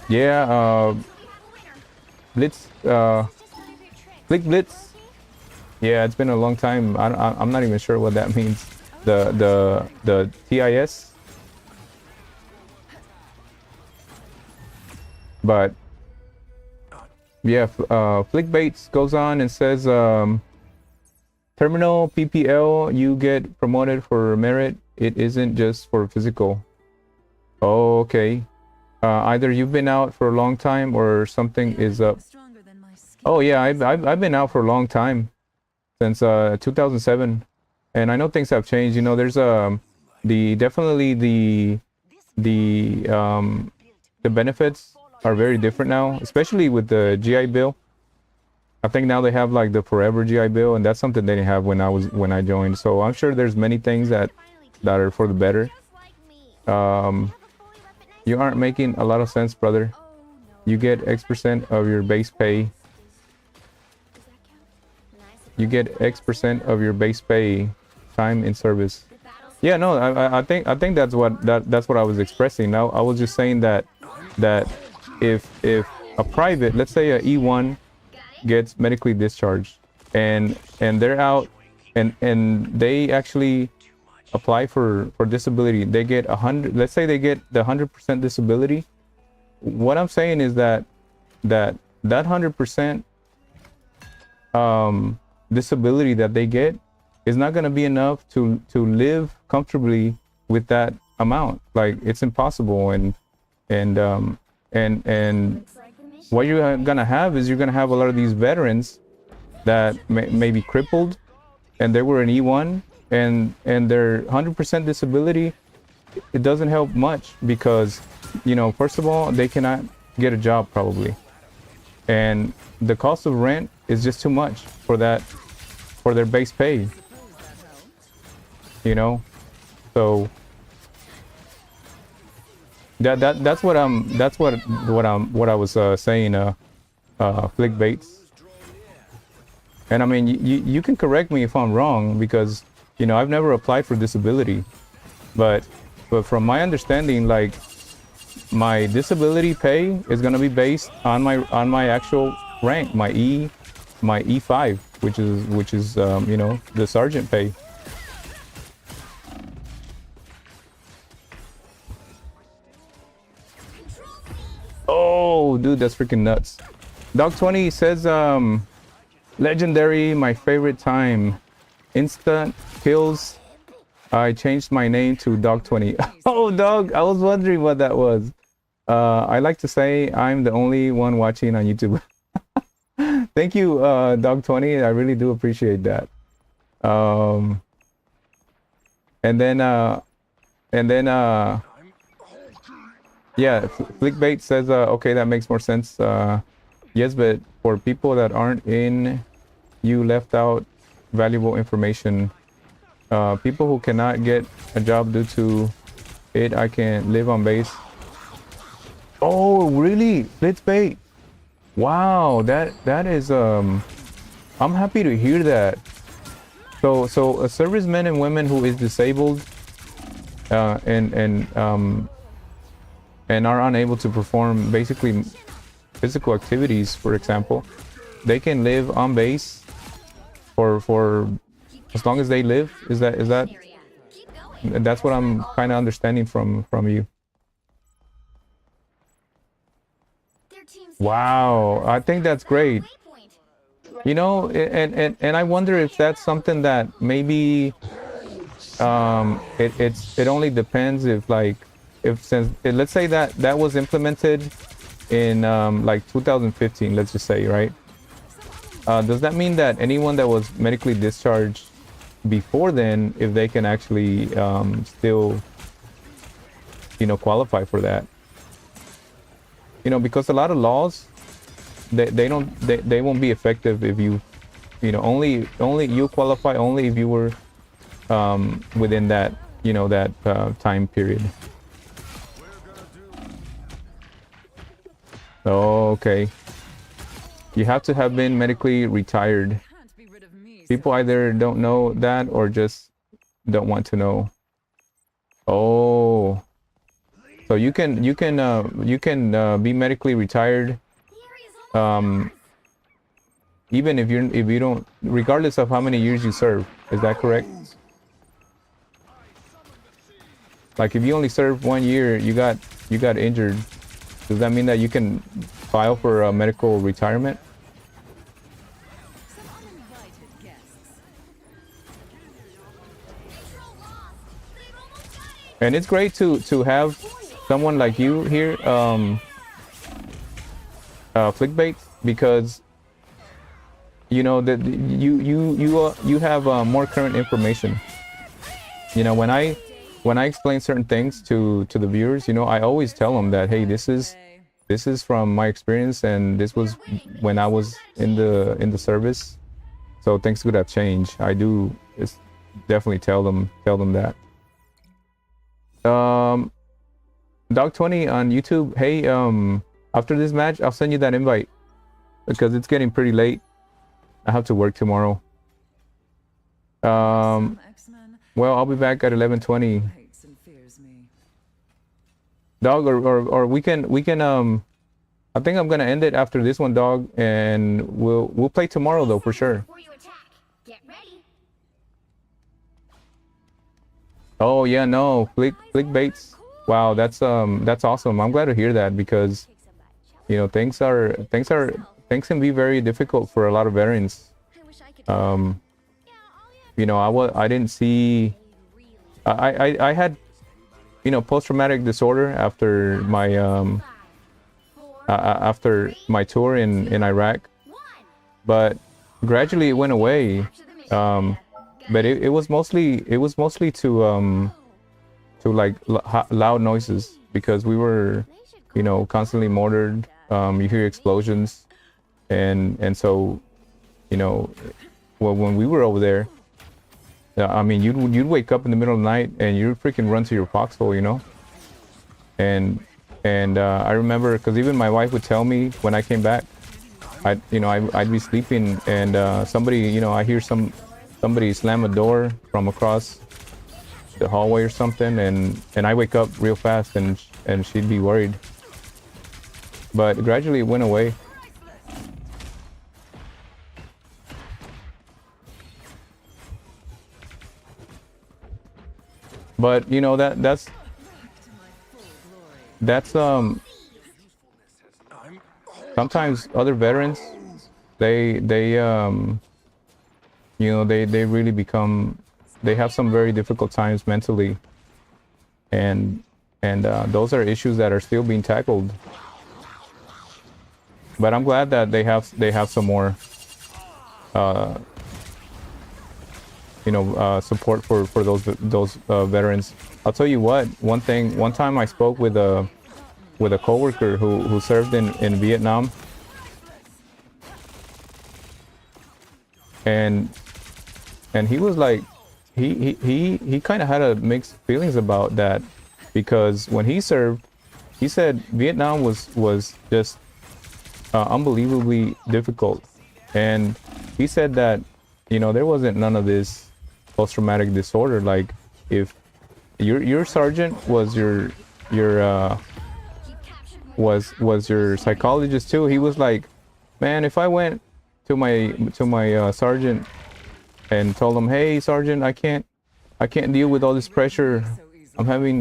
Yeah, Blitz, Flick Blitz. Yeah, it's been a long time. I'm not even sure what that means. The TIS. But yeah, Flick Bates goes on and says, terminal PPL, you get promoted for merit. It isn't just for physical. Oh, okay. Either you've been out for a long time or something is up. Oh yeah, I've been out for a long time, since 2007, and I know things have changed. You know, there's definitely the benefits are very different now, especially with the GI Bill. I think now they have like the forever GI Bill, and that's something they didn't have when I joined. So I'm sure there's many things that are for the better. You aren't making a lot of sense, brother. You get X% of your base pay. You get X% of your base pay, time in service. Yeah, no, I think that's what I was expressing. Now I was just saying that if a private, let's say a E1, gets medically discharged and they're out and they actually apply for disability, they get 100. Let's say they get the 100% disability. What I'm saying is that 100% disability that they get is not going to be enough to live comfortably with that amount. Like, it's impossible. And what you're gonna have is, you're gonna have a lot of these veterans that may be crippled, and they were an E1, and their 100% disability, it doesn't help much, because, you know, first of all, they cannot get a job probably, and the cost of rent is just too much for their base pay, you know. So that's what I was saying, Flick Bates. And I mean, you can correct me if I'm wrong, because, you know, I've never applied for disability, but But from my understanding, like my disability pay is gonna be based on my actual rank, my E5, which is you know, the sergeant pay. Oh, dude, that's freaking nuts. Dog 20 says, legendary, my favorite time. Instant kills. I changed my name to Dog 20. Oh, dog, I was wondering what that was. I like to say I'm the only one watching on YouTube. Thank you, Dog 20. I really do appreciate that. And then yeah, Flickbait says, okay, that makes more sense. Yes, but for people that aren't in, you left out valuable information. People who cannot get a job due to it, I can live on base. Oh, really? Flickbait. Wow, that is I'm happy to hear that. So a serviceman and women who is disabled and are unable to perform basically physical activities, for example, they can live on base for as long as they live. Is that that's what I'm kind of understanding from you. Wow, I think that's great. You know, and I wonder if that's something that maybe it only depends if, like, if since let's say that was implemented in like 2015, let's just say, right? Does that mean that anyone that was medically discharged before then, if they can actually still, you know, qualify for that? You know, because a lot of laws, they won't be effective if you know, only you qualify only if you were within that, you know, that time period. Oh, okay. You have to have been medically retired. People either don't know that or just don't want to know. Oh, so you can be medically retired, even if you don't, regardless of how many years you serve. Is that correct? Like if you only serve 1 year, you got injured. Does that mean that you can file for a medical retirement? And it's great to have someone like you here, Flickbait, because you know that you have more current information. You know, when I explain certain things to the viewers, you know, I always tell them that, hey, this is from my experience, and this was when I was in the service. So things could have changed. I do definitely tell them that. Dog 20 on YouTube. Hey, after this match, I'll send you that invite because it's getting pretty late. I have to work tomorrow. Well, I'll be back at 11:20. Dog, or we can I think I'm gonna end it after this one, dog, and we'll play tomorrow though, for sure. Oh yeah, no, Flickbaits. Wow, that's awesome. I'm glad to hear that, because you know, things can be very difficult for a lot of veterans. You know, I didn't see, I had, you know, post-traumatic disorder after my tour in Iraq, but gradually it went away. But it was mostly to like loud noises, because we were, you know, constantly mortared. You hear explosions, and so, you know, well, when we were over there, I mean, you'd wake up in the middle of the night and you'd freaking run to your foxhole, you know. And I remember, because even my wife would tell me when I came back, I'd be sleeping, and somebody, you know, I hear somebody slam a door from across the hallway or something, and I wake up real fast, and she'd be worried. But gradually it went away. But you know, that's sometimes other veterans, they you know, they really become, they have some very difficult times mentally, and those are issues that are still being tackled. But I'm glad that they have some more you know, support for those veterans. I'll tell you what, one time I spoke with a coworker who served in Vietnam, and he was like, he kind of had a mixed feelings about that, because when he served, he said Vietnam was just unbelievably difficult, and he said that, you know, there wasn't none of this post-traumatic disorder. Like, if your sergeant was your psychologist too, he was like, man, if I went to my sergeant and told him, hey sergeant, I can't deal with all this pressure, I'm having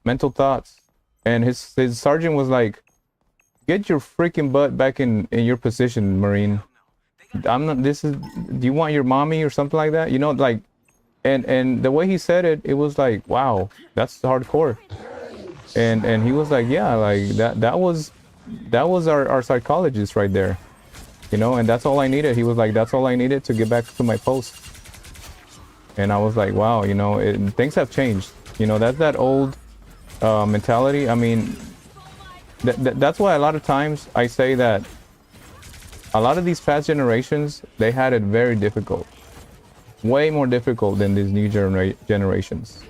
mental thoughts, and his sergeant was like, get your freaking butt back in your position, Marine. I'm not, this is, do you want your mommy or something like that, you know? Like, and the way he said it, it was like, wow, that's hardcore. And he was like, yeah, like that was our psychologist right there, you know, and that's all I needed. He was like, that's all I needed to get back to my post. And I was like, wow, you know, things have changed, you know. That's that old mentality. I mean, that's why a lot of times I say that a lot of these past generations, they had it very difficult, way more difficult than these new generations,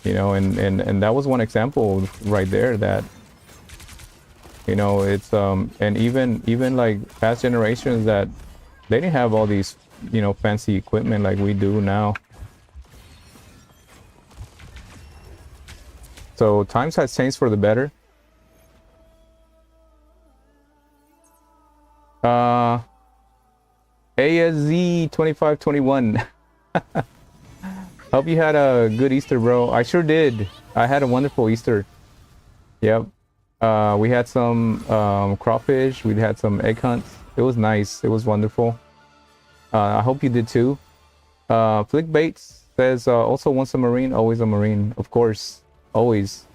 you know. And that was one example right there, that, you know, it's and even like past generations, that they didn't have all these, you know, fancy equipment like we do now. So times has changed for the better. ASZ 2521. Hope you had a good Easter, bro. I sure did. I had a wonderful Easter. Yep. We had some crawfish. We had some egg hunts. It was nice. It was wonderful. I hope you did too. Flick Bates says, also once a Marine, always a Marine. Of course, always.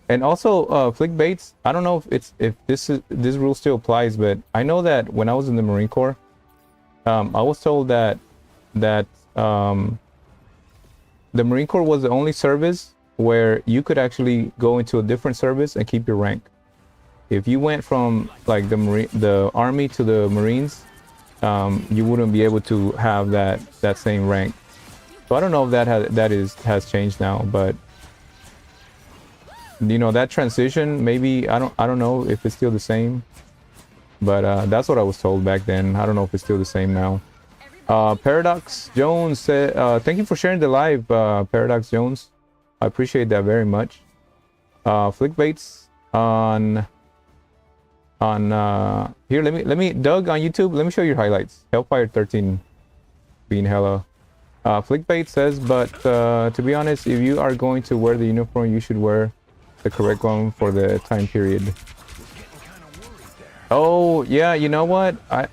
And also, Flick Bates, I don't know if this rule still applies, but I know that when I was in the Marine Corps, I was told that the Marine Corps was the only service where you could actually go into a different service and keep your rank. If you went from like the Army to the Marines, you wouldn't be able to have that same rank. So I don't know if that has changed now, but you know, that transition, maybe, I don't know if it's still the same, but that's what I was told back then. I don't know if it's still the same now. Paradox Jones said, thank you for sharing the live, Paradox Jones. I appreciate that very much. Flick Bates on here, let me Doug on YouTube, let me show you your highlights. Hellfire 13 being hella. Flick Bates says, but to be honest, if you are going to wear the uniform, you should wear the correct one for the time period. Oh yeah, you know what, I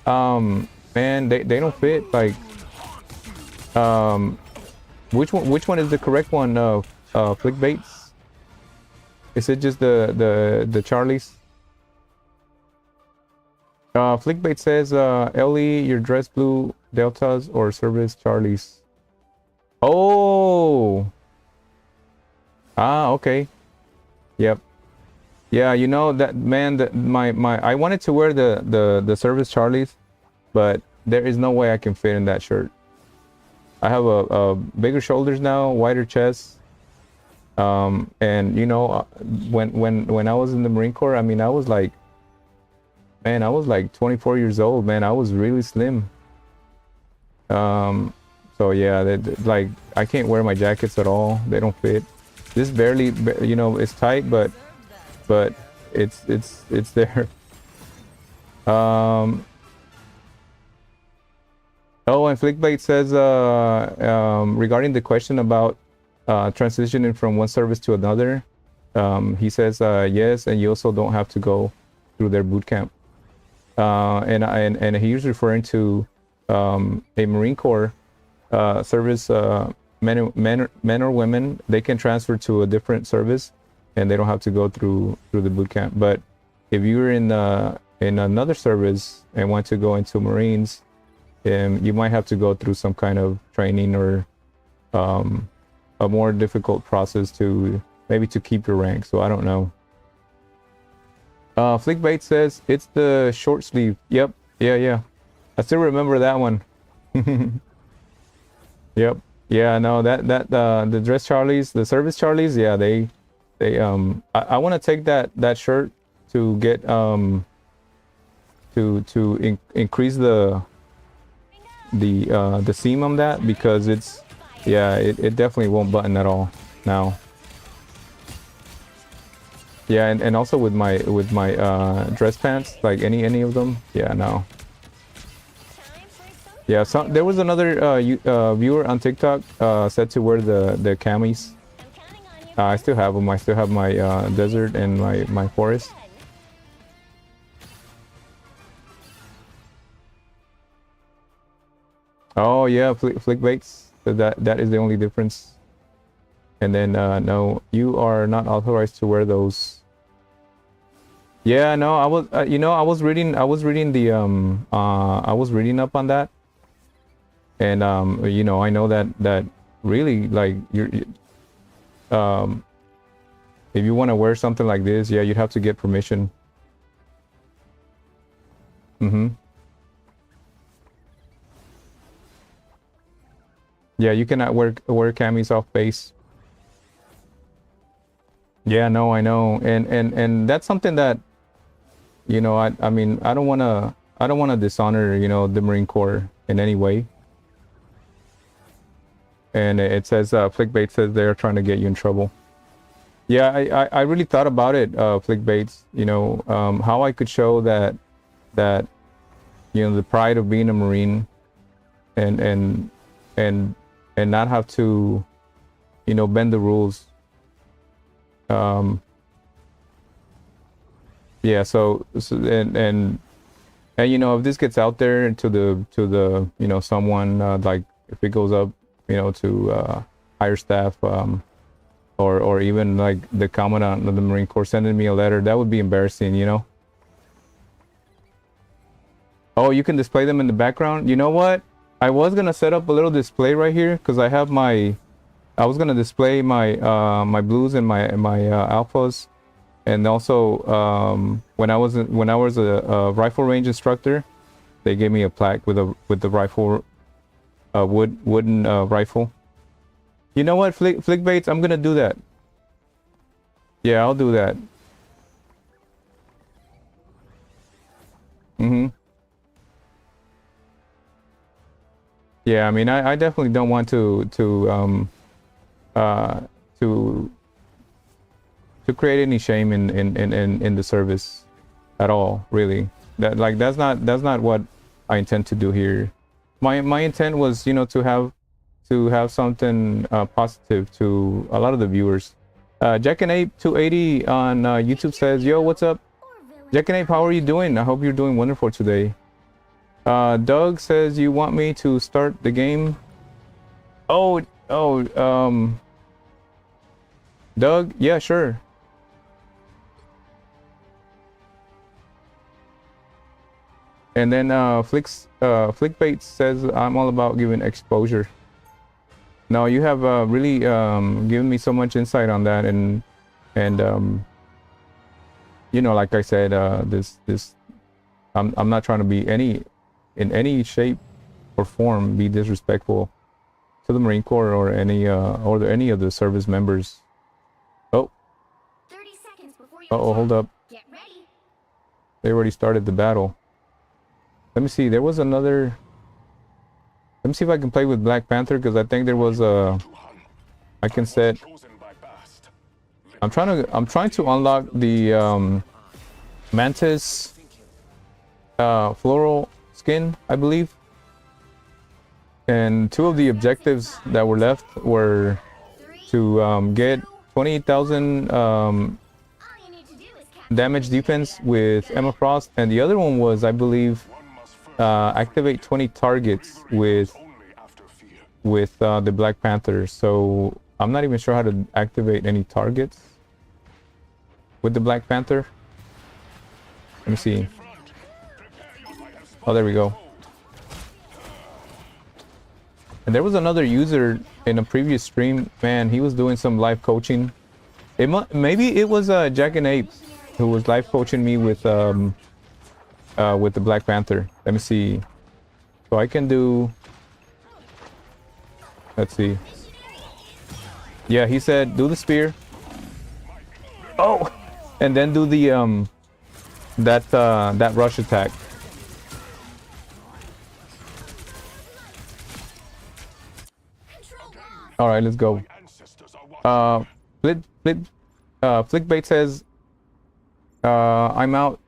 man, they don't fit. Like, which one is the correct one? Flick Bates, is it just the Charlies? Flick Bates says, Ellie, your dress blue Deltas or service Charlies? Oh, okay. Yep. Yeah, you know that, man, my I wanted to wear the service Charlies, but there is no way I can fit in that shirt. I have a bigger shoulders now, wider chest, and you know, when I was in the Marine Corps, I mean, I was like 24 years old, man. I was really slim. So yeah, like I can't wear my jackets at all. They don't fit. This barely, you know, it's tight, but it's there. Oh, and Flickblade says regarding the question about transitioning from one service to another, he says yes, and you also don't have to go through their boot camp. And he's referring to a Marine Corps service. Men or women, they can transfer to a different service, and they don't have to go through the boot camp. But if you're in another service and want to go into Marines, you might have to go through some kind of training or a more difficult process to maybe to keep your rank. So I don't know. Flickbait says it's the short sleeve. Yep. Yeah. I still remember that one. Yep. Yeah, no, the dress Charlies, the service Charlies, yeah, they I want to take that shirt to get to increase the seam on that, because it's, yeah, it definitely won't button at all now. Yeah, and also with my dress pants, like any of them, yeah, no. Yeah, so there was another viewer on TikTok said to wear the camis. I still have them. I still have my desert and my forest. Oh yeah, flick baits. That is the only difference. And then no, you are not authorized to wear those. Yeah, no, I was you know, I was reading the I was reading up on that. And you know, I know that really, like, if you want to wear something like this, yeah, you'd have to get permission. Yeah, you cannot wear camis off base. Yeah, no, I know. And that's something that, you know, I mean, I don't want to dishonor, you know, the Marine Corps in any way. And it says Flickbait says they're trying to get you in trouble. Yeah, I really thought about it, Flickbaits, you know, how I could show that you know, the pride of being a Marine, and not have to, you know, bend the rules. Yeah, so and you know, if this gets out there to the you know, someone, like if it goes up, you know, to higher staff, or even like the commandant of the Marine Corps sending me a letter, that would be embarrassing, you know. Oh, you can display them in the background. You know what? I was gonna set up a little display right here, because I have I was gonna display my my blues and my alphas, and also when I was a rifle range instructor, they gave me a plaque with the rifle, wooden rifle. You know what, Flickbaits, I'm gonna do that. Yeah, I'll do that. Yeah, I mean, I definitely don't want to create any shame in the service at all, really. That's not what I intend to do here. My intent was, you know, to have something positive to a lot of the viewers. Jack and Ape 280 on YouTube says, "Yo, what's up, Jack and Ape? How are you doing? I hope you're doing wonderful today." Doug says, "You want me to start the game?" Oh, Doug, yeah, sure. And then Flickbait says, "I'm all about giving exposure." No, you have really given me so much insight on that, and you know, like I said, I'm not trying to be in any shape or form be disrespectful to the Marine Corps or any of the service members. Oh. 30 seconds before you Oh, hold up. Get ready. They already started the battle. Let me see. There was another. Let me see if I can play with Black Panther, because I think there was a... I can set... I'm trying to unlock the Mantis floral skin, I believe. And two of the objectives that were left were to get 28,000 damage defense with Emma Frost, and the other one was, I believe, activate 20 targets with the Black Panther. So I'm not even sure how to activate any targets with the Black Panther. Let me see. Oh, there we go. And there was another user in a previous stream. Man, he was doing some live coaching. Maybe it was Jack and Ape who was live coaching me with the Black Panther. Let me see. So I can do... Let's see. Yeah, he said do the spear. Oh, and then do the that rush attack. All right, let's go. Flickbait says, I'm out.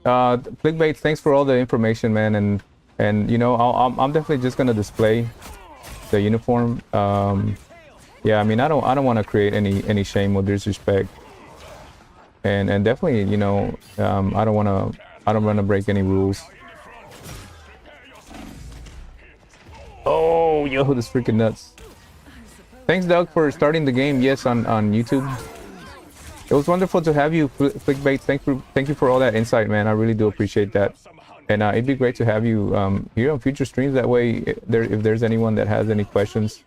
Flickbait, thanks for all the information, man, and you know, I'm definitely just gonna display the uniform. Yeah, I mean, I don't want to create any shame or disrespect, and definitely, you know, I don't want to break any rules. Oh, yo, this freaking nuts. Thanks, Doug, for starting the game. Yes, on YouTube. It was wonderful to have you, Flickbait. Thank you for all that insight, man. I really do appreciate that. And it'd be great to have you here on future streams. That way, if there's anyone that has any questions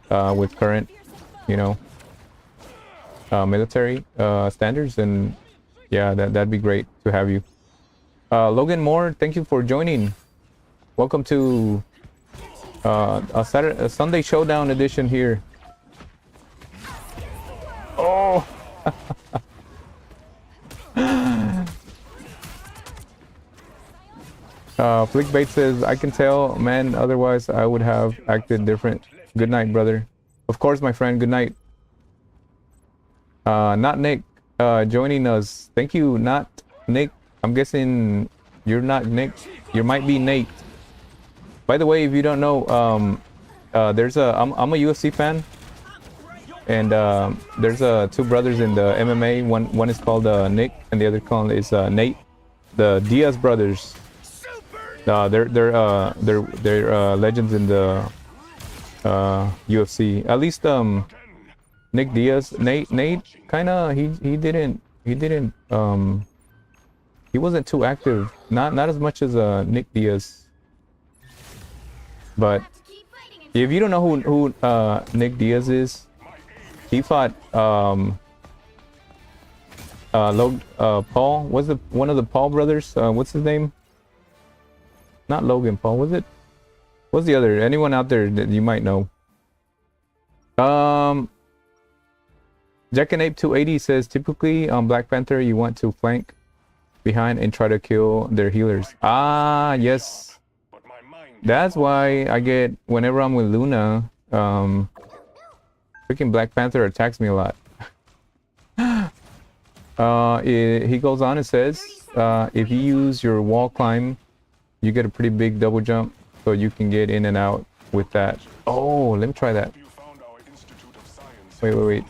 with current, you know, military standards, then yeah, that'd be great to have you. Logan Moore, thank you for joining. Welcome to a Sunday Showdown edition here. Oh. Flickbait says, I can tell, man, otherwise I would have acted different. Good night, brother. Of course, my friend, good night. Not Nick joining us. Thank you, not Nick. I'm guessing you're not Nick. You might be Nate. By the way, if you don't know, I'm a UFC fan, and there's two brothers in the MMA. One is called Nick, and the other called is Nate. The Diaz brothers. They're legends in the UFC. At least Nick Diaz, Nate kinda he wasn't too active. Not as much as Nick Diaz. But if you don't know who Nick Diaz is, he fought Paul. Was it one of the Paul brothers? What's his name? Not Logan Paul, was it? What's the other? Anyone out there that you might know? Jack and Ape 280 says, typically on Black Panther you want to flank behind and try to kill their healers. Ah, yes. That's why I get, whenever I'm with Luna, freaking Black Panther attacks me a lot. He goes on and says, if you use your wall climb, you get a pretty big double jump, so you can get in and out with that. Oh, let me try that. Wait.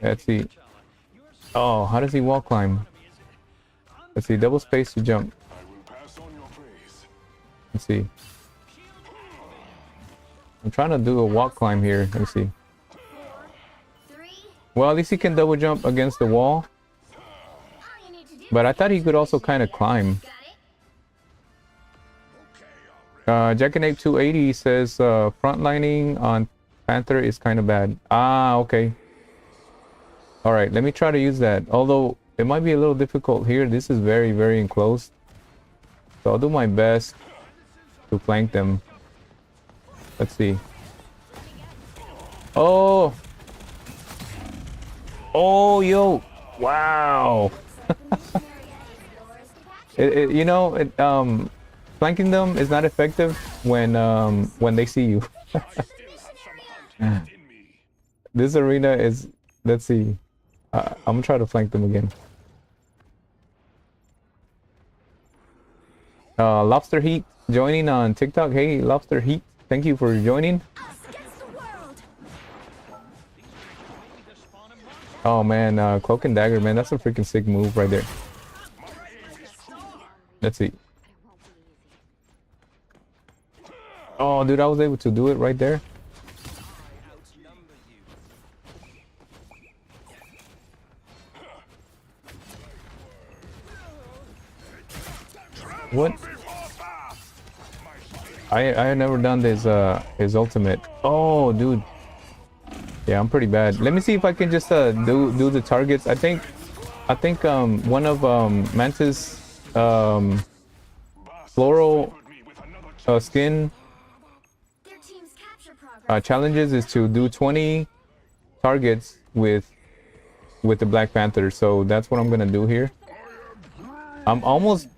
Let's see. Oh, how does he wall climb? Let's see, double space to jump. Let's see. I'm trying to do a walk climb here. Let me see. Well, at least he can double jump against the wall. But I thought he could also kind of climb. Jack and Ape 280 says frontlining on Panther is kind of bad. Ah, okay. All right, let me try to use that. Although it might be a little difficult here. This is very, very enclosed. So I'll do my best to flank them. Let's see. Oh, yo, wow. You know, flanking them is not effective when they see you. This arena is, let's see. I'm gonna try to flank them again. Lobster Heat joining on TikTok. Hey, Lobster Heat, thank you for joining. Oh man, Cloak and Dagger, man, that's a freaking sick move right there. Let's see. Oh, dude, I was able to do it right there. What? I had never done this his ultimate. Oh, dude. Yeah, I'm pretty bad. Let me see if I can just do the targets. I think one of Mantis floral skin challenges is to do 20 targets with the Black Panther. So that's what I'm gonna do here. I'm almost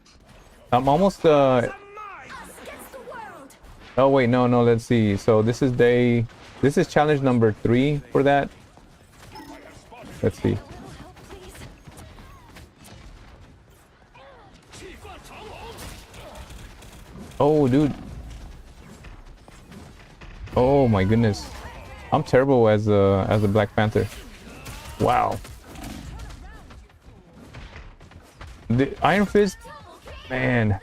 oh wait, no, let's see. So this is challenge number 3 for that. Let's see. Oh, dude. Oh my goodness. I'm terrible as a Black Panther. Wow. The Iron Fist, man.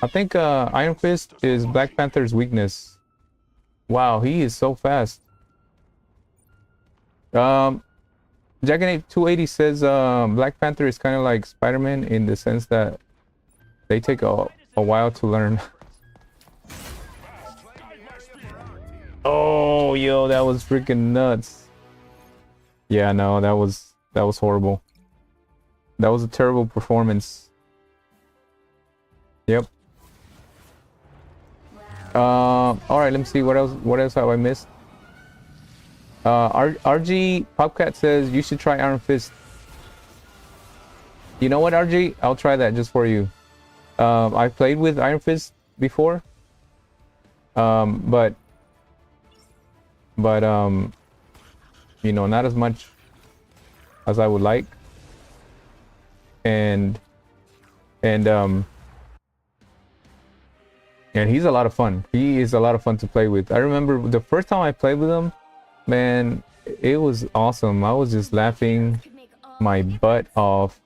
I think Iron Fist is Black Panther's weakness. Wow, he is so fast. Jackanate 280 says Black Panther is kind of like Spider-Man in the sense that they take a while to learn. Oh, yo, that was freaking nuts. Yeah, no, that was horrible. That was a terrible performance. Yep. All right, let me see what else have I missed. RG Popcat says you should try Iron Fist. You know what, RG? I'll try that just for you. I played with Iron Fist before. But you know, not as much as I would like. And he's a lot of fun. He is a lot of fun to play with. I remember the first time I played with him, man, it was awesome. I was just laughing my butt off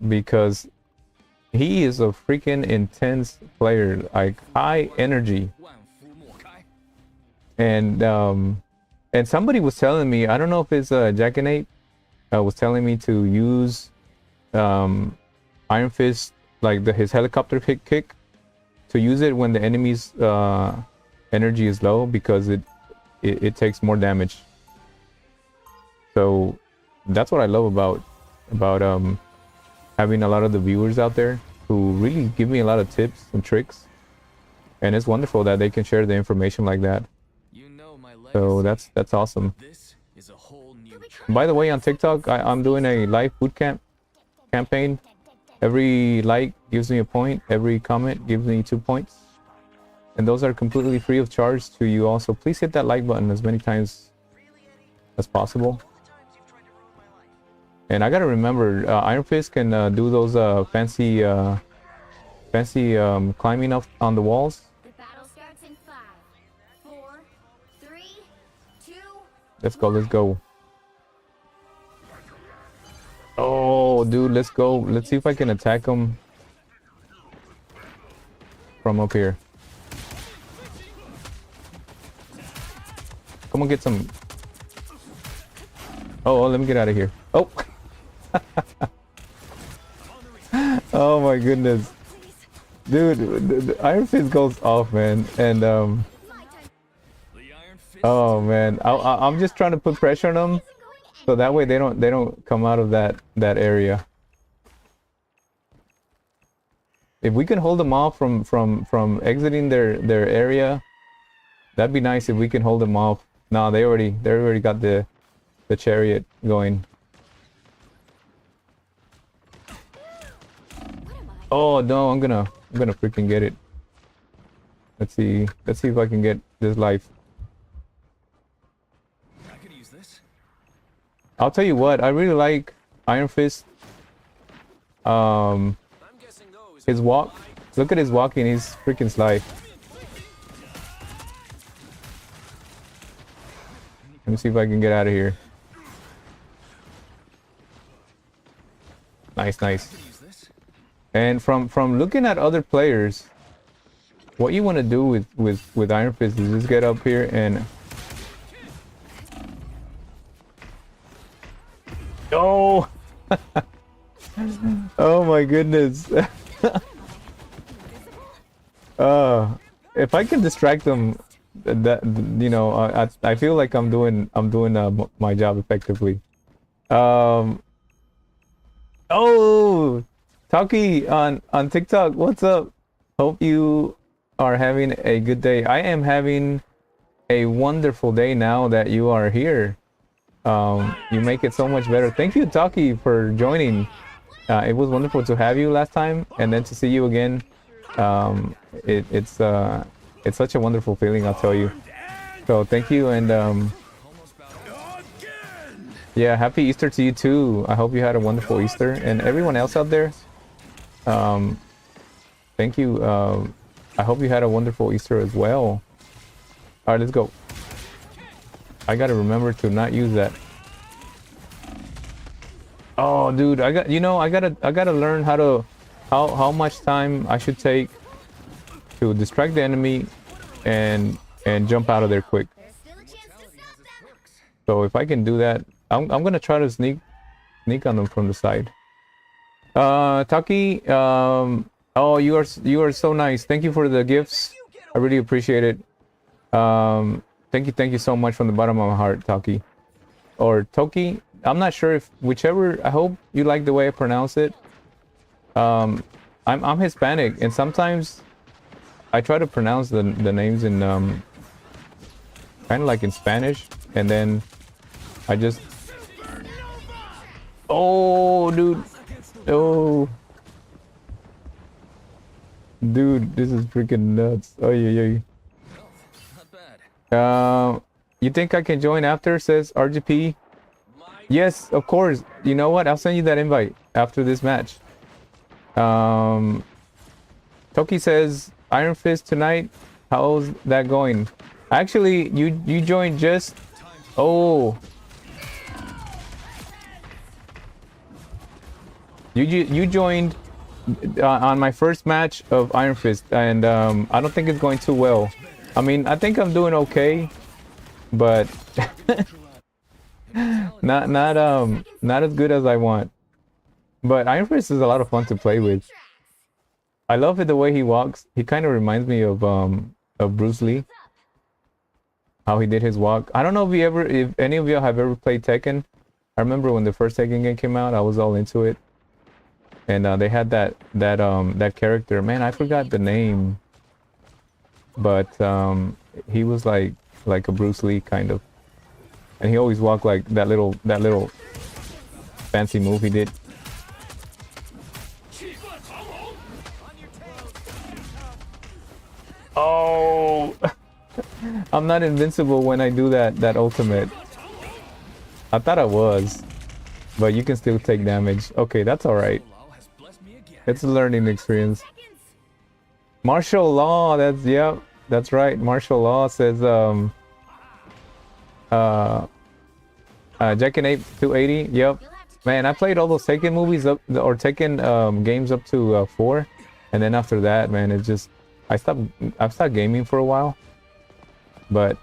because he is a freaking intense player, like high energy. And somebody was telling me, I don't know if it's Jackanate, was telling me to use Iron Fist, like his helicopter kick, to use it when the enemy's energy is low, because it takes more damage. So that's what I love about having a lot of the viewers out there who really give me a lot of tips and tricks, and it's wonderful that they can share the information like that. So that's awesome. By the way, on TikTok, I'm doing a live bootcamp campaign. Every like gives me a point. Every comment gives me 2 points. And those are completely free of charge to you also. Please hit that like button as many times as possible. And I gotta remember, Iron Fist can do those fancy climbing up on the walls. The battle starts in 5, 4, 3, 2. Let's go. Oh, dude, let's go. Let's see if I can attack him from up here. Come on, get some. Oh, let me get out of here. Oh. Oh my goodness. Dude, the Iron Fist goes off, man. And oh man, I'm just trying to put pressure on them, so that way they don't come out of that area. If we can hold them off from exiting their area, that'd be nice. If we can hold them off. No, they already got the chariot going. Oh no, I'm gonna freaking get it. Let's see. Let's see if I can get this life. I could use this. I'll tell you what. I really like Iron Fist. I'm guessing those. His walk. Look at his walking. He's freaking sly. Let me see if I can get out of here. Nice, nice. Use this. And from looking at other players, what you want to do with Iron Fist is just get up here and oh, oh my goodness. If I can distract them, that you know, I feel like I'm doing my job effectively. Oh, Taki on TikTok, what's up? Hope you are having a good day. I am having a wonderful day now that you are here. You make it so much better. Thank you, Taki, for joining. It was wonderful to have you last time, and then to see you again. It's such a wonderful feeling, I'll tell you. So thank you, and yeah, happy Easter to you too. I hope you had a wonderful Easter, and everyone else out there. Thank you. I hope you had a wonderful Easter as well. All right, let's go. I gotta remember to not use that. Oh, dude, I gotta learn how much time I should take to distract the enemy and jump out of there quick. There's still a chance to stop them. So if I can do that, I'm gonna try to sneak on them from the side. Taki, oh, you are so nice. Thank you for the gifts. I really appreciate it. Thank you so much from the bottom of my heart, Taki. Or Toki. I'm not sure if whichever. I hope you like the way I pronounce it. I'm Hispanic, and sometimes I try to pronounce the names in kind of like in Spanish, and then I just oh, dude, oh, dude, this is freaking nuts. Oh yeah. Not bad. You think I can join after? Says RGP. Yes, of course. You know what? I'll send you that invite after this match. Toki says Iron Fist tonight. How's that going? Actually, you joined just. Oh. You joined on my first match of Iron Fist, and I don't think it's going too well. I mean, I think I'm doing okay, but not as good as I want. But Iron Fist is a lot of fun to play with. I love it the way he walks. He kind of reminds me of Bruce Lee. How he did his walk. I don't know if any of you have ever played Tekken. I remember when the first Tekken game came out, I was all into it. And they had that character. Man, I forgot the name. But he was like a Bruce Lee kind of. And he always walked like that little fancy move he did. Oh, I'm not invincible when I do that ultimate. I thought I was, but you can still take damage. Okay, that's all right. It's a learning experience. Martial law. That's right. Martial law says Jack and Ape 280. Yep. Man, I played all those Tekken movies or Tekken games up to 4, and then after that, man, it just I've stopped gaming for a while. But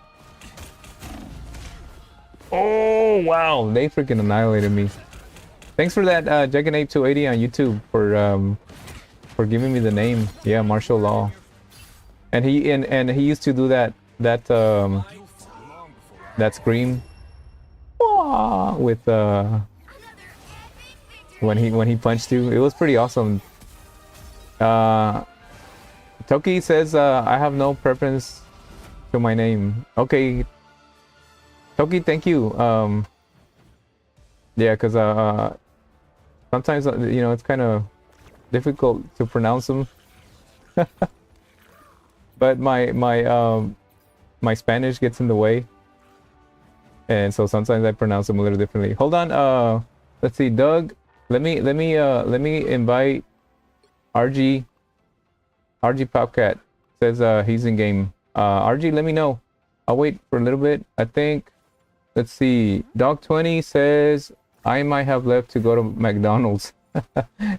oh wow, they freaking annihilated me. Thanks for that, Jack and Ape 280 on YouTube for giving me the name. Yeah, martial law. And he used to do that scream with when he punched you. It was pretty awesome. Toki says I have no preference to my name. Okay, Toki, thank you. Yeah, because sometimes it's kind of difficult to pronounce them. but my Spanish gets in the way, and so sometimes I pronounce them a little differently. Hold on, let's see, Doug. Let me invite RG Popcat. Says he's in game. RG, let me know. I'll wait for a little bit. I think. Let's see. Dog20 says I might have left to go to McDonald's.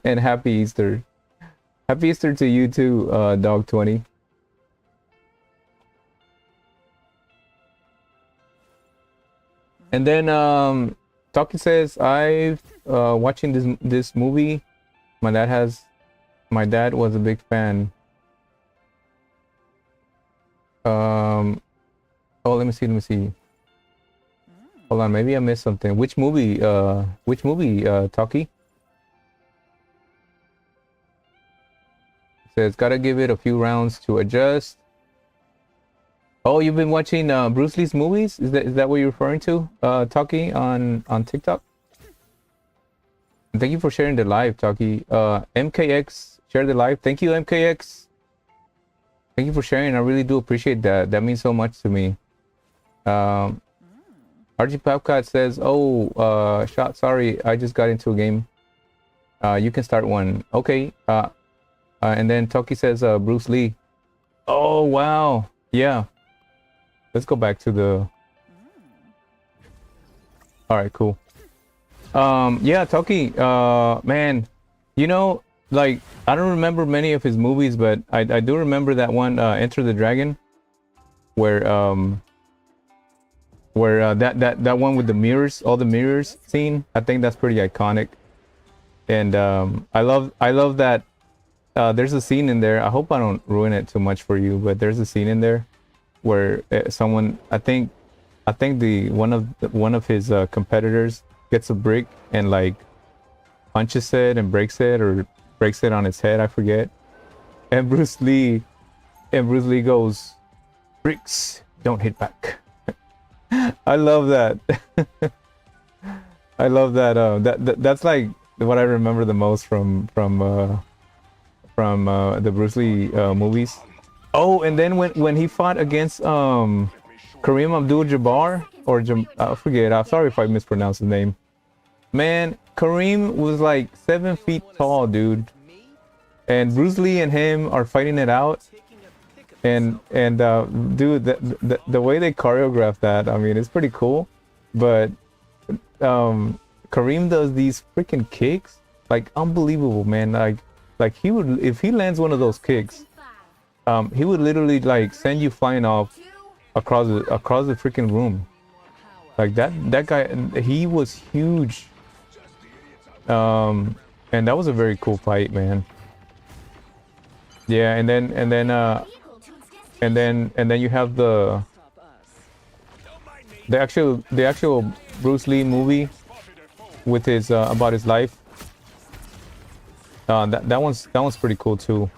And happy Easter. Happy Easter to you too, Dog20. And then Taki says I've watching this movie. My dad was a big fan. Oh, let me see. Hold on, maybe I missed something. Which movie, Taki? Says gotta give it a few rounds to adjust. Oh, you've been watching Bruce Lee's movies? Is that what you're referring to, Taki, on TikTok? Thank you for sharing the live, Taki. MKX share the live. Thank you, MKX. Thank you for sharing. I really do appreciate that. That means so much to me. RG Popcat says, "Oh, shot. Sorry, I just got into a game. You can start one. Okay." And then Toki says, "Bruce Lee." Oh wow, yeah. Let's go back to the. All right, cool. Yeah, Toki. Man, you know, like I don't remember many of his movies, but I do remember that one, Enter the Dragon, where that one with the mirrors, all the mirrors scene. I think that's pretty iconic, and I love that. There's a scene in there. I hope I don't ruin it too much for you, but there's a scene in there where someone, I think one of his competitors gets a brick and like punches it and breaks it, or breaks it on its head, I forget. And Bruce Lee goes, "Bricks don't hit back." I love that. I love that. That's like what I remember the most from the Bruce Lee movies. Oh, and then when he fought against Kareem Abdul-Jabbar, or I forget. I'm sorry if I mispronounced his name. Man, Kareem was like 7 feet tall, dude, and Bruce Lee and him are fighting it out. And dude, the way they choreograph that, I mean, it's pretty cool. But Kareem does these freaking kicks, like unbelievable, man. Like he would, if he lands one of those kicks, he would literally like send you flying off across the freaking room. Like that guy, he was huge. And that was a very cool fight, man. Yeah, and then you have the actual Bruce Lee movie with his about his life. That one's pretty cool too.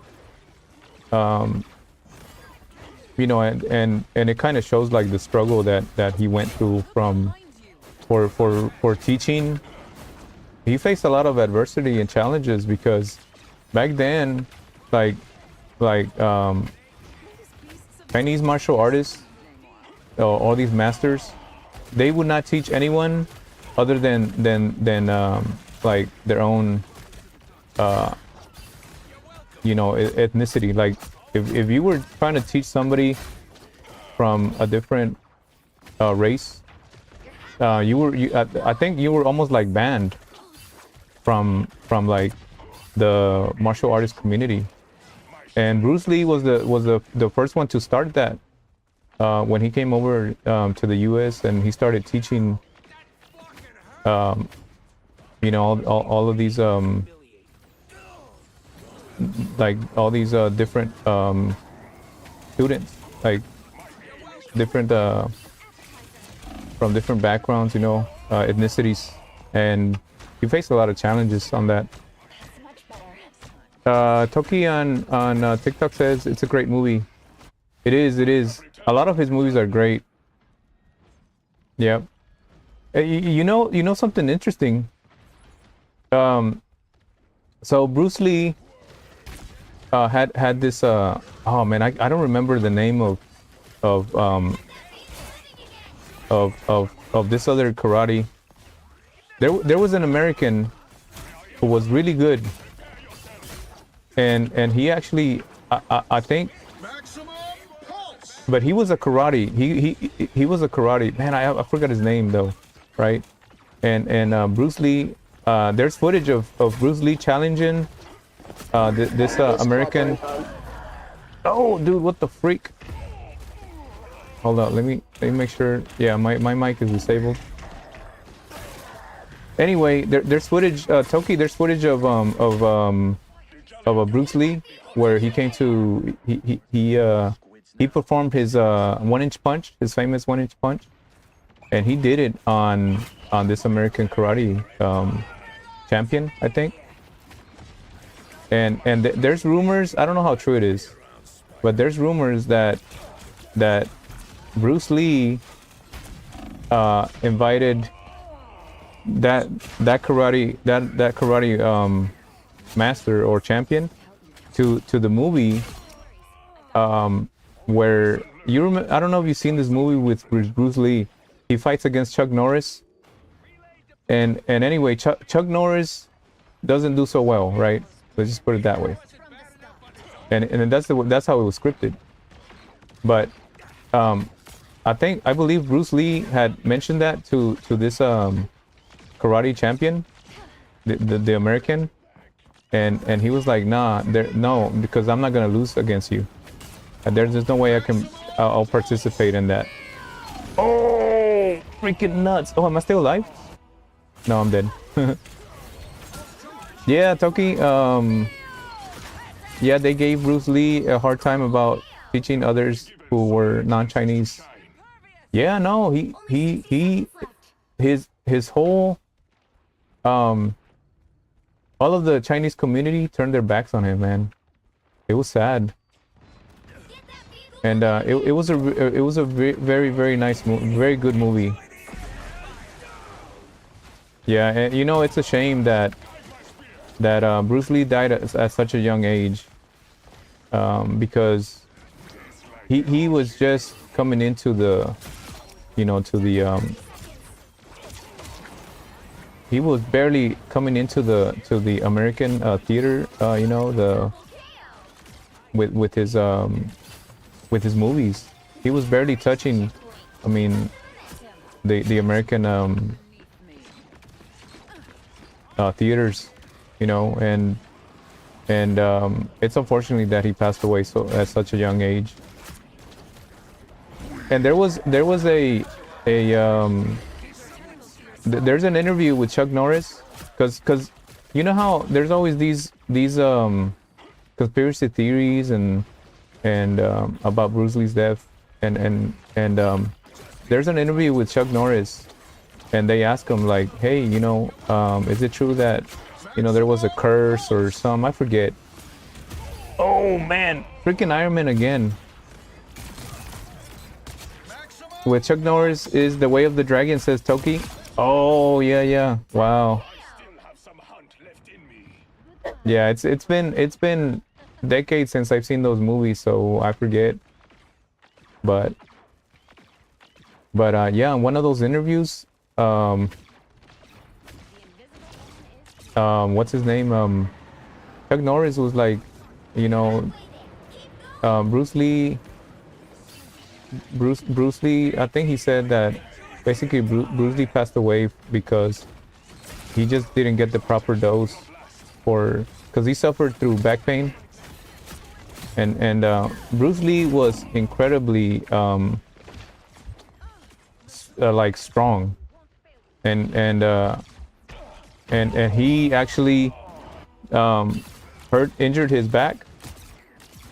You know, and it kind of shows like the struggle that he went through for teaching. He faced a lot of adversity and challenges because back then, like Chinese martial artists, all these masters, they would not teach anyone other than like their own you know, ethnicity. Like if you were trying to teach somebody from a different race, I think you were almost like banned from like the martial artist community. And Bruce Lee was the first one to start that when he came over to the US, and he started teaching you know, all of these like all these different students, like different from different backgrounds, you know, ethnicities, and he faced a lot of challenges on that. Toki on TikTok says it's a great movie. It is. A lot of his movies are great. Yep. You know something interesting. So Bruce Lee had this oh man, I don't remember the name of um of this other karate. There was an American who was really good, and he actually I think, but he was a karate. He was a karate man. I forgot his name though, right? And Bruce Lee. There's footage of Bruce Lee challenging this American. Oh, dude, what the freak? Hold on, let me make sure. Yeah, my mic is disabled. Anyway, there's footage, Toki. There's footage of a Bruce Lee where he came to he performed his 1-inch punch, his famous 1-inch punch, and he did it on this American karate champion, I think. And there's rumors. I don't know how true it is, but there's rumors that Bruce Lee invited that karate master or champion to the movie where you remember. I don't know if you've seen this movie with Bruce Lee. He fights against Chuck Norris, and anyway, Chuck Norris doesn't do so well, right? Let's just put it that way. And that's how it was scripted. But I believe Bruce Lee had mentioned that to this karate champion, the American, and he was like, nah, no, because I'm not gonna lose against you. And there's no way I'll participate in that. Oh, freaking nuts! Oh, am I still alive? No, I'm dead. Yeah, Toki. Yeah, they gave Bruce Lee a hard time about teaching others who were non-Chinese. Yeah, no, his whole all of the Chinese community turned their backs on him, man. It was sad. And it was a very, very nice movie, very good movie. Yeah, and you know, it's a shame that Bruce Lee died at such a young age, because he was just coming into the, you know, he was barely coming into the American theater, you know, with his movies. He was barely touching, I mean, the American theaters, you know, and it's unfortunately that he passed away at such a young age. And there's an interview with Chuck Norris, because you know how there's always these conspiracy theories and about Bruce Lee's death, and there's an interview with Chuck Norris, and they ask him like, hey, you know, is it true that, you know, there was a curse or some, I forget. Oh man, freaking Iron Man again. With Chuck Norris is The Way of the Dragon, says Toki. Oh yeah, wow. Yeah, it's been decades since I've seen those movies, so I forget. But yeah, in one of those interviews, what's his name? Chuck Norris was like, you know, Bruce Lee, I think he said that basically Bruce Lee passed away because he just didn't get the proper dose because he suffered through back pain. And Bruce Lee was incredibly like strong, and he actually injured his back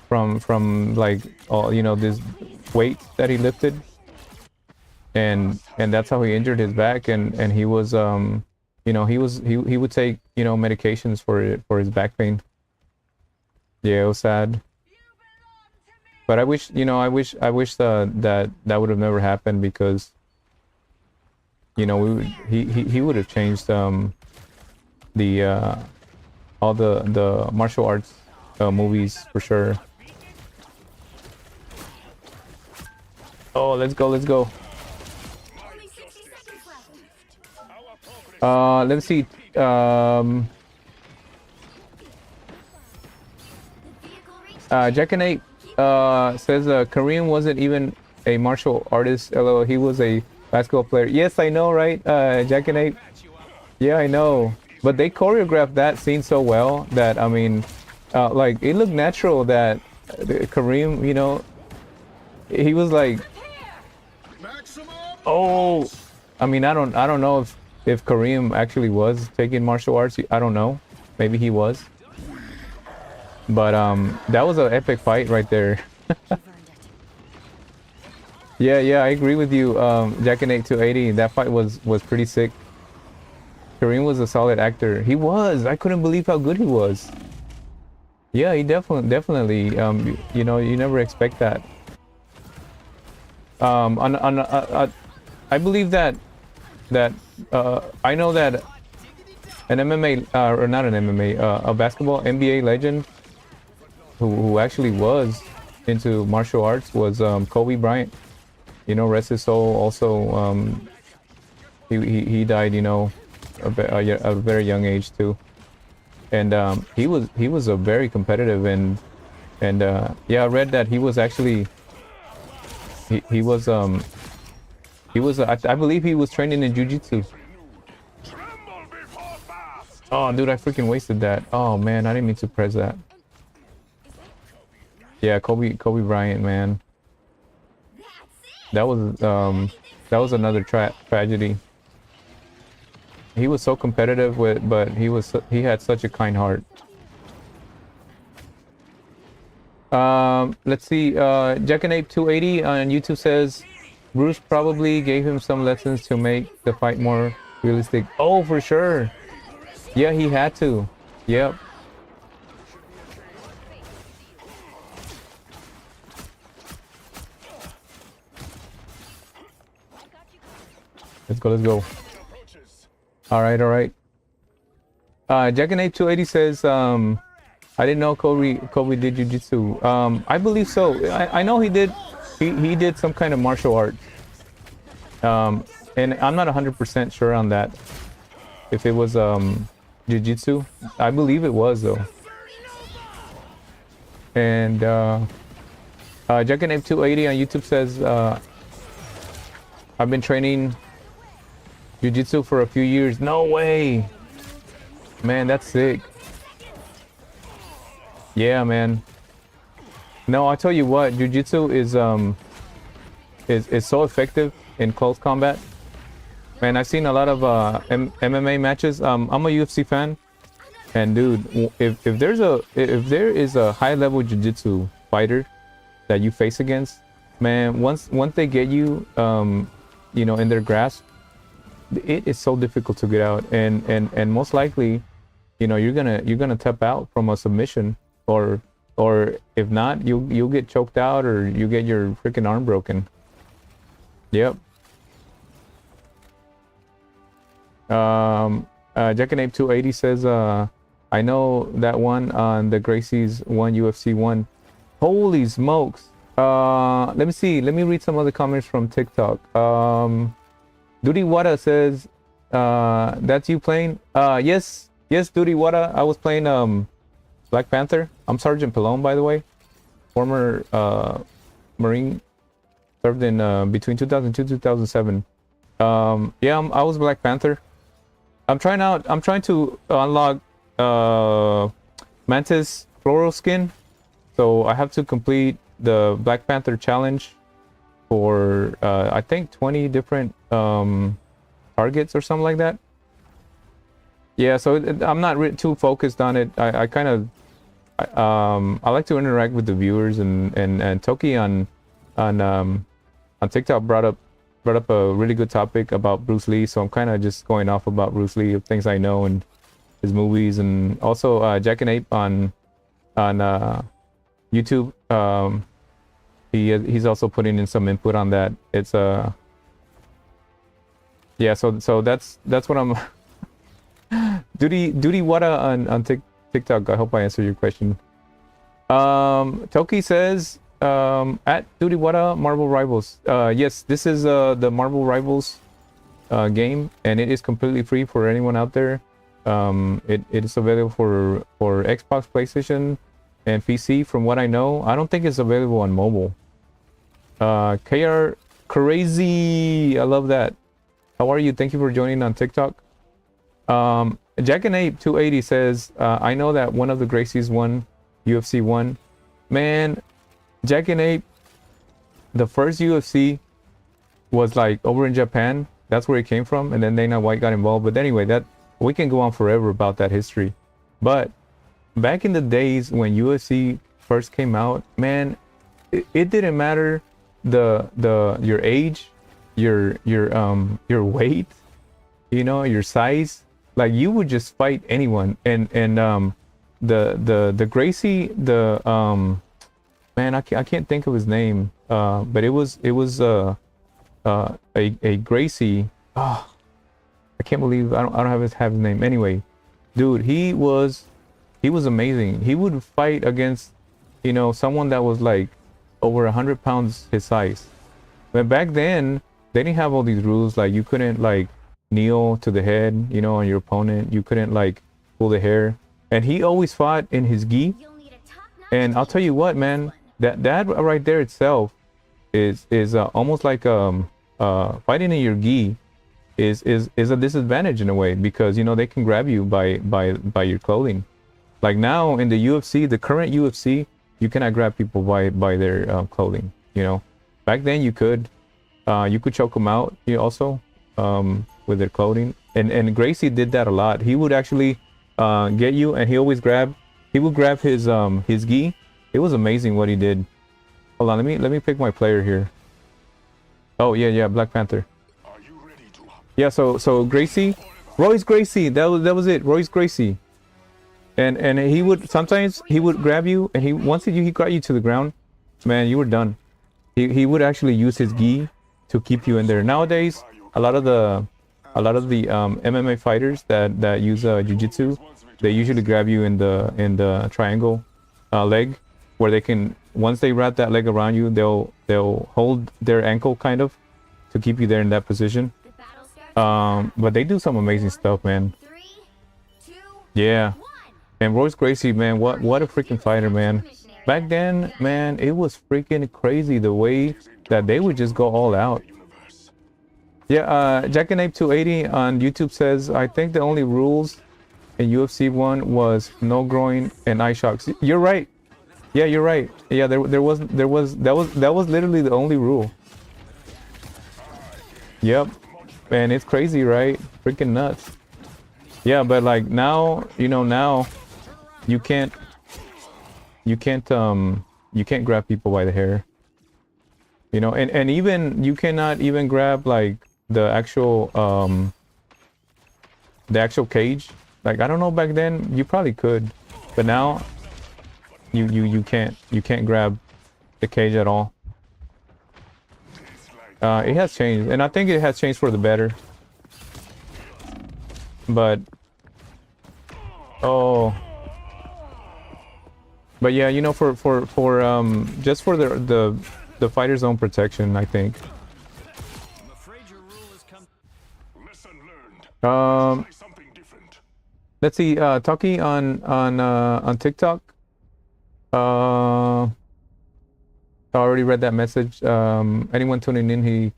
from like all, you know, this weight that he lifted, and that's how he injured his back, and he was you know, he would take, you know, medications for his back pain. Yeah, it was sad. But I wish, you know, I wish that would have never happened, because, you know, he would have changed all the martial arts movies for sure. Oh, let's go, let's go. Only 60 seconds left. Let's see. Vehicle reached Jack and Ape says Kareem wasn't even a martial artist. LOL, he was a basketball player. Yes, I know, right? Jack and Ape. Yeah, I know. But they choreographed that scene so well that, I mean, like, it looked natural that Kareem, you know, he was like, oh, I mean, I don't know if Kareem actually was taking martial arts. I don't know. Maybe he was. But that was an epic fight right there. Yeah, I agree with you, Jack and 8280. That fight was pretty sick. Kareem was a solid actor. He was. I couldn't believe how good he was. Yeah, he definitely. You know, you never expect that. I believe that I know that an MMA or not an MMA, a basketball NBA legend who actually was into martial arts was Kobe Bryant. You know, rest his soul. Also, he died, you know, at a very young age too. And he was a very competitive and yeah, I read that he was actually he was I believe he was training in jiu-jitsu. Oh, dude, I freaking wasted that. Oh man, I didn't mean to press that. Yeah, Kobe Bryant, man. That was another tragedy. He was so competitive but he had such a kind heart. Let's see. Jack and Ape 280 on YouTube says Bruce probably gave him some lessons to make the fight more realistic. Oh, for sure. Yeah, he had to. Yep. Let's go, let's go. All right. Jack and Ape 280 says, I didn't know Kobe did jiu-jitsu. I believe so. I know he did. He did some kind of martial art. And I'm not 100% sure on that. If it was jiu-jitsu, I believe it was though. And Jack and Ape 280 on YouTube says, I've been training jiu-jitsu for a few years. No way, man, that's sick. Yeah, man. No, I tell you what, jiu-jitsu is so effective in close combat. Man, I've seen a lot of MMA matches. I'm a UFC fan, and dude, if there is a high level jiu-jitsu fighter that you face against, man, once they get you, you know, in their grasp, it is so difficult to get out, and most likely, you know, you're gonna tap out from a submission, or if not, you'll get choked out, or you get your freaking arm broken. Yep. Jack and Ape 280 says, I know that one on the Gracie's one UFC one. Holy smokes. Let me see. Let me read some other comments from TikTok. Duty Wada says, that's you playing? Yes, Duty Wada. I was playing Black Panther. I'm Sgt Pelon, by the way. Former Marine. Served in between 2002 and 2007. Yeah, I was Black Panther. I'm trying to unlock Mantis Floral Skin. So I have to complete the Black Panther challenge for I think 20 different targets or something like that. Yeah, so I'm not too focused on it. I kind of I like to interact with the viewers, and Toki on TikTok brought up a really good topic about Bruce Lee, so I'm kind of just going off about Bruce Lee, of things I know and his movies, and also Jack and Ape on YouTube. He's also putting in some input on that. It's yeah, so that's what I'm Duty Wada on TikTok. I hope I answered your question. Toki says, at Duty Wada Marvel Rivals. Yes, this is the Marvel Rivals game, and it is completely free for anyone out there. It is available for Xbox, PlayStation, and PC. From what I know, I don't think it's available on mobile. KR Crazy, I love that. How are you? Thank you for joining on TikTok. Jack and Ape 280 says, I know that one of the Gracies won UFC 1. Man, Jack and Ape, the first UFC was like over in Japan. That's where it came from, and then Dana White got involved. But anyway, that we can go on forever about that history. But back in the days when UFC first came out, man, it didn't matter your age, your weight, you know, your size. Like, you would just fight anyone. And the Gracie, man, I can't think of his name, but it was a Gracie. Oh, I can't believe I don't have his name. Anyway, dude, he was amazing. He would fight against, you know, someone that was like over 100 pounds his size. But back then they didn't have all these rules. Like, you couldn't like kneel to the head, you know, on your opponent. You couldn't like pull the hair. And he always fought in his gi. And I'll tell you what, man, that right there itself is almost like fighting in your gi is a disadvantage in a way, because, you know, they can grab you by your clothing. Like now in the UFC, the current UFC, you cannot grab people by their clothing. You know, back then you could choke them out. You also with their clothing, and Gracie did that a lot. He would actually get you, and he would grab his gi. It was amazing what he did. Hold on, let me pick my player here. Oh yeah, Black Panther. Yeah, so Gracie, Royce Gracie, that was it, Royce Gracie. And he would sometimes grab you, and once he got you to the ground, man, you were done. He would actually use his gi to keep you in there. Nowadays, a lot of the MMA fighters that use jiu-jitsu, they usually grab you in the triangle leg, where they can, once they wrap that leg around you, they'll hold their ankle kind of to keep you there in that position. But they do some amazing stuff, man. Yeah. And Royce Gracie, man, what a freaking fighter, man. Back then, man, it was freaking crazy the way that they would just go all out. Yeah, Jack and Ape 280 on YouTube says, I think the only rules in UFC 1 was no groin and eye shocks. You're right. Yeah, you're right. Yeah, that was literally the only rule. Yep. Man, it's crazy, right? Freaking nuts. Yeah, but like now, you know, now you can't grab people by the hair. You know, and even you cannot even grab like the actual cage. Like, I don't know, back then you probably could, but now you can't grab the cage at all. It has changed, and I think it has changed for the better. But but yeah, you know, for just for the fighter's own protection, I think. I'm afraid your rule has come. Let's see, Taki on TikTok. I already read that message. Anyone tuning in,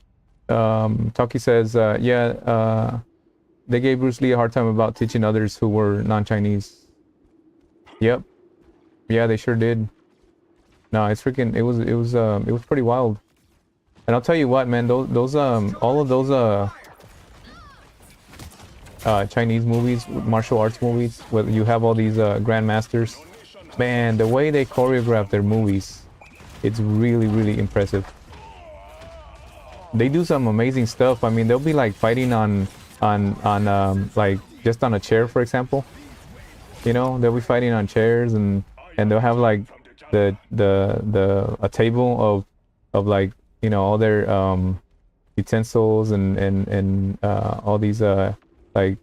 Taki says, yeah, they gave Bruce Lee a hard time about teaching others who were non-Chinese. Yep. Yeah, they sure did. No, it's freaking, it was pretty wild. And I'll tell you what, man, those all of those Chinese movies, martial arts movies, where you have all these grandmasters, man, the way they choreograph their movies, it's really, really impressive. They do some amazing stuff. I mean, they'll be like fighting on like just on a chair, for example. You know, they'll be fighting on chairs, and they'll have like a table of like, you know, all their utensils and all these like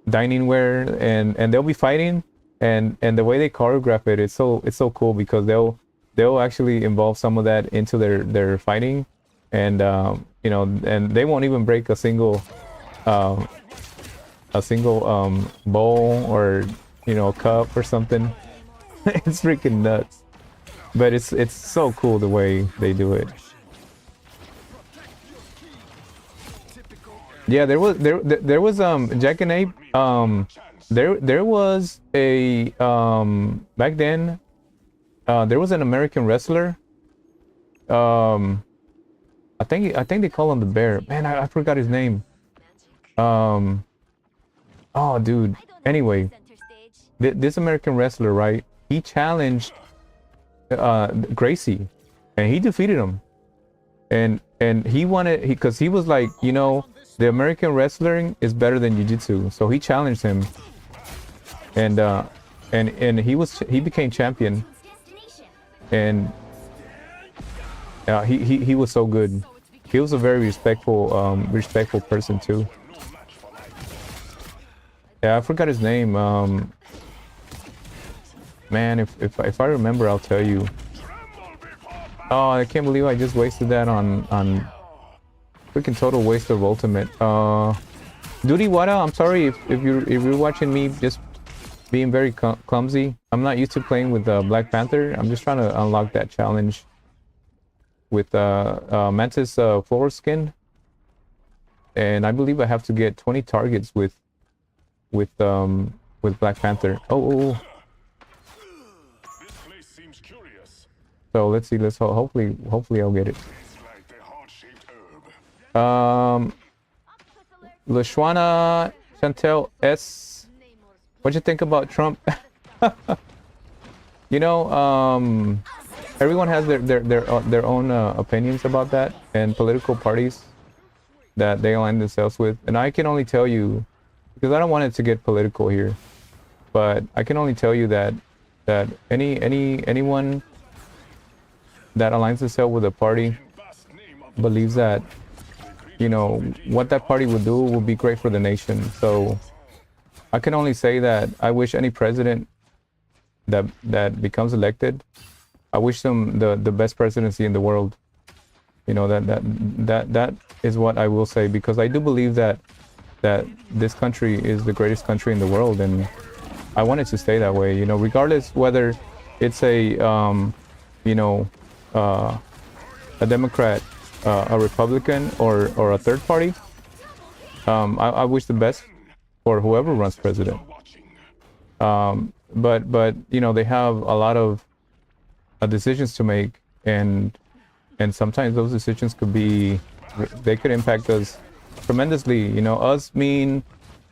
dining ware, and they'll be fighting, and the way they choreograph it, it's so cool because they'll actually involve some of that into their fighting, and you know, and they won't even break um a single bowl or, you know, cup or something. It's freaking nuts, but it's so cool the way they do it. Yeah, there was Jack and Ape. There was a back then there was an American wrestler. I think they call him the Bear. Man, I forgot his name. Um oh dude. Anyway, this American wrestler, right? He challenged Gracie, and he defeated him. And he wanted, because he was like, you know, the American wrestling is better than jiu-jitsu, so he challenged him, and he became champion, and he was so good. He was a very respectful person too. Yeah, I forgot his name. Man, if I remember, I'll tell you. Oh, I can't believe I just wasted that on freaking total waste of ultimate. Duty Wada, I'm sorry if you're watching me just being very clumsy. I'm not used to playing with Black Panther. I'm just trying to unlock that challenge with Mantis floor skin, and I believe I have to get 20 targets with Black Panther. Oh. So let's see. Let's hopefully I'll get it. Lashwana Chantel S. What'd you think about Trump? You know, everyone has their own opinions about that, and political parties that they align themselves with. And I can only tell you, because I don't want it to get political here, but I can only tell you that anyone that aligns itself with a party believes that, you know, what that party would do will be great for the nation. So I can only say that I wish any president that becomes elected, I wish them the best presidency in the world. You know, that is what I will say, because I do believe that this country is the greatest country in the world, and I want it to stay that way. You know, regardless whether it's a you know, a Democrat, a Republican, or a third party. I wish the best for whoever runs president. But you know, they have a lot of decisions to make, and sometimes those decisions they could impact us tremendously. You know, us mean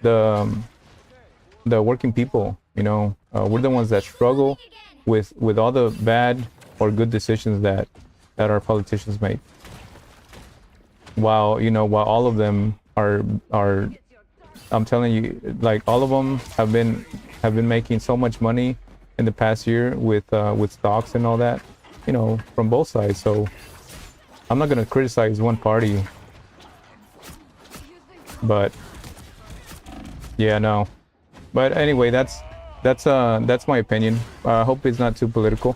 the working people. You know, we're the ones that struggle with all the bad or good decisions that our politicians make. While all of them are, I'm telling you, like, all of them have been making so much money in the past year with stocks and all that, you know, from both sides. So I'm not gonna criticize one party, but yeah, no. But anyway, that's my opinion. I hope it's not too political.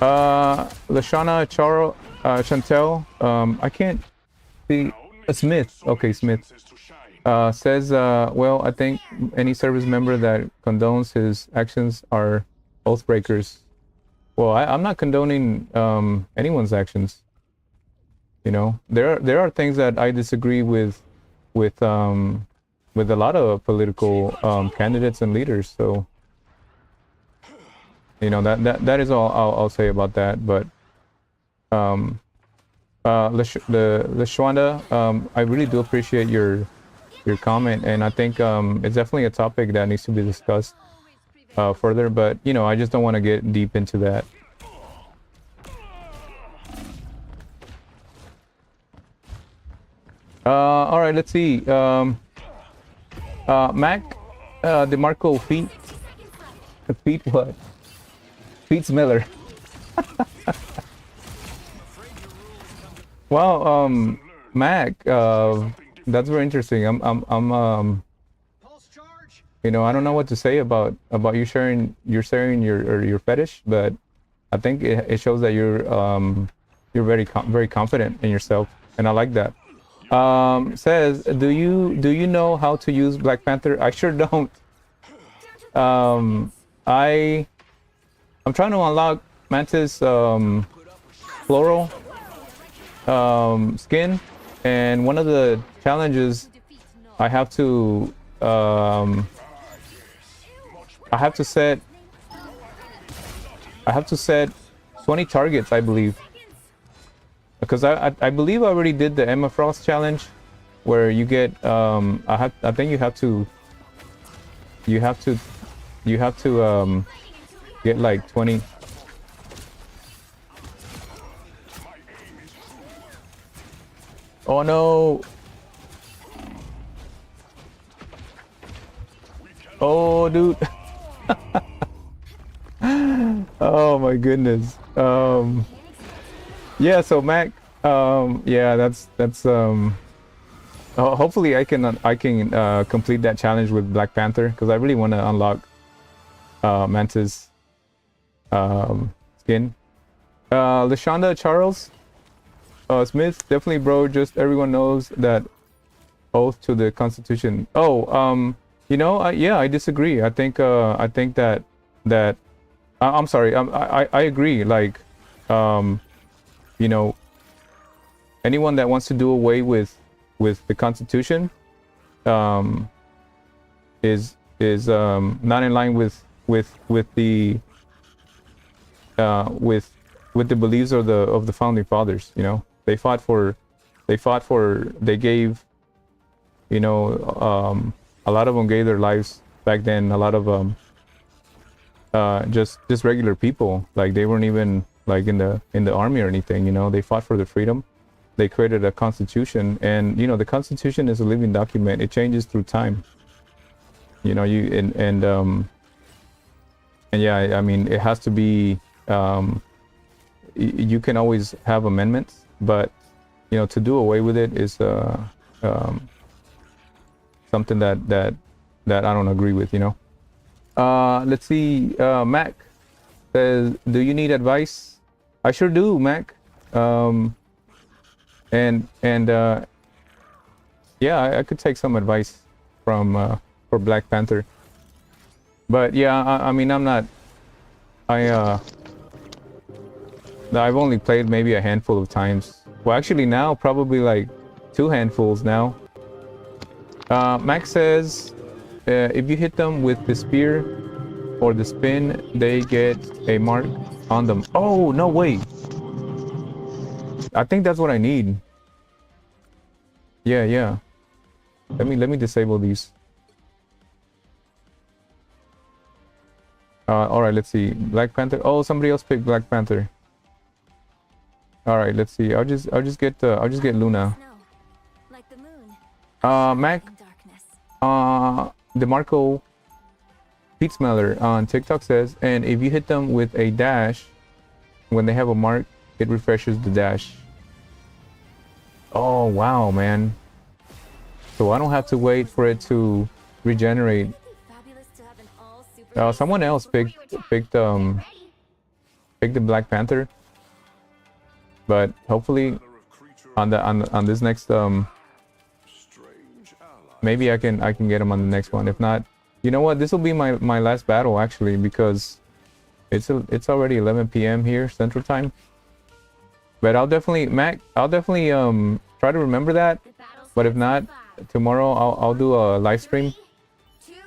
Lashana Chantel, I can't see. Smith. Okay, Smith says, well, I think any service member that condones his actions are oath breakers. Well, I'm not condoning anyone's actions. You know, there are things that I disagree with a lot of political candidates and leaders. So, you know, that is all I'll say about that. But Lashwanda, I really do appreciate your comment, and I think it's definitely a topic that needs to be discussed further. But you know, I just don't want to get deep into that. All right, let's see. Mac DeMarco Feet what? Feet Miller. Well, Mac, that's very interesting. I'm You know, I don't know what to say about you sharing your fetish, but I think it shows that you're very confident in yourself, and I like that. Says, do you know how to use Black Panther? I sure don't. I I'm trying to unlock Mantis floral skin, and one of the challenges I have to I have to set I have to set 20 targets, I believe, because I believe I already did the Emma Frost challenge, where you get I think you have to get like 20. Oh no. Oh dude. Oh my goodness. Yeah, so Mac, yeah, hopefully I can complete that challenge with Black Panther, because I really want to unlock Mantis skin. Lashonda Charles Smith, definitely bro, just everyone knows that oath to the Constitution. Oh, you know, yeah, I disagree. I think that I'm sorry. I agree. Like, you know, anyone that wants to do away with the Constitution, is not in line with the with the beliefs of the founding fathers. You know, they gave, you know, a lot of them gave their lives back then. A lot of just regular people, like they weren't even like in the army or anything. You know, they fought for their freedom. They created a constitution, and you know, the Constitution is a living document. It changes through time. You know, and yeah, I mean, it has to be. You can always have amendments, but you know, to do away with it is something that I don't agree with. You know. Let's see. Mac says, "Do you need advice?" I sure do, Mac. And yeah, I could take some advice from for Black Panther. But yeah, I mean, I'm not. I've only played maybe a handful of times. Well, actually now probably like 2 handfuls now. Max says, if you hit them with the spear or the spin, they get a mark on them. Oh, no way. I think that's what I need. Yeah. Let me disable these. All right, let's see. Black Panther. Oh, somebody else picked Black Panther. All right, let's see. I'll just get Luna. Mac. DeMarco Pete Smeller on TikTok says, and if you hit them with a dash, when they have a mark, it refreshes the dash. Oh wow, man. So I don't have to wait for it to regenerate. Someone else picked the Black Panther, but hopefully on this next maybe I can get him on the next one. If not, you know what? This will be my last battle actually, because it's already 11 p.m. here Central Time. But I'll definitely try to remember that. But if not, tomorrow I'll do a live stream.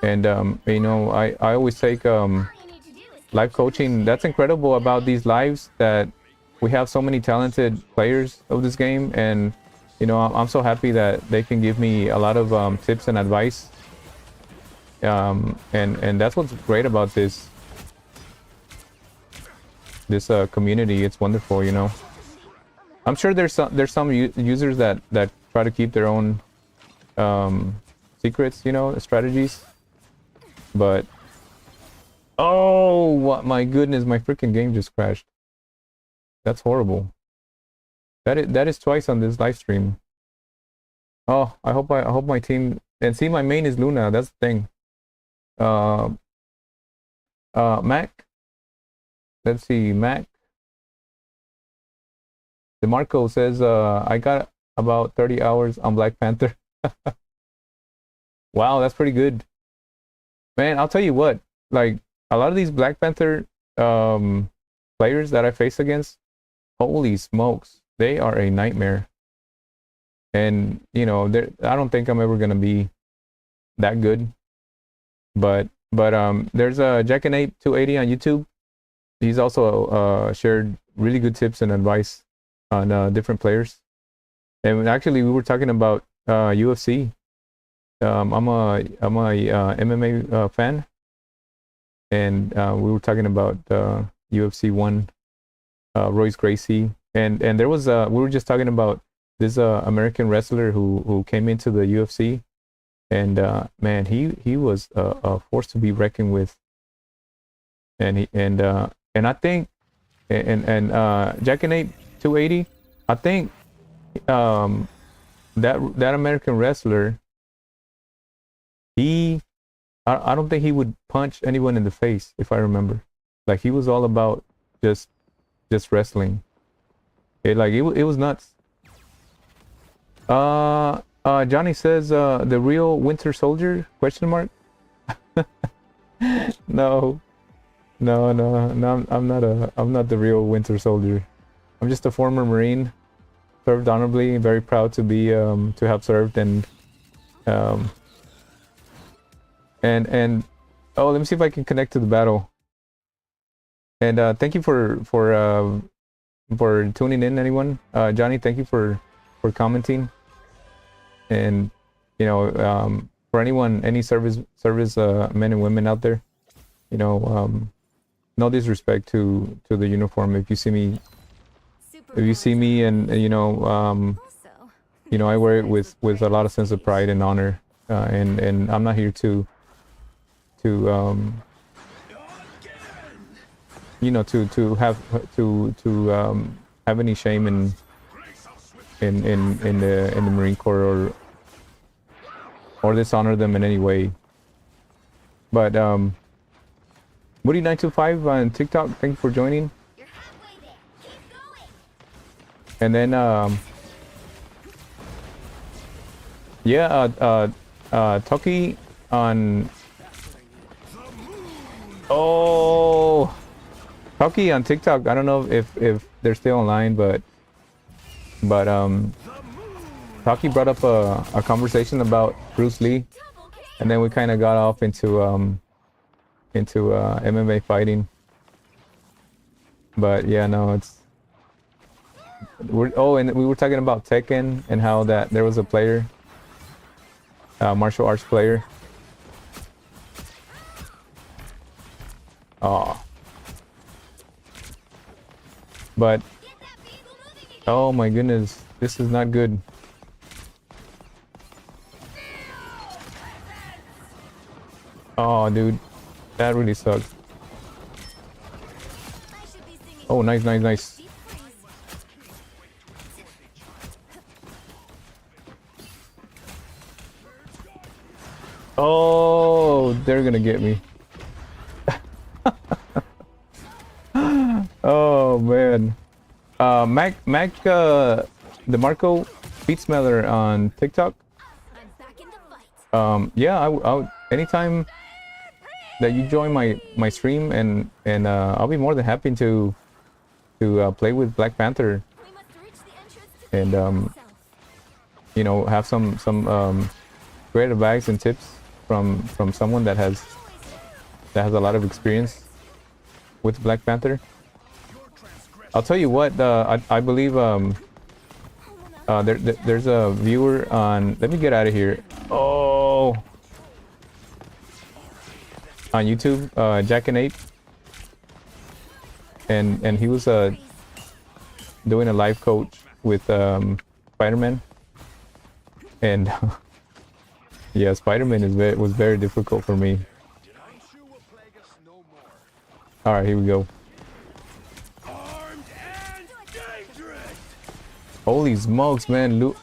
And you know, I always take live coaching. That's incredible about these lives, that we have so many talented players of this game, and you know, I'm so happy that they can give me a lot of tips and advice. And that's what's great about this community. It's wonderful, you know. I'm sure there's some users that try to keep their own secrets, you know, strategies. But oh my goodness, my freaking game just crashed. That's horrible. That is twice on this live stream. Oh, I hope my team, and see, my main is Luna. That's the thing. Uh, Mac. Let's see, Mac. DeMarco says, I got about 30 hours on Black Panther. Wow, that's pretty good. Man, I'll tell you what, like a lot of these Black Panther players that I face against, holy smokes, they are a nightmare. And you know, I don't think I'm ever gonna be that good. But there's a Jack and Ape 280 on YouTube. He's also shared really good tips and advice on different players. And actually, we were talking about UFC. I'm a MMA fan, and we were talking about UFC 1, Royce Gracie, and there was we were just talking about this American wrestler who came into the UFC, and man, he was a force to be reckoned with, and I think and Jack and Ape 280, I think that American wrestler, I don't think he would punch anyone in the face, if I remember. Like, he was all about just wrestling. It was nuts. Johnny says the real Winter Soldier ? No, I'm not the real Winter Soldier. I'm just a former Marine, served honorably, very proud to be to have served, and oh, let me see if I can connect to the battle. And thank you for tuning in, anyone. Johnny, thank you for commenting. And you know, for anyone, any service men and women out there, you know, no disrespect to the uniform. If you see me and you know, I wear it with a lot of sense of pride and honor, and I'm not here to you know, to have any shame in the Marine Corps or dishonor them in any way. But Woody925 on TikTok, thank you for joining. You're halfway there. Keep going. And then yeah, Toki on Toki on TikTok. I don't know if they're still online, but Toki brought up a conversation about Bruce Lee, and then we kind of got off into MMA fighting. But yeah, no, and we were talking about Tekken and how that there was a player, martial arts player. But oh my goodness, this is not good. Oh, dude, that really sucks. Oh, nice. Oh, they're gonna get me. Oh man. Mac DeMarco Feet Smeller on TikTok. Yeah, I anytime that you join my stream, and I'll be more than happy to play with Black Panther, and you know, have some great advice and tips from someone that has a lot of experience with Black Panther. I'll tell you what, I believe there's a viewer on, let me get out of here. Oh, on YouTube, Jack and Ape, and he was doing a live coach with Spider-Man, and yeah, Spider-Man was very difficult for me. All right, here we go. Holy smokes, man!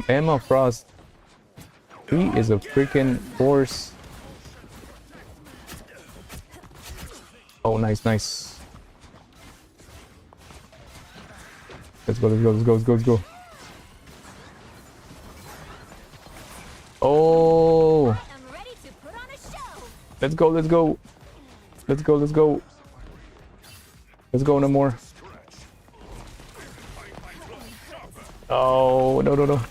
Emma Frost, he is a freaking force. Oh, nice, nice. Let's go, let's go, let's go, let's go, let's go. Oh, I'm ready to put on a show. let's go, let's go. Let's go, let's go. Let's go, no more. Oh, no, no, no.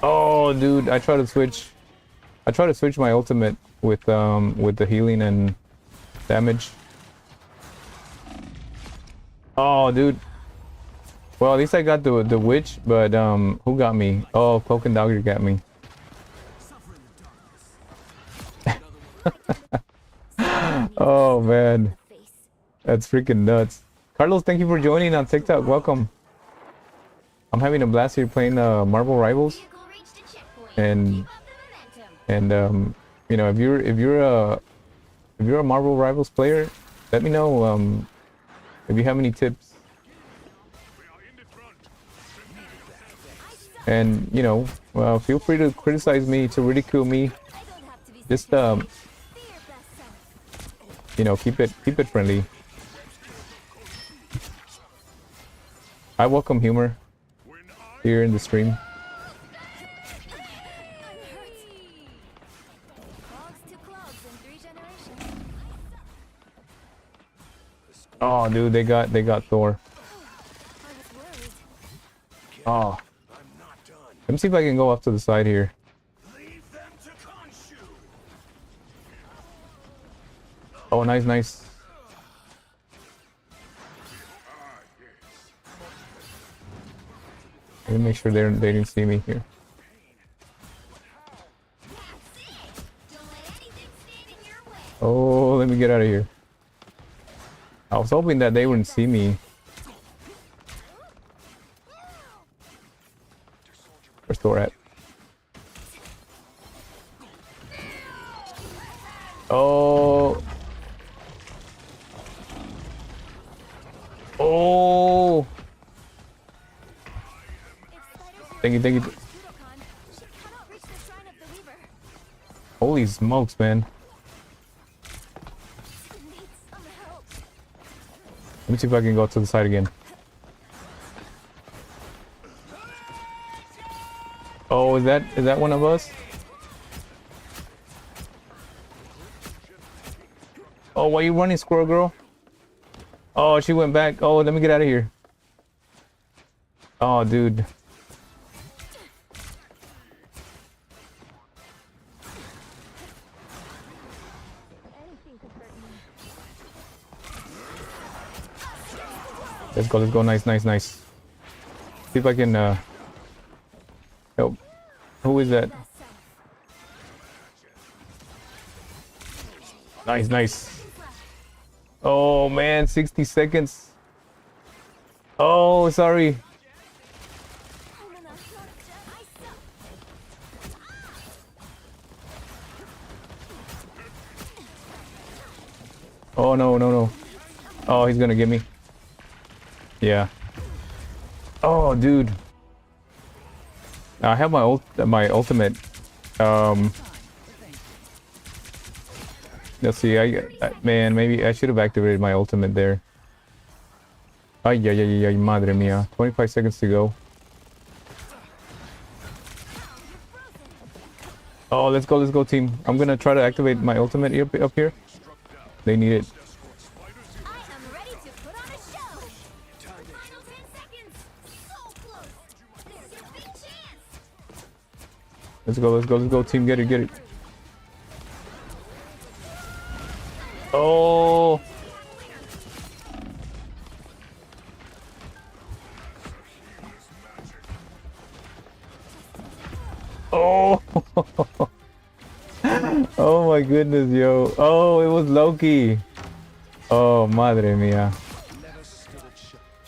Oh, dude, I tried to switch. I tried to switch my ultimate with the healing and damage. Oh, dude. Well, at least I got the witch, but who got me? Oh, Cloak and Dagger got me. Oh man, that's freaking nuts. Carlos, thank you for joining on TikTok. Welcome. I'm having a blast here playing Marvel Rivals, Vehicle reached a checkpoint. and Keep up the momentum. you know, if you're a Marvel Rivals player, let me know if you have any tips. And you know, feel free to criticize me, to ridicule me. I don't have to be Just Be your best self. you know, keep it friendly. I welcome humor here in the stream. Clogs to clogs in 3 generations. Oh, dude, they got Thor. I was worried. Oh, let me see if I can go off to the side here. Oh, nice, nice. Let me make sure they didn't see me here. Don't let anything stand in your way. Oh, let me get out of here. I was hoping that they wouldn't see me. Where's Thor at? Oh. Oh. Thank you, thank you. She cannot reach the shrine of the Weaver. Holy smokes, man. She needs some help. Let me see if I can go to the side again. Oh, is that one of us? Oh, why are you running, Squirrel Girl? Oh, she went back. Oh, let me get out of here. Oh, dude. Anything could hurt me. Let's go, let's go. Nice, nice, nice. See if I can help. Who is that? Best self. Nice, nice. Oh man, 60 seconds. Oh, sorry. Oh no, no, no. Oh, he's gonna get me. Yeah. Oh, dude. I have my ultimate. Let's see. Man, maybe I should have activated my ultimate there. Ay, ay, ay, ay, madre mía. 25 seconds to go. Oh, let's go, team. I'm gonna try to activate my ultimate up here. They need it. I am ready to put on a show. Final 10 seconds. So close. This is your big chance. Let's go, team. Get it. Oh. Oh. Oh my goodness, yo. Oh, it was Loki. Oh, madre mía.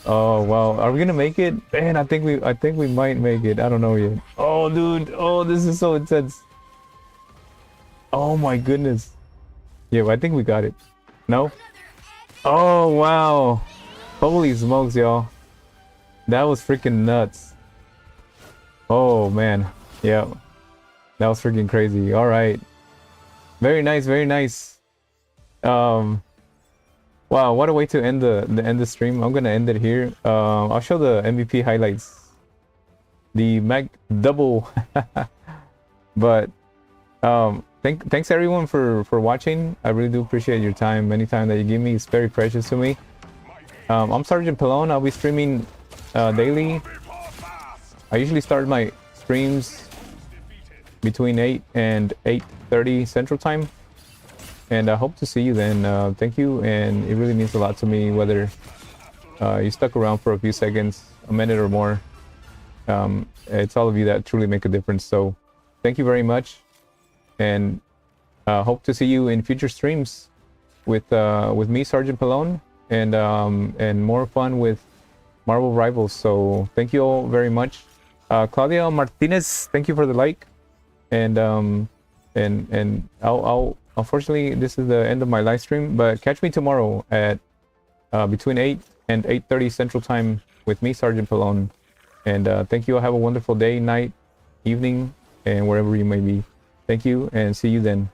Oh wow, are we gonna make it? Man, I think we might make it. I don't know yet. Oh, dude. Oh, this is so intense. Oh my goodness. Yeah, I think we got it. No? Oh wow. Holy smokes, y'all. That was freaking nuts. Oh man. Yeah. That was freaking crazy. All right. Very nice, very nice. Wow, what a way to end the stream. I'm gonna end it here. I'll show the MVP highlights. The Mac double. But thanks everyone for watching. I really do appreciate your time. Any time that you give me is very precious to me. I'm Sergeant Pelon. I'll be streaming daily. I usually start my streams between 8 and 8:30 Central Time. And I hope to see you then. Thank you, and it really means a lot to me whether you stuck around for a few seconds, a minute or more. It's all of you that truly make a difference. So thank you very much, and hope to see you in future streams with me, Sergeant Pelon, and more fun with Marvel Rivals. So thank you all very much. Claudia Martinez, thank you for the like, and I'll unfortunately this is the end of my live stream, but catch me tomorrow at between 8 and 8:30 Central Time with me, Sergeant Pelon. And thank you all. Have a wonderful day, night, evening, and wherever you may be. Thank you, and see you then.